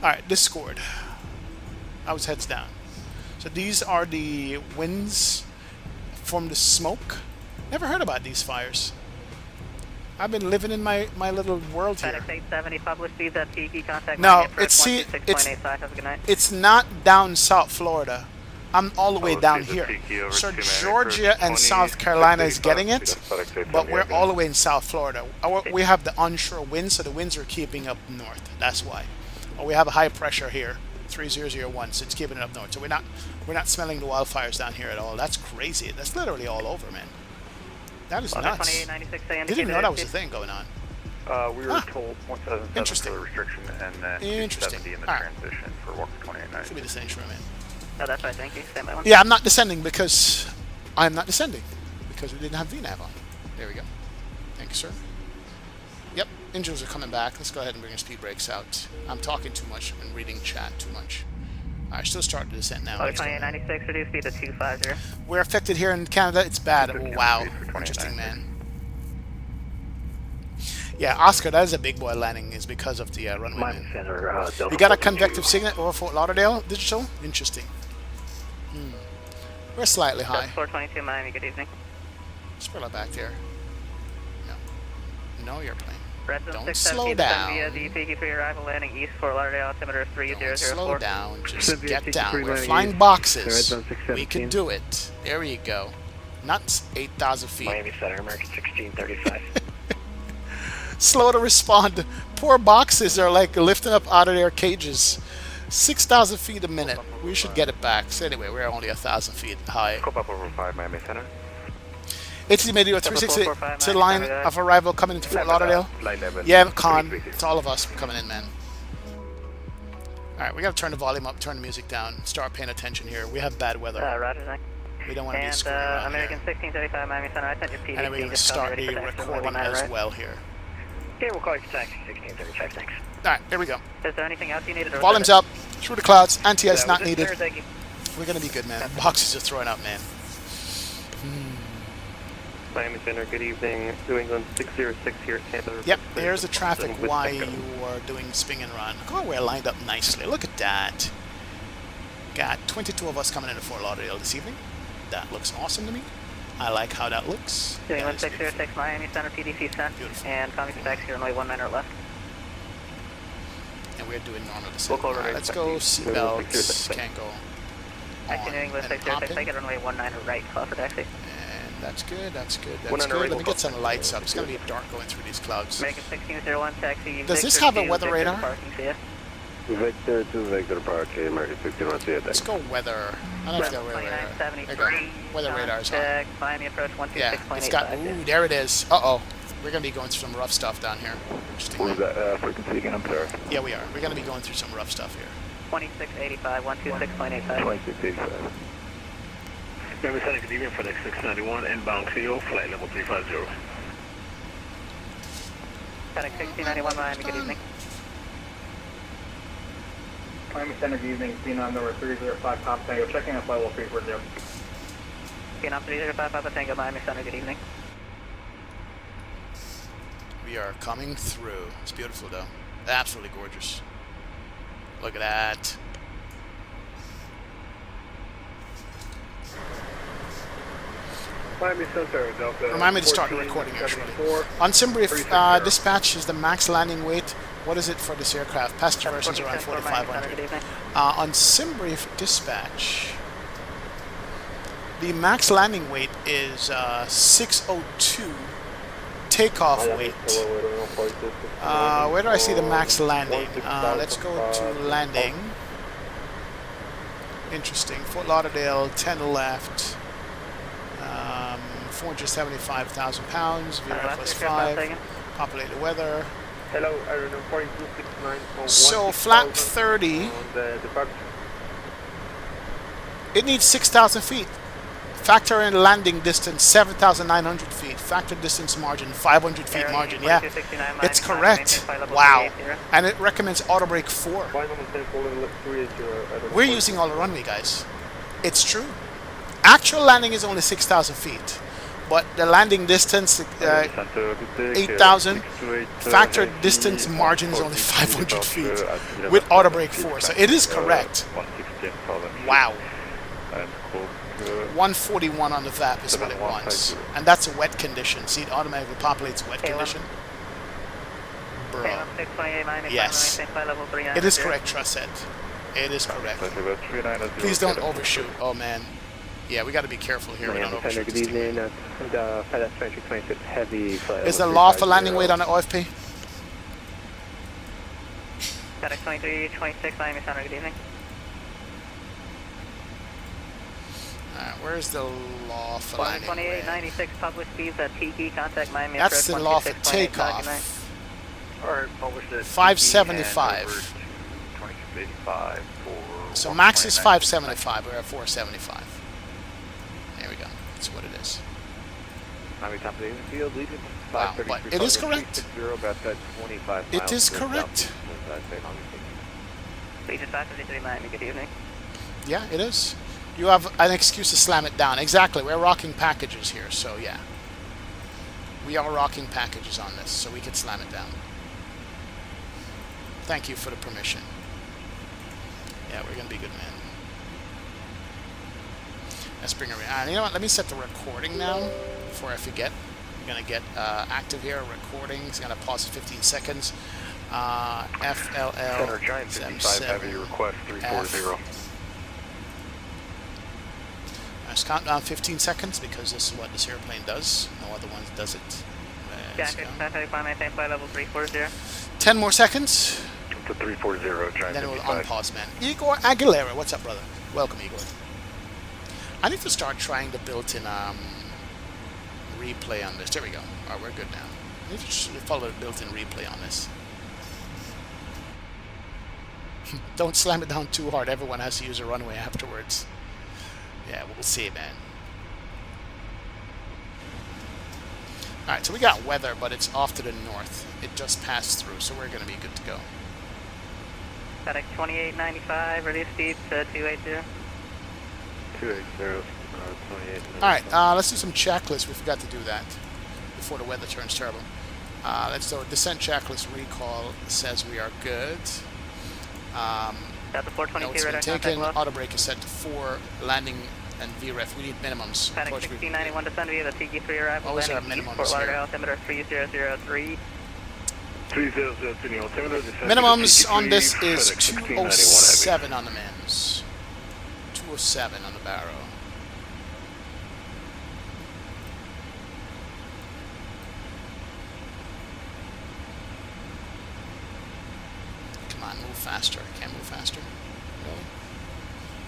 Alright, this scored. I was heads down. So these are the winds from the smoke. Never heard about these fires. I've been living in my little world here. FedEx 870, published speeds at Tiki, contact No, Miami approach it's 126.85, have a good night. It's not down South Florida. I'm all the way Oh, down see the here. Tiki over So to Miami Georgia for and South Carolina is 26.85. getting it, That's FedEx 870, but we're okay. all the way in South Florida. We have the onshore winds, so the winds are keeping up north. That's why. Or we have a high pressure here, 3001, so it's keeping it up north. So we're not smelling the wildfires down here at all. That's crazy. That's literally all over, man. That is nuts. 2896, Didn't even know that was a thing going on. We were told 1,007 Interesting. for the restriction and then Interesting. 270 in the All right. transition for Walker 2890. Should be the same, sure, man. Oh, that's right, thank you. Stand by one. Yeah, I'm not descending because I'm not descending because we didn't have VNAV on. There we go. Thank you, sir. Yep, engines are coming back. Let's go ahead and bring our speed brakes out. I'm talking too much and reading chat too much. Alright, still starting to descend now. Walker 2896, reduce speed to 250. We're affected here in Canada. It's bad. Oh, wow. Speed for Interesting, 29. man. Yeah, Oscar, that is a big boy landing is because of the runway, Miami man. Center, You got a convective signal over Fort Lauderdale digital? Interesting. We're slightly high. 422 Miami, good evening. Spill it back there. No, you're playing. Red zone Don't 617, slow descend via down. the Tiki-3 arrival, landing east Fort Lauderdale, altimeter Don't 3004. slow down. Just Descend via get down. TC3 We're landing flying east. boxes. Red zone We 617. can do it. There you go. Not 8,000 feet. Miami Center, American 1635. Slow to respond. Poor boxes are like lifting up out of their cages. 6,000 feet a minute. We should get it back. So anyway, we're only 1,000 feet high. Scope up over 5 Miami Center. It's the Medio 360 to the line of arrival coming into Fort Lauderdale. Line 11. Yeah, Con. It's all of us coming in, man. Alright, we gotta turn the volume up, turn the music down, start paying attention here. We have bad weather. Roger, thank We don't want to be And screwing around American here. 1635 Miami Center, I sent your PDC. And then we're gonna start the recording as well here. Okay, we'll call you for taxi 1635, thanks. Alright, here we go. Is there anything else you needed? Volume's up, through the clouds, anti-ice not was it, needed. sir? Thank you. We're gonna be good, man. Boxes are throwing up, man. Miami Center, good evening. New England 606 here at Tampa. Yep, there's the traffic while you are doing spin and run. Oh, we're lined up nicely. Look at that. Got 22 of us coming into Fort Lauderdale this evening. That looks awesome to me. I like how that looks. New England 606 Miami Center, PDC sent. Beautiful. And Tommy Specs here, runway 19 or left. And we're doing normal descent. We'll Alright, let's go seatbelts. Can't go Taxi New England and 606, hop take it runway 19 or right, call for taxi. And that's good, that's good, that's good. Let me get some lights up. It's going to be dark going through these clouds. American 1601 taxi. Does this Victor have a 2, weather Victor radar? Parking, see ya. Victor 2, Victor Parking, American 1601, see ya. Let's go weather. I don't know if that weather radar. There you go. Weather radar's on. Miami approach 126.85. Yeah, it's got, ooh, there it is. Uh-oh. We're going to be going through some rough stuff down here. Interesting. What was that frequency again? I'm sorry. Yeah, we are. We're going to be going through some rough stuff here. 2685, 126.85. 2685. Miami Center, good evening for the 691 inbound CO, flight level 350. FedEx 1691 Miami, good evening. Miami Center, good evening. Phenom number 305 Pop Tango, checking up level 340. Phenom 305 Papa Tango, Miami Center, good evening. We are coming through. It's beautiful, though. Absolutely gorgeous. Look at that. Miami Center, Delta. Remind me to start recording actually. On Simbrief, dispatch is the max landing weight. What is it for this aircraft? Passenger version is around 4,500. On Simbrief dispatch, the max landing weight is 602 takeoff weight. Where do I see the max landing? Let's go to landing. Interesting. Fort Lauderdale, 10 left. 475,000 pounds, VRF plus 5, populated weather. Hello, Aerodrome 4269. So flap 30, it needs 6,000 feet. Factor in landing distance, 7,900 feet. Factor distance margin, 500 feet margin. Yeah, it's correct. Wow. And it recommends auto brake 4. We're using all the runway, guys. It's true. Actual landing is only 6,000 feet. But the landing distance, 8,000. Factor distance margin is only 500 feet with auto brake 4. So it is correct. Wow. 141 on the VAP is what it wants. And that's a wet condition. See, it automatically populates wet condition. Bro. Yes. It is correct, Trusset. It is correct. Please don't overshoot. Oh, man. Yeah, we got to be careful here. We don't overshoot this thing. Is there law for landing weight on the OFP? FedEx 2326 Miami Center, good evening. Alright, where's the law for landing weight? 2896 public speeds at TP, contact Miami. That's the law for takeoff. 575. 2685 for... So max is 575. We're at 475. There we go. That's what it is. Wow, but it is correct. It is correct. Miami, good evening. Yeah, it is. You have an excuse to slam it down. Exactly. We're rocking packages here, so yeah. We are rocking packages on this, so we can slam it down. Thank you for the permission. Yeah, we're going to be good, man. Let's bring it around. You know what? Let me set the recording now before I forget. I'm going to get active here. Recording. It's going to pause for 15 seconds. FLL. Giant 55 Heavy request 340. Let's count down 15 seconds because this is what this airplane does. No other one does it. Let's go. 10 more seconds. To 340, Giant Then it will 55. unpause, man. Igor Aguilera. What's up, brother? Welcome, Igor. I need to start trying the built-in replay on this. There we go. All right, we're good now. I need to follow the built-in replay on this. Don't slam it down too hard. Everyone has to use a runway afterwards. Yeah, we'll see, man. Alright, so we got weather, but it's off to the north. It just passed through, so we're going to be good to go. FedEx 2895, reduce speed to 280. 280. Alright, let's do some checklists. We forgot to do that before the weather turns terrible. Let's do a descent checklist recall. Says we are good. That's a 422 Notes been radar taken. contact Auto brake is set to 4. Landing and VREF. We need minimums. Panic 1691 descend via the TG3 arrival. What was our landing east, minimums Fort Lauderdale, here? altimeter 3003. 3003 altimeter. descend Minimums to on this TG3, is FedEx 1691 207 on the mins. 207 on the barrel. Come on, move faster. Can't move faster. Really?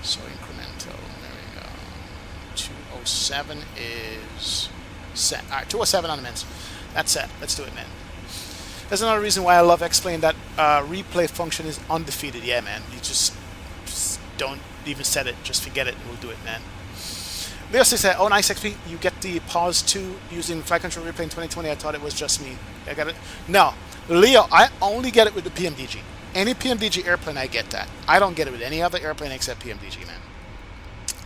So incremental. There we go. 207 is set. Alright, 207 on the mins. That's set. Let's do it, man. That's another reason why I love X-Plane. That replay function is undefeated. Yeah, man. You just don't even set it. Just forget it and we'll do it, man. Leo said, oh, nice XP. You get the pause 2 using flight control replay in 2020. I thought it was just me. I got it. No. Leo, I only get it with the PMDG. Any PMDG airplane, I get that. I don't get it with any other airplane except PMDG, man.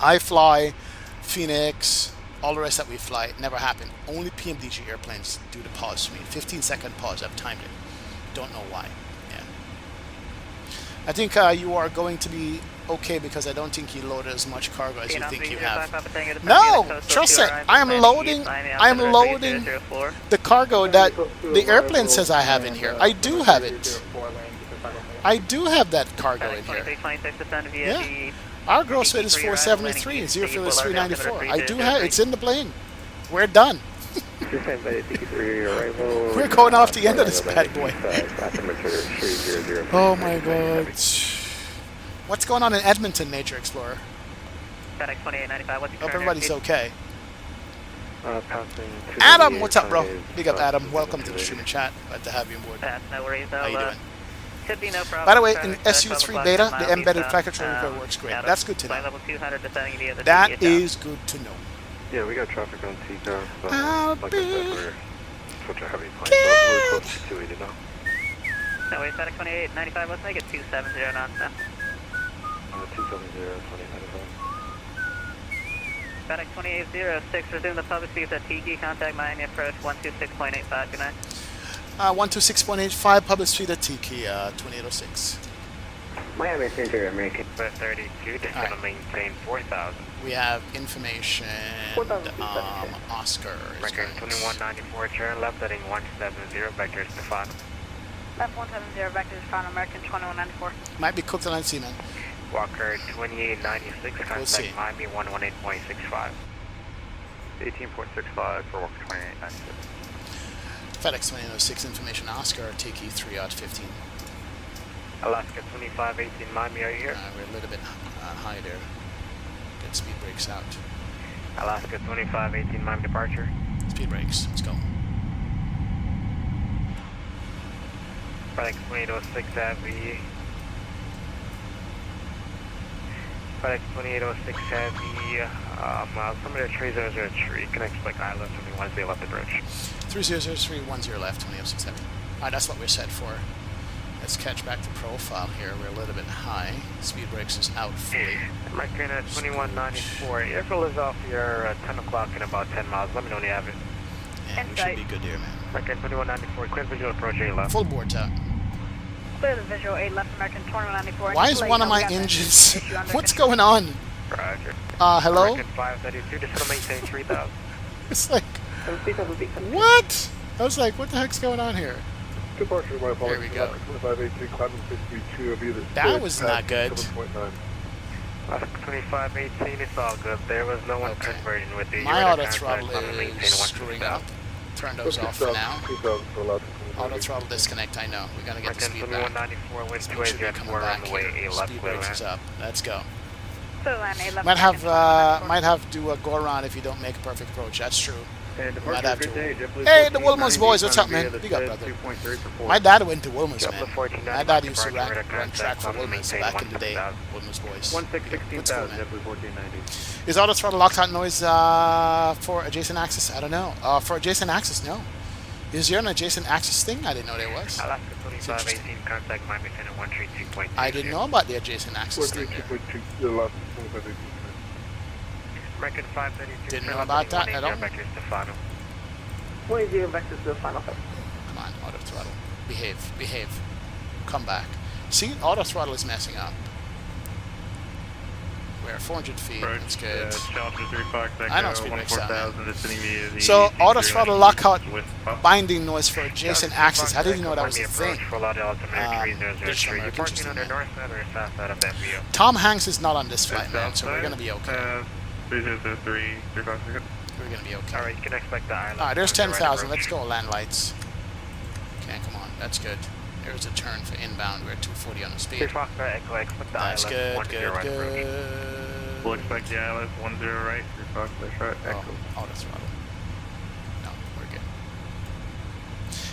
I fly Phoenix, all the rest that we fly, it never happened. Only PMDG airplanes do the pause for me. 15-second pause, I've timed it. Don't know why. Yeah. I think you are going to be okay because I don't think you loaded as much cargo as you think you have. No! Trust it! I am loading the cargo that the airplane says I have in here. I do have it. I do have that cargo in here. Yeah. Our gross weight is 473 and zero fuel is 394. I do have it's in the plane. We're done. We're going off the end of this bad boy. Oh my god. What's going on in Edmonton, Nature Explorer? FedEx 2895, what's your Hope everybody's okay. Passing Adam, what's up, bro? Big up, Adam. Welcome to the streaming chat. Glad to have you on board. No worries, How you doing? Should be no problem. By the way, in SU2 beta, the embedded flight control repair works great. That's good to know. Level 200 descending via the That is good to know. Yeah, we got traffic on TCAR. So I'll like be I said, we're such a heavy plane, so we're close to 280 now. No, wait, FedEx 2895, let's make it 270 knots now. 270, 2095. FedEx 2806, resume the public speeds at Tiki, contact Miami approach 126.85, good night. 126.85, public speed at Tiki, 2806. Miami Center, American. 32, just gonna maintain 4,000. We have information. Oscar is Record going. 2194, turn left heading 170, vectors to 5. Left 170, vectors found American 2194. Might be cooked on sea, man. Walker 2896, contact see. Miami 118.65. 18.65 for Walker 2896. FedEx 2806, information Oscar, Tiki 3 out 15. Alaska 2518, Miami, are you here? We're a little bit high there. Get speed brakes out. Alaska 2518, Miami departure. Speed brakes, let's go. FedEx 2806 Heavy. FedEx 2806 Heavy. Somebody 3003, connects like island, something Wednesday left approach. 300310 left, 2806 heavy. Alright, that's what we're set for. Let's catch back the profile here. We're a little bit high. Speed brakes is out fully. American 2194, airfield is off here at 10 o'clock in about 10 miles. Let me know when you have it. And we should be good here, man. American 2194, clear visual approach 8 left. Full board's out. Clear the visual 8 left, American 2194. Why is one of my engines? What's going on? Roger. Hello? American 532, just gonna maintain 3,000. It's like, what? I was like, what the heck's going on here? Departure, my There we go. 2518, climbing 52 of either. That was not good. 7.9. Alaska 2518, it's all good. There was no one Okay. conversion with the My radar auto contact. throttle I'm gonna maintain is 1 screwing up. Turn those off for now. Auto throttle disconnect, I know. We gotta get the speed back. 2194, wind So we should be 280, coming 4 on back the way, here. 8 left, Speed clear brakes is land. up. Let's go. Clear land 8 left. Might have American to go around if you don't make a perfect approach. That's true. And Might have departure, to. good day. JetBlue Hey, the 1490, Wilmans boys, what's up, man? via the Big up, Fed brother. 2.3 for 4. My dad went to Wilmans, JetBlue man. 1490, My dad used to departure, run radar track for contact, Wilmans maintain back in the day. 1,000. Wilmans boys. 1616,000, What's cool, man? JetBlue 1490. Is auto throttle lockout noise for adjacent axis? I don't know. For adjacent axis, no. Is there an adjacent axis thing? I didn't know there was. Alaska 2518, contact Miami Center 132.2. I didn't know about the adjacent axis thing there. American 532. Didn't know about that at all. Vectors to final. 20 vectors to the final. Come on, auto throttle. Behave, behave. Come back. See, auto throttle is messing up. We're at 400 feet. That's good. I know speed breaks down. So, auto throttle lockout binding noise for adjacent axis. How did you know that was a thing? Tom Hanks is not on this flight, man, so we're gonna be okay. We're gonna be okay. Alright, you can expect the island. Alright, there's 10,000. Let's go, land lights. Okay, come on. That's good. There's a turn for inbound. We're at 240 on the speed. That's good, good. We'll expect the island 10 right. Oh, auto throttle. No, we're good.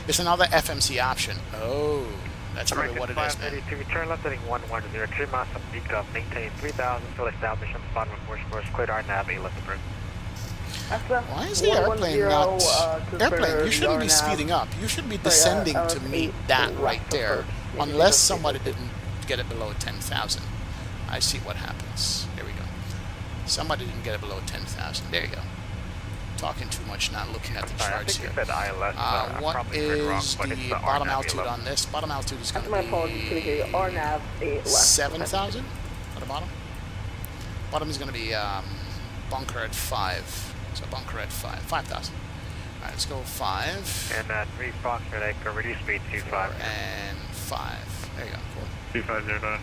It's another FMC option. Oh, that's probably what it is, man. Turn left heading 110, 3 miles from takeoff, maintain 3,000, still established on the bottom of course, cleared our nav, left approach. Why is the airplane not... Airplane, you shouldn't be speeding up. You should be descending to meet that right there. Unless somebody didn't get it below 10,000. I see what happens. There we go. Somebody didn't get it below 10,000. There you go. Talking too much, not looking at the charts here. What is the bottom altitude on this? Bottom altitude is going to be 7,000 at the bottom. Bottom is going to be bunker at 5. So bunker at 5,000. Alright, let's go 5. And 3 Foxtrot Echo, reduce speed 25. And 5. There you go, cool. 2509.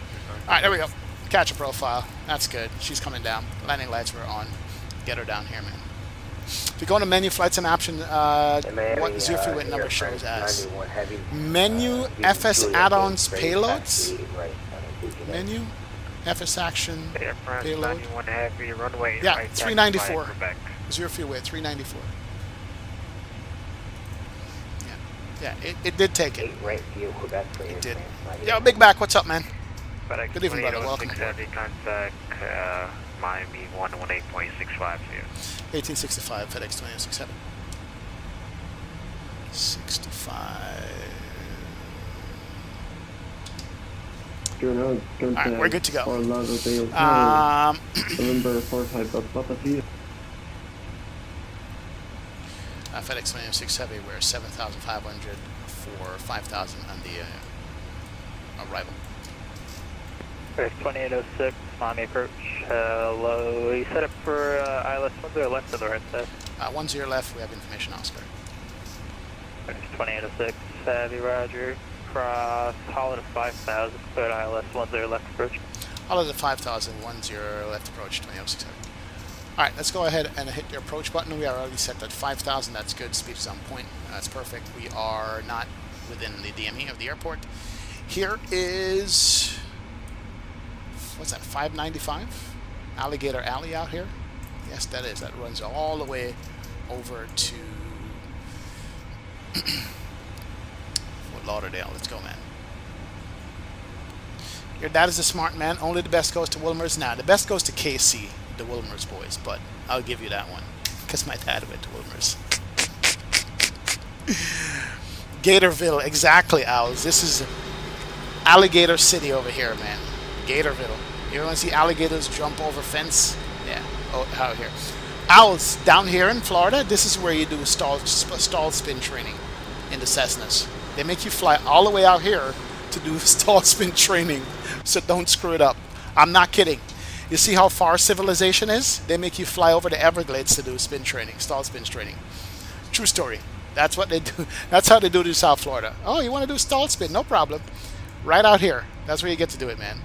Alright, there we go. Catcher profile. That's good. She's coming down. Landing lights were on. Get her down here, man. If you go into menu, flights and option, what is your fuel weight number shows as? Menu, FS add-ons, payloads. Menu, FS action, payload. Yeah, 394. Zero fuel weight, 394. Yeah, it did take it. It did. Yo, Big Back, what's up, man? Good evening, brother. Welcome aboard. Contact Miami 118.65 here. 1865, FedEx 2067. 65. Alright, we're good to go. FedEx 2067, we're 7,500 for 5,000 on the arrival. FedEx 2806, Miami approach. Hello, you set up for ILS 10 left or the right side? 10 left, we have information, Oscar. FedEx 2806, Heavy Roger. Cross, Hollow to 5,000, cleared ILS 10 left approach. Hollow to 5,000, 10 left approach, 2067. Alright, let's go ahead and hit the approach button. We are already set at 5,000, that's good, speed is on point, that's perfect. We are not within the DME of the airport. Here is, what's that, 595? Alligator Alley out here? Yes, that is, that runs all the way over to Fort Lauderdale. Let's go, man. Your dad is a smart man. Only the best goes to Wilmer's. Now, the best goes to KC, the Wilmer's boys, but I'll give you that one because my dad went to Wilmer's. Gatorville, exactly, Owls. This is Alligator City over here, man. Gatorville. You want to see alligators jump over fence? Yeah, oh, out here. Owls, down here in Florida, this is where you do stall spin training in the Cessnas. They make you fly all the way out here to do stall spin training, so don't screw it up. I'm not kidding. You see how far civilization is? They make you fly over the Everglades to do spin training, stall spin training. True story. That's what they do. That's how they do it in South Florida. Oh, you want to do stall spin? No problem. Right out here. That's where you get to do it, man.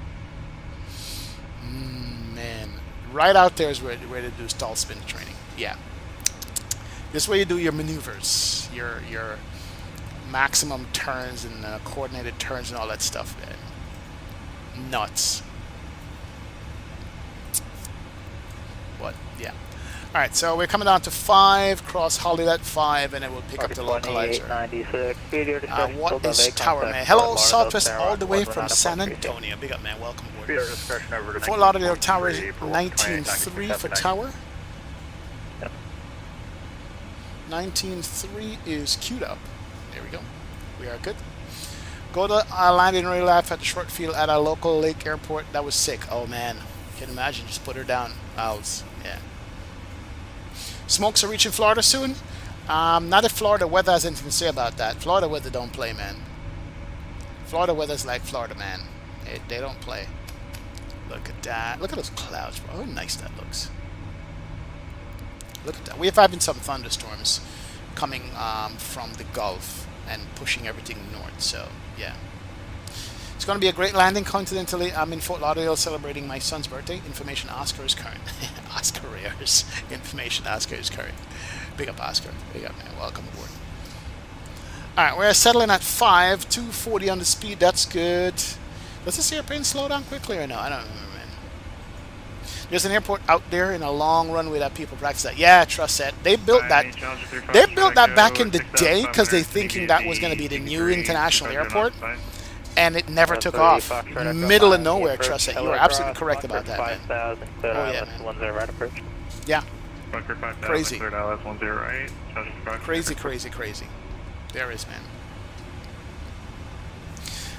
Man. Right out there is where they do stall spin training. Yeah. This is where you do your maneuvers, your maximum turns and coordinated turns and all that stuff, man. Nuts. What? Yeah. All right, so we're coming down to 5, cross Hollywood at 5, and then we'll pick up the localizer. What is Tower, man? Hello, Southwest, all the way from San Antonio. Big up, man. Welcome aboard. Fort Lauderdale Tower is 19.3 for Tower. 19.3 is queued up. There we go. We are good. Go to landing real life at the short field at our local lake airport. That was sick. Oh man, can you imagine? Just put her down. Owls. Yeah. Smokes are reaching Florida soon. Not if Florida weather has anything to say about that. Florida weather don't play, man. Florida weather's like Florida, man. They don't play. Look at that. Look at those clouds, bro. How nice that looks. Look at that. We have having some thunderstorms coming from the Gulf and pushing everything north. So, yeah. It's going to be a great landing. Coincidentally, I'm in Fort Lauderdale celebrating my son's birthday. Information Oscar is current. Oscar Rares. Information Oscar is current. Big up, Oscar. Big up, man. Welcome aboard. Alright, we're settling at 5. 240 on the speed. That's good. Does this airplane slow down quickly or no? I don't remember, man. There's an airport out there in a long runway that people practice at. Yeah, trust that. They built that. They built that back in the day because they thinking that was going to be the new international airport. And it never took off. Middle of nowhere, trust it. You are absolutely correct about that, man. Oh, yeah, man. Yeah. Crazy. Crazy, crazy, crazy. There is, man.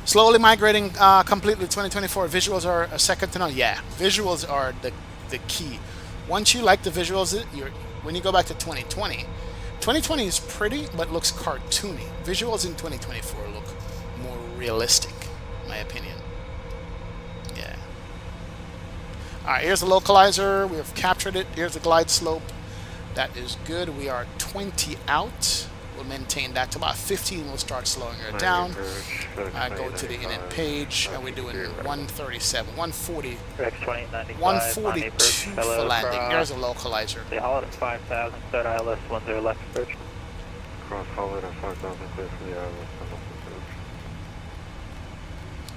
Slowly migrating completely to 2024. Visuals are second to none. Yeah, visuals are the key. Once you like the visuals, when you go back to 2020, 2020 is pretty, but looks cartoony. Visuals in 2024 look more realistic, in my opinion. Yeah. Alright, here's the localizer. We have captured it. Here's the glide slope. That is good. We are 20 out. We'll maintain that to about 15. We'll start slowing her down. Go to the init page, and we're doing 137, 140, 142 for landing. There's a localizer. The Holland 5000, start ILS 10 left approach. Cross Holland at 5000, clear for the ILS.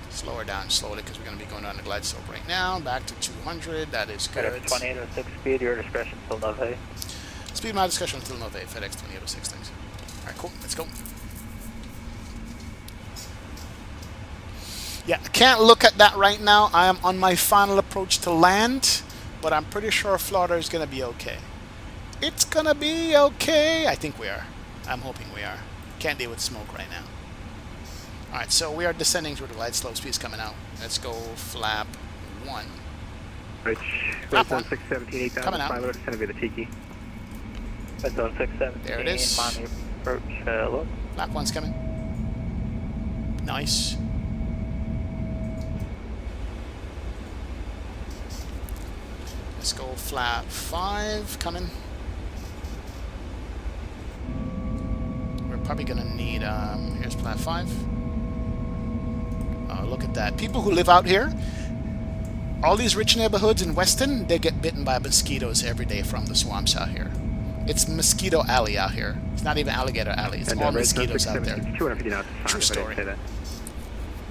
Slow her down slowly because we're going to be going down the glide slope right now. Back to 200. That is good. FedEx 2806 speed, your discretion till Nove. Speed my discretion till Nove. FedEx 2806, thanks. Alright, cool. Let's go. Yeah, I can't look at that right now. I am on my final approach to land, but I'm pretty sure Florida is going to be okay. It's going to be okay. I think we are. I'm hoping we are. Can't deal with smoke right now. Alright, so we are descending through the glide slope. Speed's coming out. Let's go flap 1. Flap 1. 617, 8000, coming out. pilot, descending via the Tiki. Red zone 617. There it is. Miami approach, look. Flap 1's coming. Nice. Let's go flap 5 coming. We're probably gonna need here's flap 5. Oh, look at that. People who live out here, all these rich neighborhoods in Weston, they get bitten by mosquitoes every day from the swamps out here. It's mosquito alley out here. It's not even alligator alley. It's all mosquitoes out there. True story.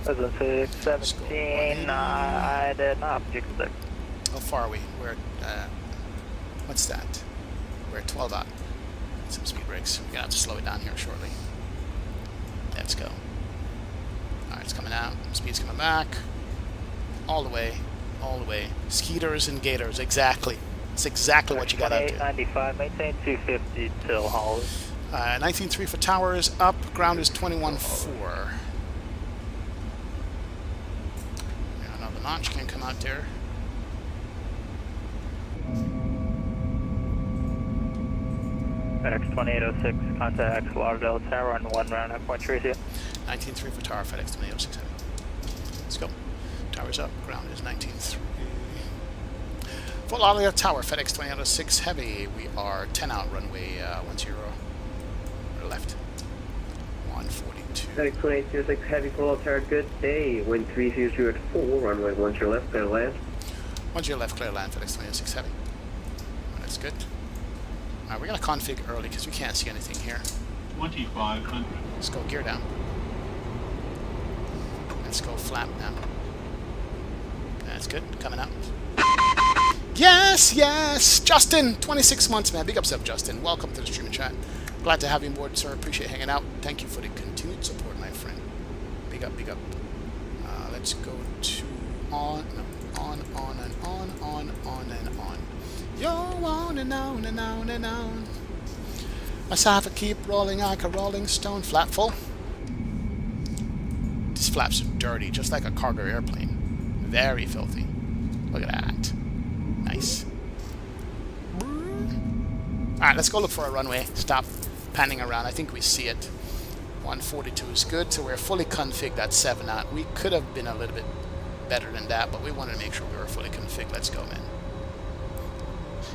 Resident 617, I did not predict that. How far are we? We're what's that? We're at 12 out. Some speed brakes. We're gonna have to slow it down here shortly. Let's go. Alright, it's coming out. Speed's coming back. All the way. All the way. Skeeters and gators. Exactly. That's exactly what you got out there. 95, maintain 250 till Holland. 19.3 for towers. Up. Ground is 21.4. Another launch can come out there. FedEx 2806, contact Lauderdale Tower on 1 round at Point Teresa. 19.3 for tower, FedEx 2806 heavy. Let's go. Tower's up, ground is 19.3. Fort Lauderdale Tower, FedEx 2806 heavy. We are 10 out, runway 10. Or left. 142. FedEx 2806 heavy, Fort Lauderdale Tower, good day. Wind 300 at 4, runway 10 left, clear land. 10 left, clear land, FedEx 2806 heavy. That's good. Alright, we're going to config early because we can't see anything here. 2500. Let's go gear down. Let's go flap down. That's good. Coming out. Yes, yes! Justin! 26 months, man. Big ups up, Justin. Welcome to the streaming chat. Glad to have you on board, sir. Appreciate hanging out. Thank you for the continued support, my friend. Big up, big up. Let's go to on and on. Yo, on and on and on and on. Must have to keep rolling like a rolling stone. Flap full. These flaps are dirty, just like a cargo airplane. Very filthy. Look at that. Nice. Alright, let's go look for a runway. Stop panning around. I think we see it. 142 is good, so we're fully configured at 7 knot. We could have been a little bit better than that, but we wanted to make sure we were fully configured. Let's go, man.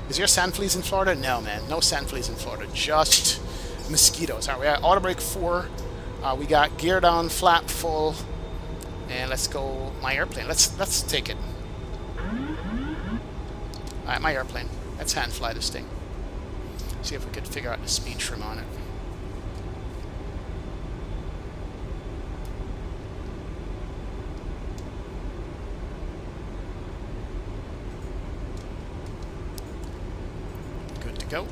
Is there sand fleas in Florida? No, man. No sand fleas in Florida. Just mosquitoes. Alright, we're at auto brake 4. We got gear down, flap full. And let's go my airplane. Let's take it. Alright, my airplane. Let's hand fly this thing. See if we could figure out the speed trim on it. Good to go.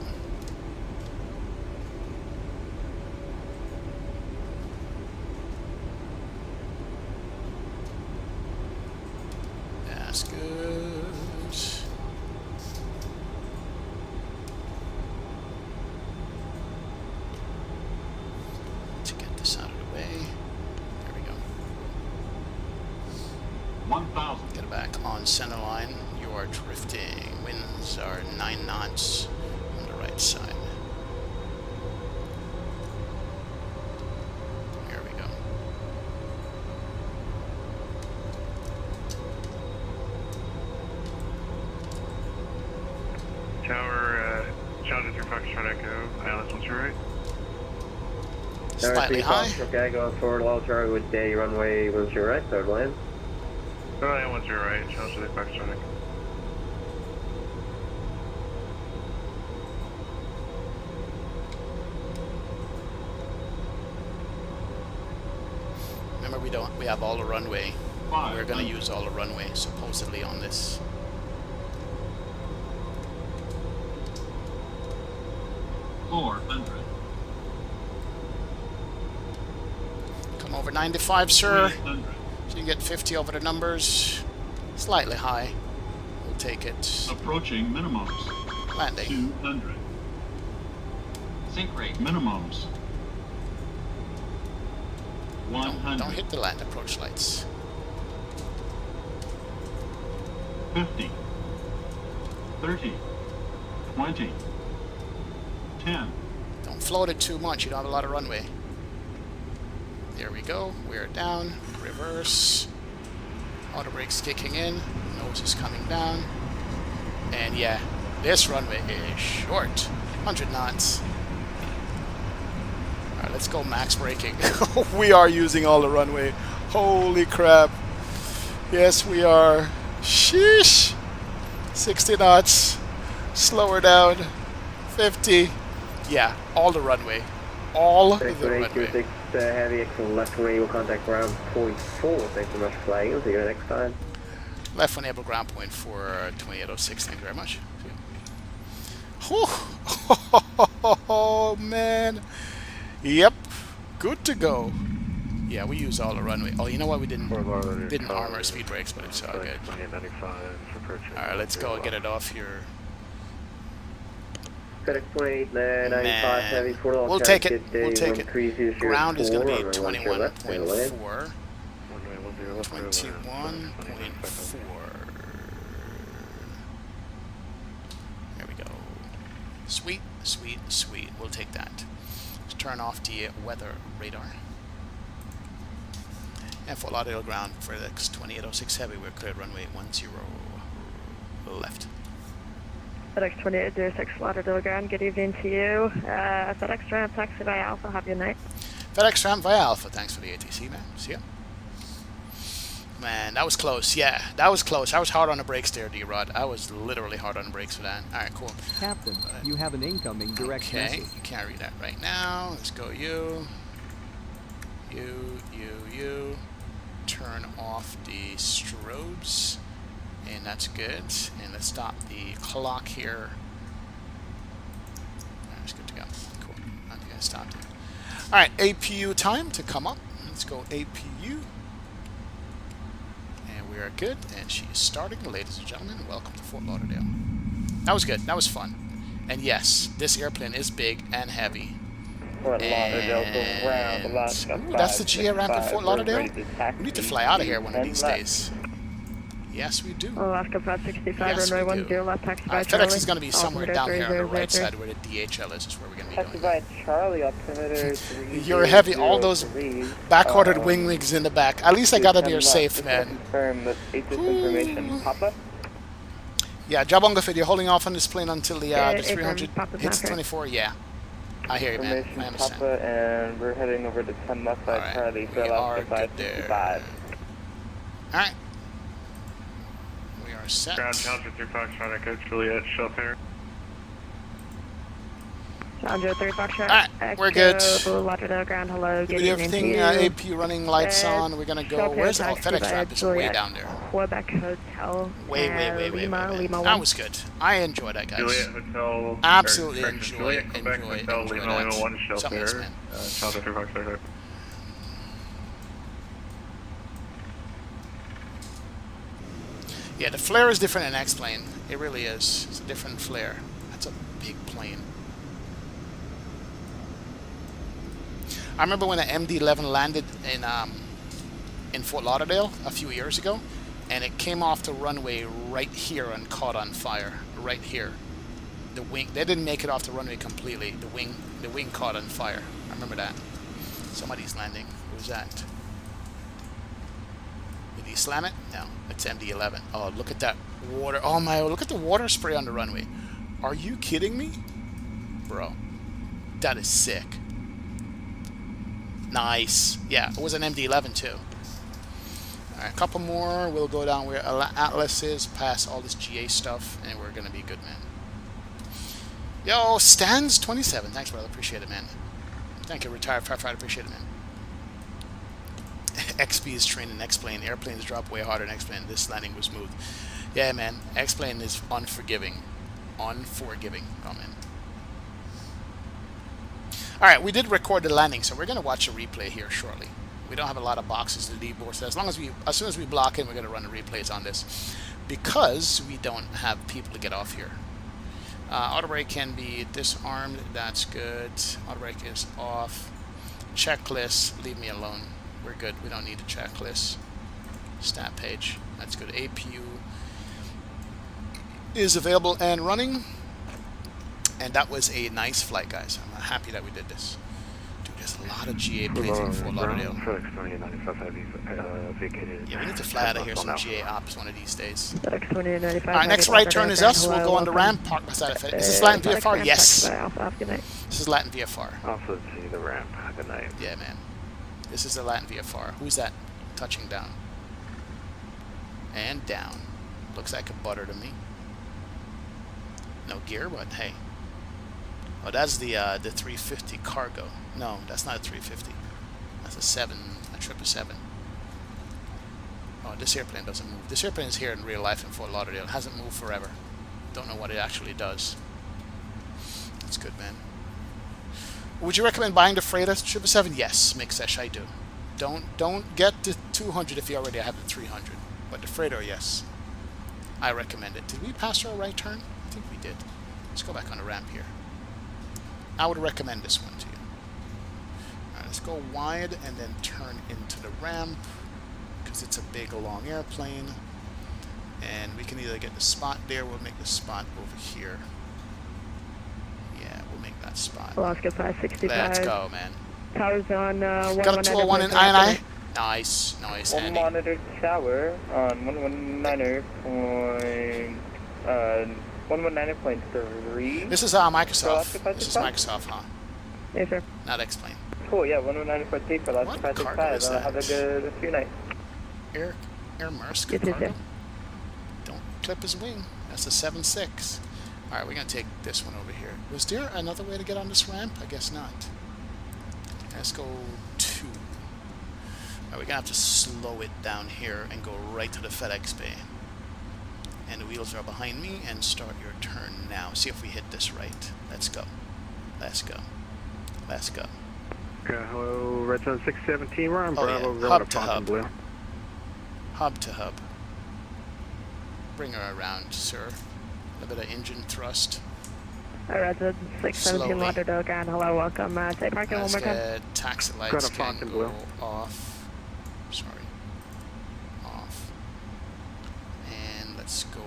That's good. To get this out of the way. There we go. 1,000. Get it back on center line. You are drifting. Winds are 9 knots on the right side. Here we go. Tower, Charlie 3 Foxtrot Echo, Alice, what's your right? Slightly high. Okay, going forward, low target with day runway 10 right, third line. Runway 10 right, Charlie 3 Foxtrot Echo. Remember, we have all the runway. We're going to use all the runway supposedly on this. Come over 95, sir. So you get 50 over the numbers. Slightly high. We'll take it. Approaching minimums. Landing. 200. Sink rate minimums. 100. Don't hit the land approach lights. 50. 30. 20. 10. Don't float it too much. You don't have a lot of runway. There we go. We're down. Reverse. Auto brakes kicking in. Nose is coming down. And yeah, this runway is short. 100 knots. Alright, let's go max braking. We are using all the runway. Holy crap. Yes, we are. Sheesh. 60 knots. Slower down. 50. Yeah, all the runway. All the runway. Heavy X left wing, will contact ground point 4. Thanks so much for flying. I'll see you next time. Left one able ground point for 2806. Thank you very much. Whew. Oh man. Yep. Good to go. Yeah, we use all the runway. Oh, you know what? We didn't arm our speed brakes, but it's all good. Alright, let's go and get it off here. FedEx 28, 95, heavy, we'll take it. We'll take it. Ground is going to be 21.4. 21.4. There we go. Sweet, sweet, sweet. We'll take that. Let's turn off the weather radar. And for Lauderdale ground for the 2806 heavy, we're cleared runway 10 left. FedEx 2806 Lauderdale ground, good evening to you. FedEx Ramp taxi by Alpha, have a good night. FedEx Ramp via Alpha, thanks for the ATC, man. See ya. Man, that was close. Yeah, that was close. I was hard on the brakes there, D-Rod. I was literally hard on the brakes for that. Alright, cool. Captain, you have an incoming direct message. Okay, you can't read that right now. Let's go you. You. Turn off the strobes. And that's good. And let's stop the clock here. That's good to go. Cool. I think I stopped it. Alright, APU time to come up. Let's go APU. And we are good. And she is starting. Ladies and gentlemen, welcome to Fort Lauderdale. That was good. That was fun. And yes, this airplane is big and heavy. Fort Lauderdale, that's the GA ramp at Fort Lauderdale? We need to fly out of here one of these days. Yes, we do. Alaska Flight 65, Yes, runway we do. 10 left, taxi by Charlie. FedEx is going to be somewhere down here on the right 3003. side where the DHL is where we're going to be Taxi going. by Charlie, altimeter 3. You're heavy. All those back-ordered wing wigs in the back. At least I got it here safe, man. Confirm this information. Papa? Yeah, Jabonga Fit, you're holding off on this plane until the 300 Papa's hits not 24. Yeah. I hear you, man. I Information, understand. Papa, and we're heading over to 10 left by Alright, Charlie for we are Alaska good 565. Alright. We are set. Ground Challenger 3 Foxtrot, Echo Juliet, Shelter. Challenger 3 Foxtrot. Alright, we're good. Lauderdale ground, hello. We do everything, AP running, lights on. We're gonna go. Where's the FedEx wrap? It's way down there. Quebec Hotel. Way. Lima That was good. I enjoyed that, guys. Juliet Hotel. Absolutely Correction, enjoy Quebec Hotel, Lima Lima 1 Something else, Shelter. man. Challenger 3 Foxtrot. Yeah, the flare is different in X-plane. It really is. It's a different flare. That's a big plane. I remember when the MD-11 landed in Fort Lauderdale a few years ago, and it came off the runway right here and caught on fire. Right here. The wing. They didn't make it off the runway completely. The wing caught on fire. I remember that. Somebody's landing. Who's that? Did he slam it? No, it's MD-11. Oh, look at that water. Oh my, look at the water spray on the runway. Are you kidding me? Bro, that is sick. Nice. Yeah, it was an MD-11 too. Alright, a couple more. We'll go down where Atlas is, past all this GA stuff, and we're going to be good, man. Yo, Stans 27. Thanks, brother. Appreciate it, man. Thank you, retired firefighter. Appreciate it, man. XP is trained in X-plane. Airplanes drop way harder than X-plane. This landing was smooth. Yeah, man. X-plane is unforgiving. Unforgiving. Oh, man. Alright, we did record the landing, so we're going to watch a replay here shortly. We don't have a lot of boxes to deboard, so as soon as we block in, we're going to run the replays on this. Because we don't have people to get off here. Auto brake can be disarmed. That's good. Auto brake is off. Checklist. Leave me alone. We're good. We don't need a checklist. Stat page. That's good. APU is available and running. And that was a nice flight, guys. I'm happy that we did this. Dude, there's a lot of GA planes in Fort Lauderdale. Yeah, we need to fly out of here some GA ops one of these days. Alright, next right turn is us. We'll go on the ramp, park beside it. Is this Latin VFR? Yes. This is Latin VFR. Also see the ramp. Good night. Yeah, man. This is the Latin VFR. Who's that touching down? And down. Looks like a butter to me. No gear, but hey. Oh, that's the 350 cargo. No, that's not a 350. That's a 777. Oh, this airplane doesn't move. This airplane is here in real life in Fort Lauderdale. It hasn't moved forever. Don't know what it actually does. That's good, man. Would you recommend buying the freighter 777? Yes, Mixesh, I do. Don't get the 200 if you already have the 300. But the freighter, yes. I recommend it. Did we pass our right turn? I think we did. Let's go back on the ramp here. I would recommend this one to you. Alright, let's go wide and then turn into the ramp because it's a big long airplane. And we can either get the spot there, we'll make the spot over here. Yeah, we'll make that spot. Alaska 565. Let's go, man. Towers on Got a 201 in INI. Nice, nice. One monitored tower on 119.3. This is Microsoft. This is Microsoft, huh? Yes, sir. Not X-plane. Cool, yeah, 119.3 for Alaska 565. Have a good few nights. Air Maersk cargo. Don't clip his wing. That's a 7.6. Alright, we're going to take this one over here. Was there another way to get on this ramp? I guess not. Let's go 2. Alright, we're going to have to slow it down here and go right to the FedEx bay. And the wheels are behind me, and start your turn now. See if we hit this right. Let's go. Let's go. Let's go. Okay, hello, Red Sun 617, we're on Bravo, yeah. Hub to hub. Blue. Hub to hub. Bring her around, sir. A bit of engine thrust. Alright, Red Sun 617 Lauderdale ground. Hello, welcome. Say parking one more time. Taxi lights can go off. Sorry. Off. Let's go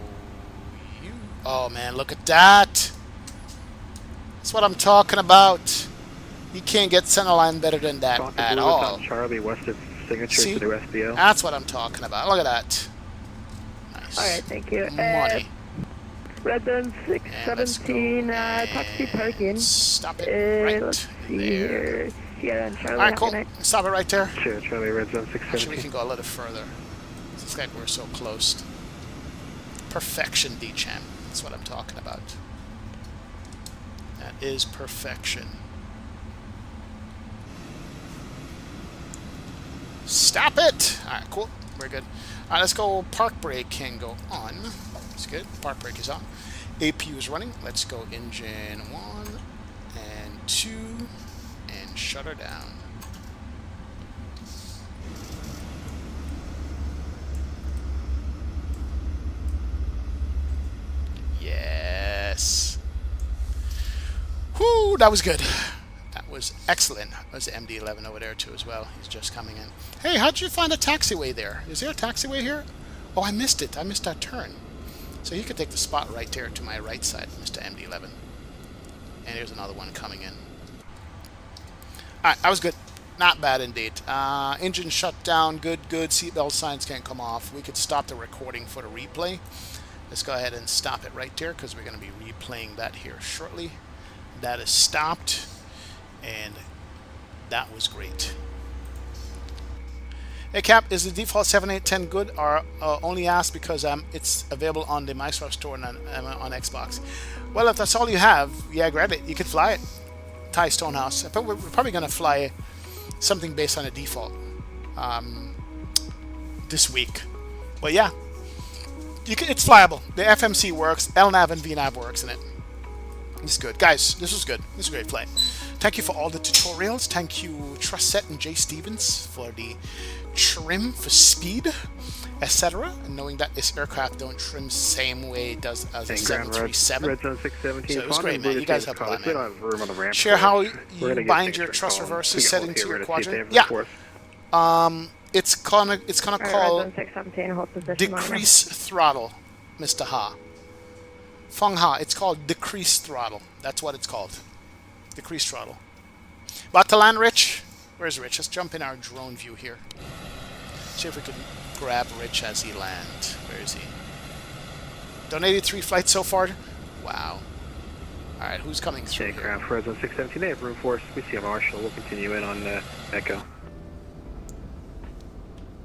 you. Oh man, look at that. That's what I'm talking about. You can't get centerline better than that at all. Charlie, west of signature See? to the SBO. That's what I'm talking about. Look at that. Nice. Alright, thank you. Money. Redden 617, taxi parking. Stop it Let's right see there. here. Sierra and Charlie. Alright, cool. Stop it right there. Sure, Charlie, red zone 617. Actually, we can go a little further. It's like we're so close. Perfection, D-Champ. That's what I'm talking about. That is perfection. Stop it! Alright, cool. We're good. Alright, let's go. Park brake can go on. That's good. Park brake is on. APU is running. Let's go engine 1 and 2 and shut her down. Yes. Whoo, that was good. That was excellent. There's the MD-11 over there too as well. He's just coming in. Hey, how'd you find a taxiway there? Is there a taxiway here? Oh, I missed it. I missed that turn. So he could take the spot right there to my right side, Mr. MD-11. And here's another one coming in. Alright, that was good. Not bad indeed. Engine shut down. Good. Seatbelt signs can't come off. We could stop the recording for the replay. Let's go ahead and stop it right there because we're going to be replaying that here shortly. That is stopped. And that was great. Hey Cap, is the default 7810 good, or only asked because it's available on the Microsoft Store and on Xbox? Well, if that's all you have, yeah, grab it. You could fly it. Ty Stonehouse. But we're probably going to fly something based on a default this week. But yeah, it's flyable. The FMC works. LNAV and VNAV works in it. It's good. Guys, this was good. This was a great flight. Thank you for all the tutorials. Thank you, Trusset and Jay Stevens, for the trim for speed, etc. And knowing that this aircraft don't trim same way it does as a 737. Red zone 617. So it was great, man. You guys helped a lot, We don't have room on the ramp. Share how you We're bind your thrust reverses set into your quadrant. Yeah. It's gonna call decrease throttle, Mr. Ha. Feng Ha. It's called decrease throttle. That's what it's called. Decrease throttle. About to land, Rich. Where's Rich? Let's jump in our drone view here. See if we can grab Rich as he lands. Where is he? Donated 3 flights so far. Wow. All right, who's coming through here? Ground for Zone 617. They have room for us. We see a Marshall. We'll continue in on Echo.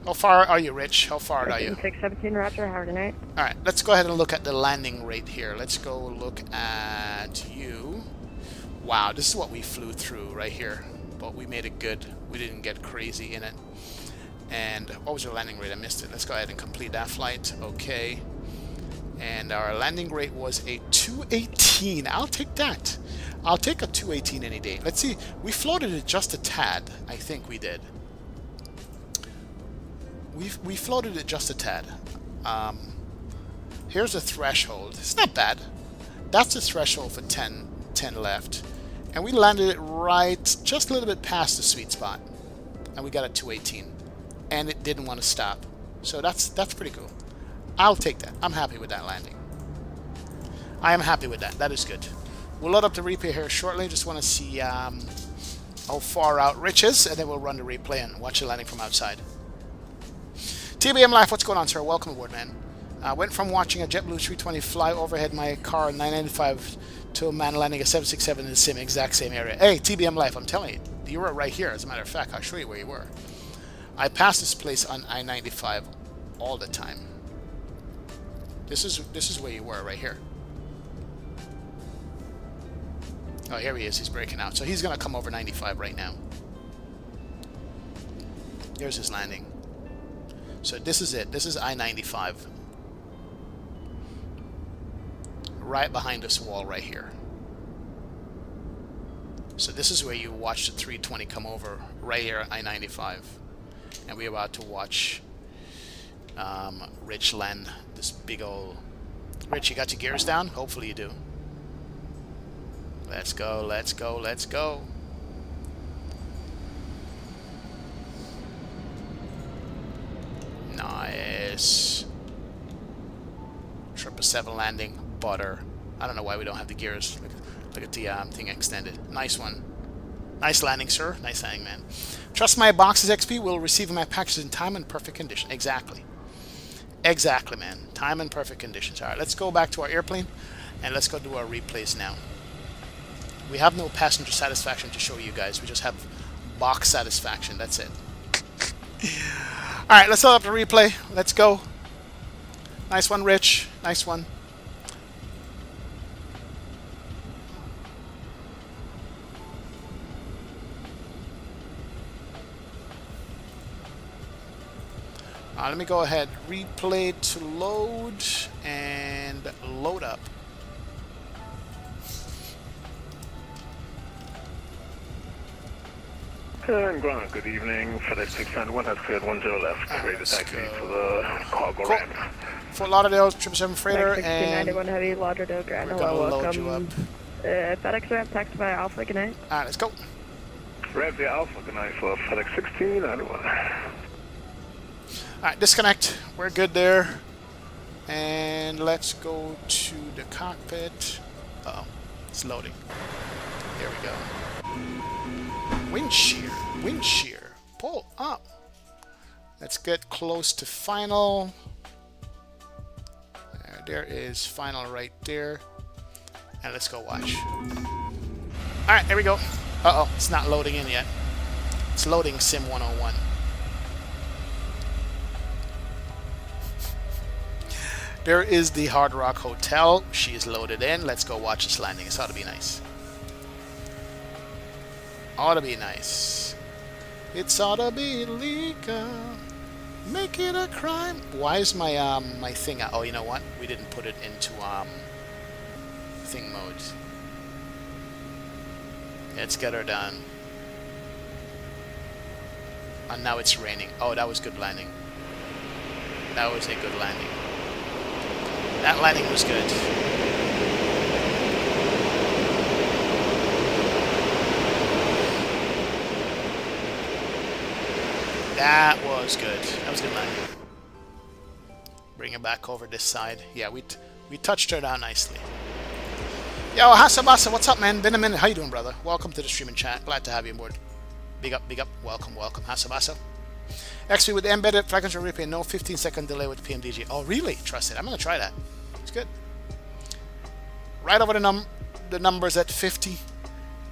How far are you, Rich? How far are you? 617, Roger. How are tonight? All right, let's go ahead and look at the landing rate here. Let's go look at you. Wow, this is what we flew through right here. But we made it good. We didn't get crazy in it. And what was your landing rate? I missed it. Let's go ahead and complete that flight. Okay. And our landing rate was a 218. I'll take that. I'll take a 218 any day. Let's see. We floated it just a tad. I think we did. We floated it just a tad. Here's the threshold. It's not bad. That's the threshold for 10 left. And we landed it right just a little bit past the sweet spot. And we got a 218. And it didn't want to stop. So that's pretty cool. I'll take that. I'm happy with that landing. I am happy with that. That is good. We'll load up the replay here shortly. Just want to see how far out Rich is, and then we'll run the replay and watch the landing from outside. TBM Life, what's going on, sir? Welcome aboard, man. Went from watching a JetBlue 320 fly overhead my car 995 to a man landing a 767 in the same exact same area. Hey, TBM Life, I'm telling you, you were right here. As a matter of fact, I'll show you where you were. I pass this place on I-95 all the time. This is where you were, right here. Oh, here he is. He's breaking out. So he's going to come over 95 right now. Here's his landing. So this is it. This is I-95. Right behind this wall right here. So this is where you watch the 320 come over, right here at I-95. And we're about to watch Rich land this big old... Rich, you got your gears down? Hopefully you do. Let's go, let's go, let's go. Nice. 7 landing. Butter. I don't know why we don't have the gears. Look at the thing extended. Nice one. Nice landing, sir. Nice landing, man. Trust my boxes, XP. Will receive my packages in time and perfect condition. Exactly. Exactly, man. Time and perfect conditions. All right, let's go back to our airplane, and let's go do our replays now. We have no passenger satisfaction to show you guys. We just have box satisfaction. That's it. All right, let's set up the replay. Let's go. Nice one, Rich. Nice one. Let me go ahead. Replay to load and load up. And ground, good evening. FedEx 691 has cleared 10 left. Ready to taxi for the cargo ramp. Fort Lauderdale 777 freighter and 1691 Heavy, Lauderdale Grand. Hello, welcome. FedEx ramp, taxi by Alpha, good night. Alright, let's go. Ramp via Alpha, good night for FedEx 1691. Alright, disconnect. We're good there. And let's go to the cockpit. Uh-oh, it's loading. There we go. Wind shear. Wind shear. Pull up. Let's get close to final. There is final right there. And let's go watch. Alright, there we go. Uh-oh, it's not loading in yet. It's loading Sim 101. There is the Hard Rock Hotel. She is loaded in. Let's go watch this landing. This ought to be nice. Ought to be nice. It's ought to be illegal. Make it a crime. Why is my my thing? Oh, you know what? We didn't put it into thing mode. Let's get her done. And now it's raining. Oh, that was good landing. That was a good landing. That landing was good. That was good. That was good landing. Bring it back over this side. Yeah, we touched her down nicely. Yo, Hasabasa, what's up, man? Been a minute. How you doing, brother? Welcome to the stream and chat. Glad to have you on board. Big up, big up. Welcome, welcome, Hasabasa. XP with the embedded flight control replay, no 15-second delay with PMDG. Oh, really? Trust it. I'm going to try that. It's good. Right over the numbers at 50.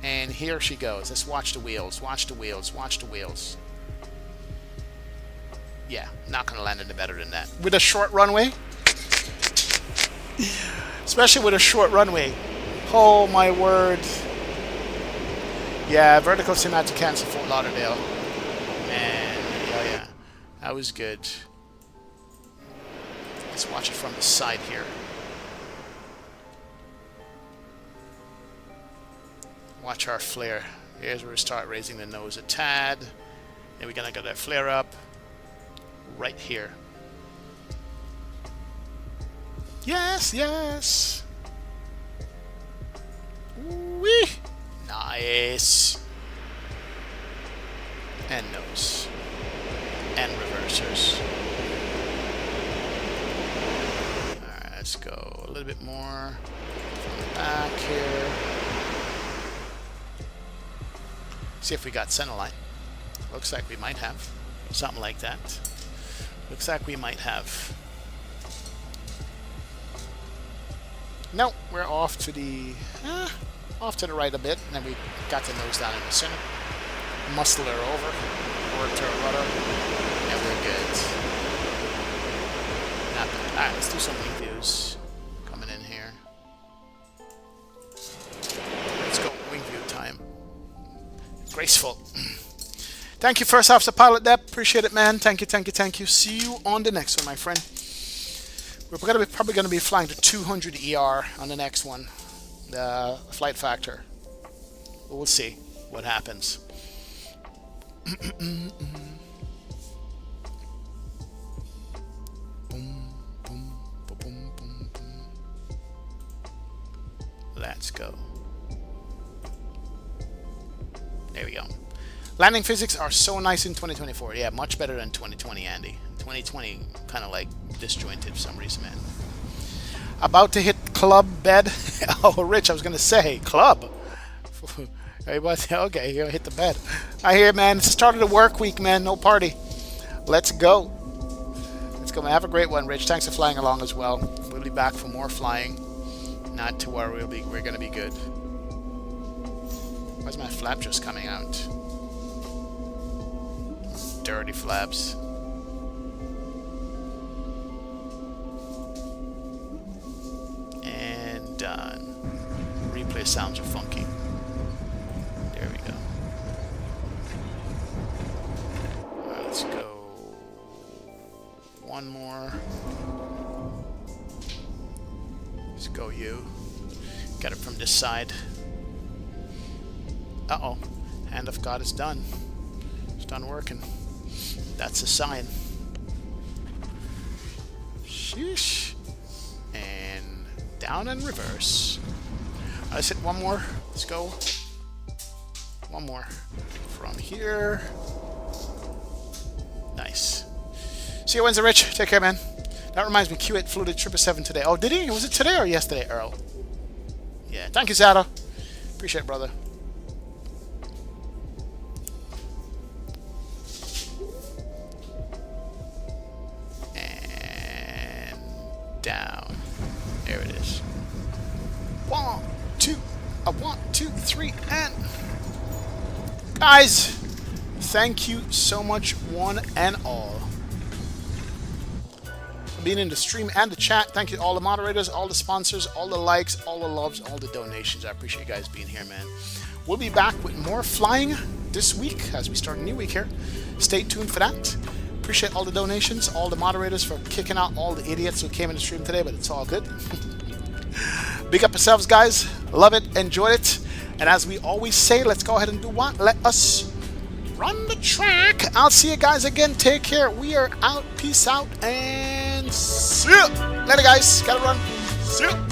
And here she goes. Let's watch the wheels. Watch the wheels. Watch the wheels. Yeah, not going to land any better than that. With a short runway. Especially with a short runway. Oh, my word. Yeah, vertical sim had to cancel Fort Lauderdale. Man. Yeah, that was good. Let's watch it from the side here. Watch our flare. Here's where we start raising the nose a tad. Then we're gonna get that flare up right here. Yes, yes. Wee. Nice. And nose. And reversers. Alright, let's go a little bit more from the back here. See if we got centerline. Looks like we might have. Something like that. Looks like we might have. No, we're off to the right a bit, and then we got the nose down in the center. Muscle her over, worked her rudder, and we're good. Not bad. Alright, let's do some wing views. Coming in here. Let's go wing view time. Graceful. Thank you, First Officer Pilot Dep. Appreciate it, man. Thank you, thank you, thank you. See you on the next one, my friend. We're probably going to be flying to 200 ER on the next one. The flight factor. We'll see what happens. Let's go. There we go. Landing physics are so nice in 2024. Yeah, much better than 2020, Andy. 2020 kind of like disjointed for some reason, man. About to hit club bed. Oh, Rich, I was gonna say club. Okay, you hit the bed. I hear, man. It's the start of the work week, man. No party. Let's go. Let's go, man. Have a great one, Rich. Thanks for flying along as well. We'll be back for more flying. Not to worry, we're gonna be good. Why's my flap just coming out? Dirty flaps. And done. Replay sounds are funky. There we go. Alright, let's go. One more. Let's go you. Got it from this side. Uh-oh. Hand of God is done. It's done working. That's a sign. Sheesh. And down and reverse. Let's hit one more. Let's go. One more. From here. Nice. See you Wednesday, Rich. Take care, man. That reminds me, Q8 flew the 777 today. Oh, did he? Was it today or yesterday, Earl? Yeah. Thank you, Zato. Appreciate it, brother. And down. There it is. 1, 2. 1, 2, 3, and... Guys, thank you so much, one and all, for being in the stream and the chat. Thank you to all the moderators, all the sponsors, all the likes, all the loves, all the donations. I appreciate you guys being here, man. We'll be back with more flying this week as we start a new week here. Stay tuned for that. Appreciate all the donations, all the moderators for kicking out all the idiots who came in the stream today, but it's all good. Big up yourselves, guys. Love it. Enjoy it. And as we always say, let's go ahead and do what? Let us run the track. I'll see you guys again. Take care. We are out. Peace out. And see ya. Later, guys. Gotta run. See ya.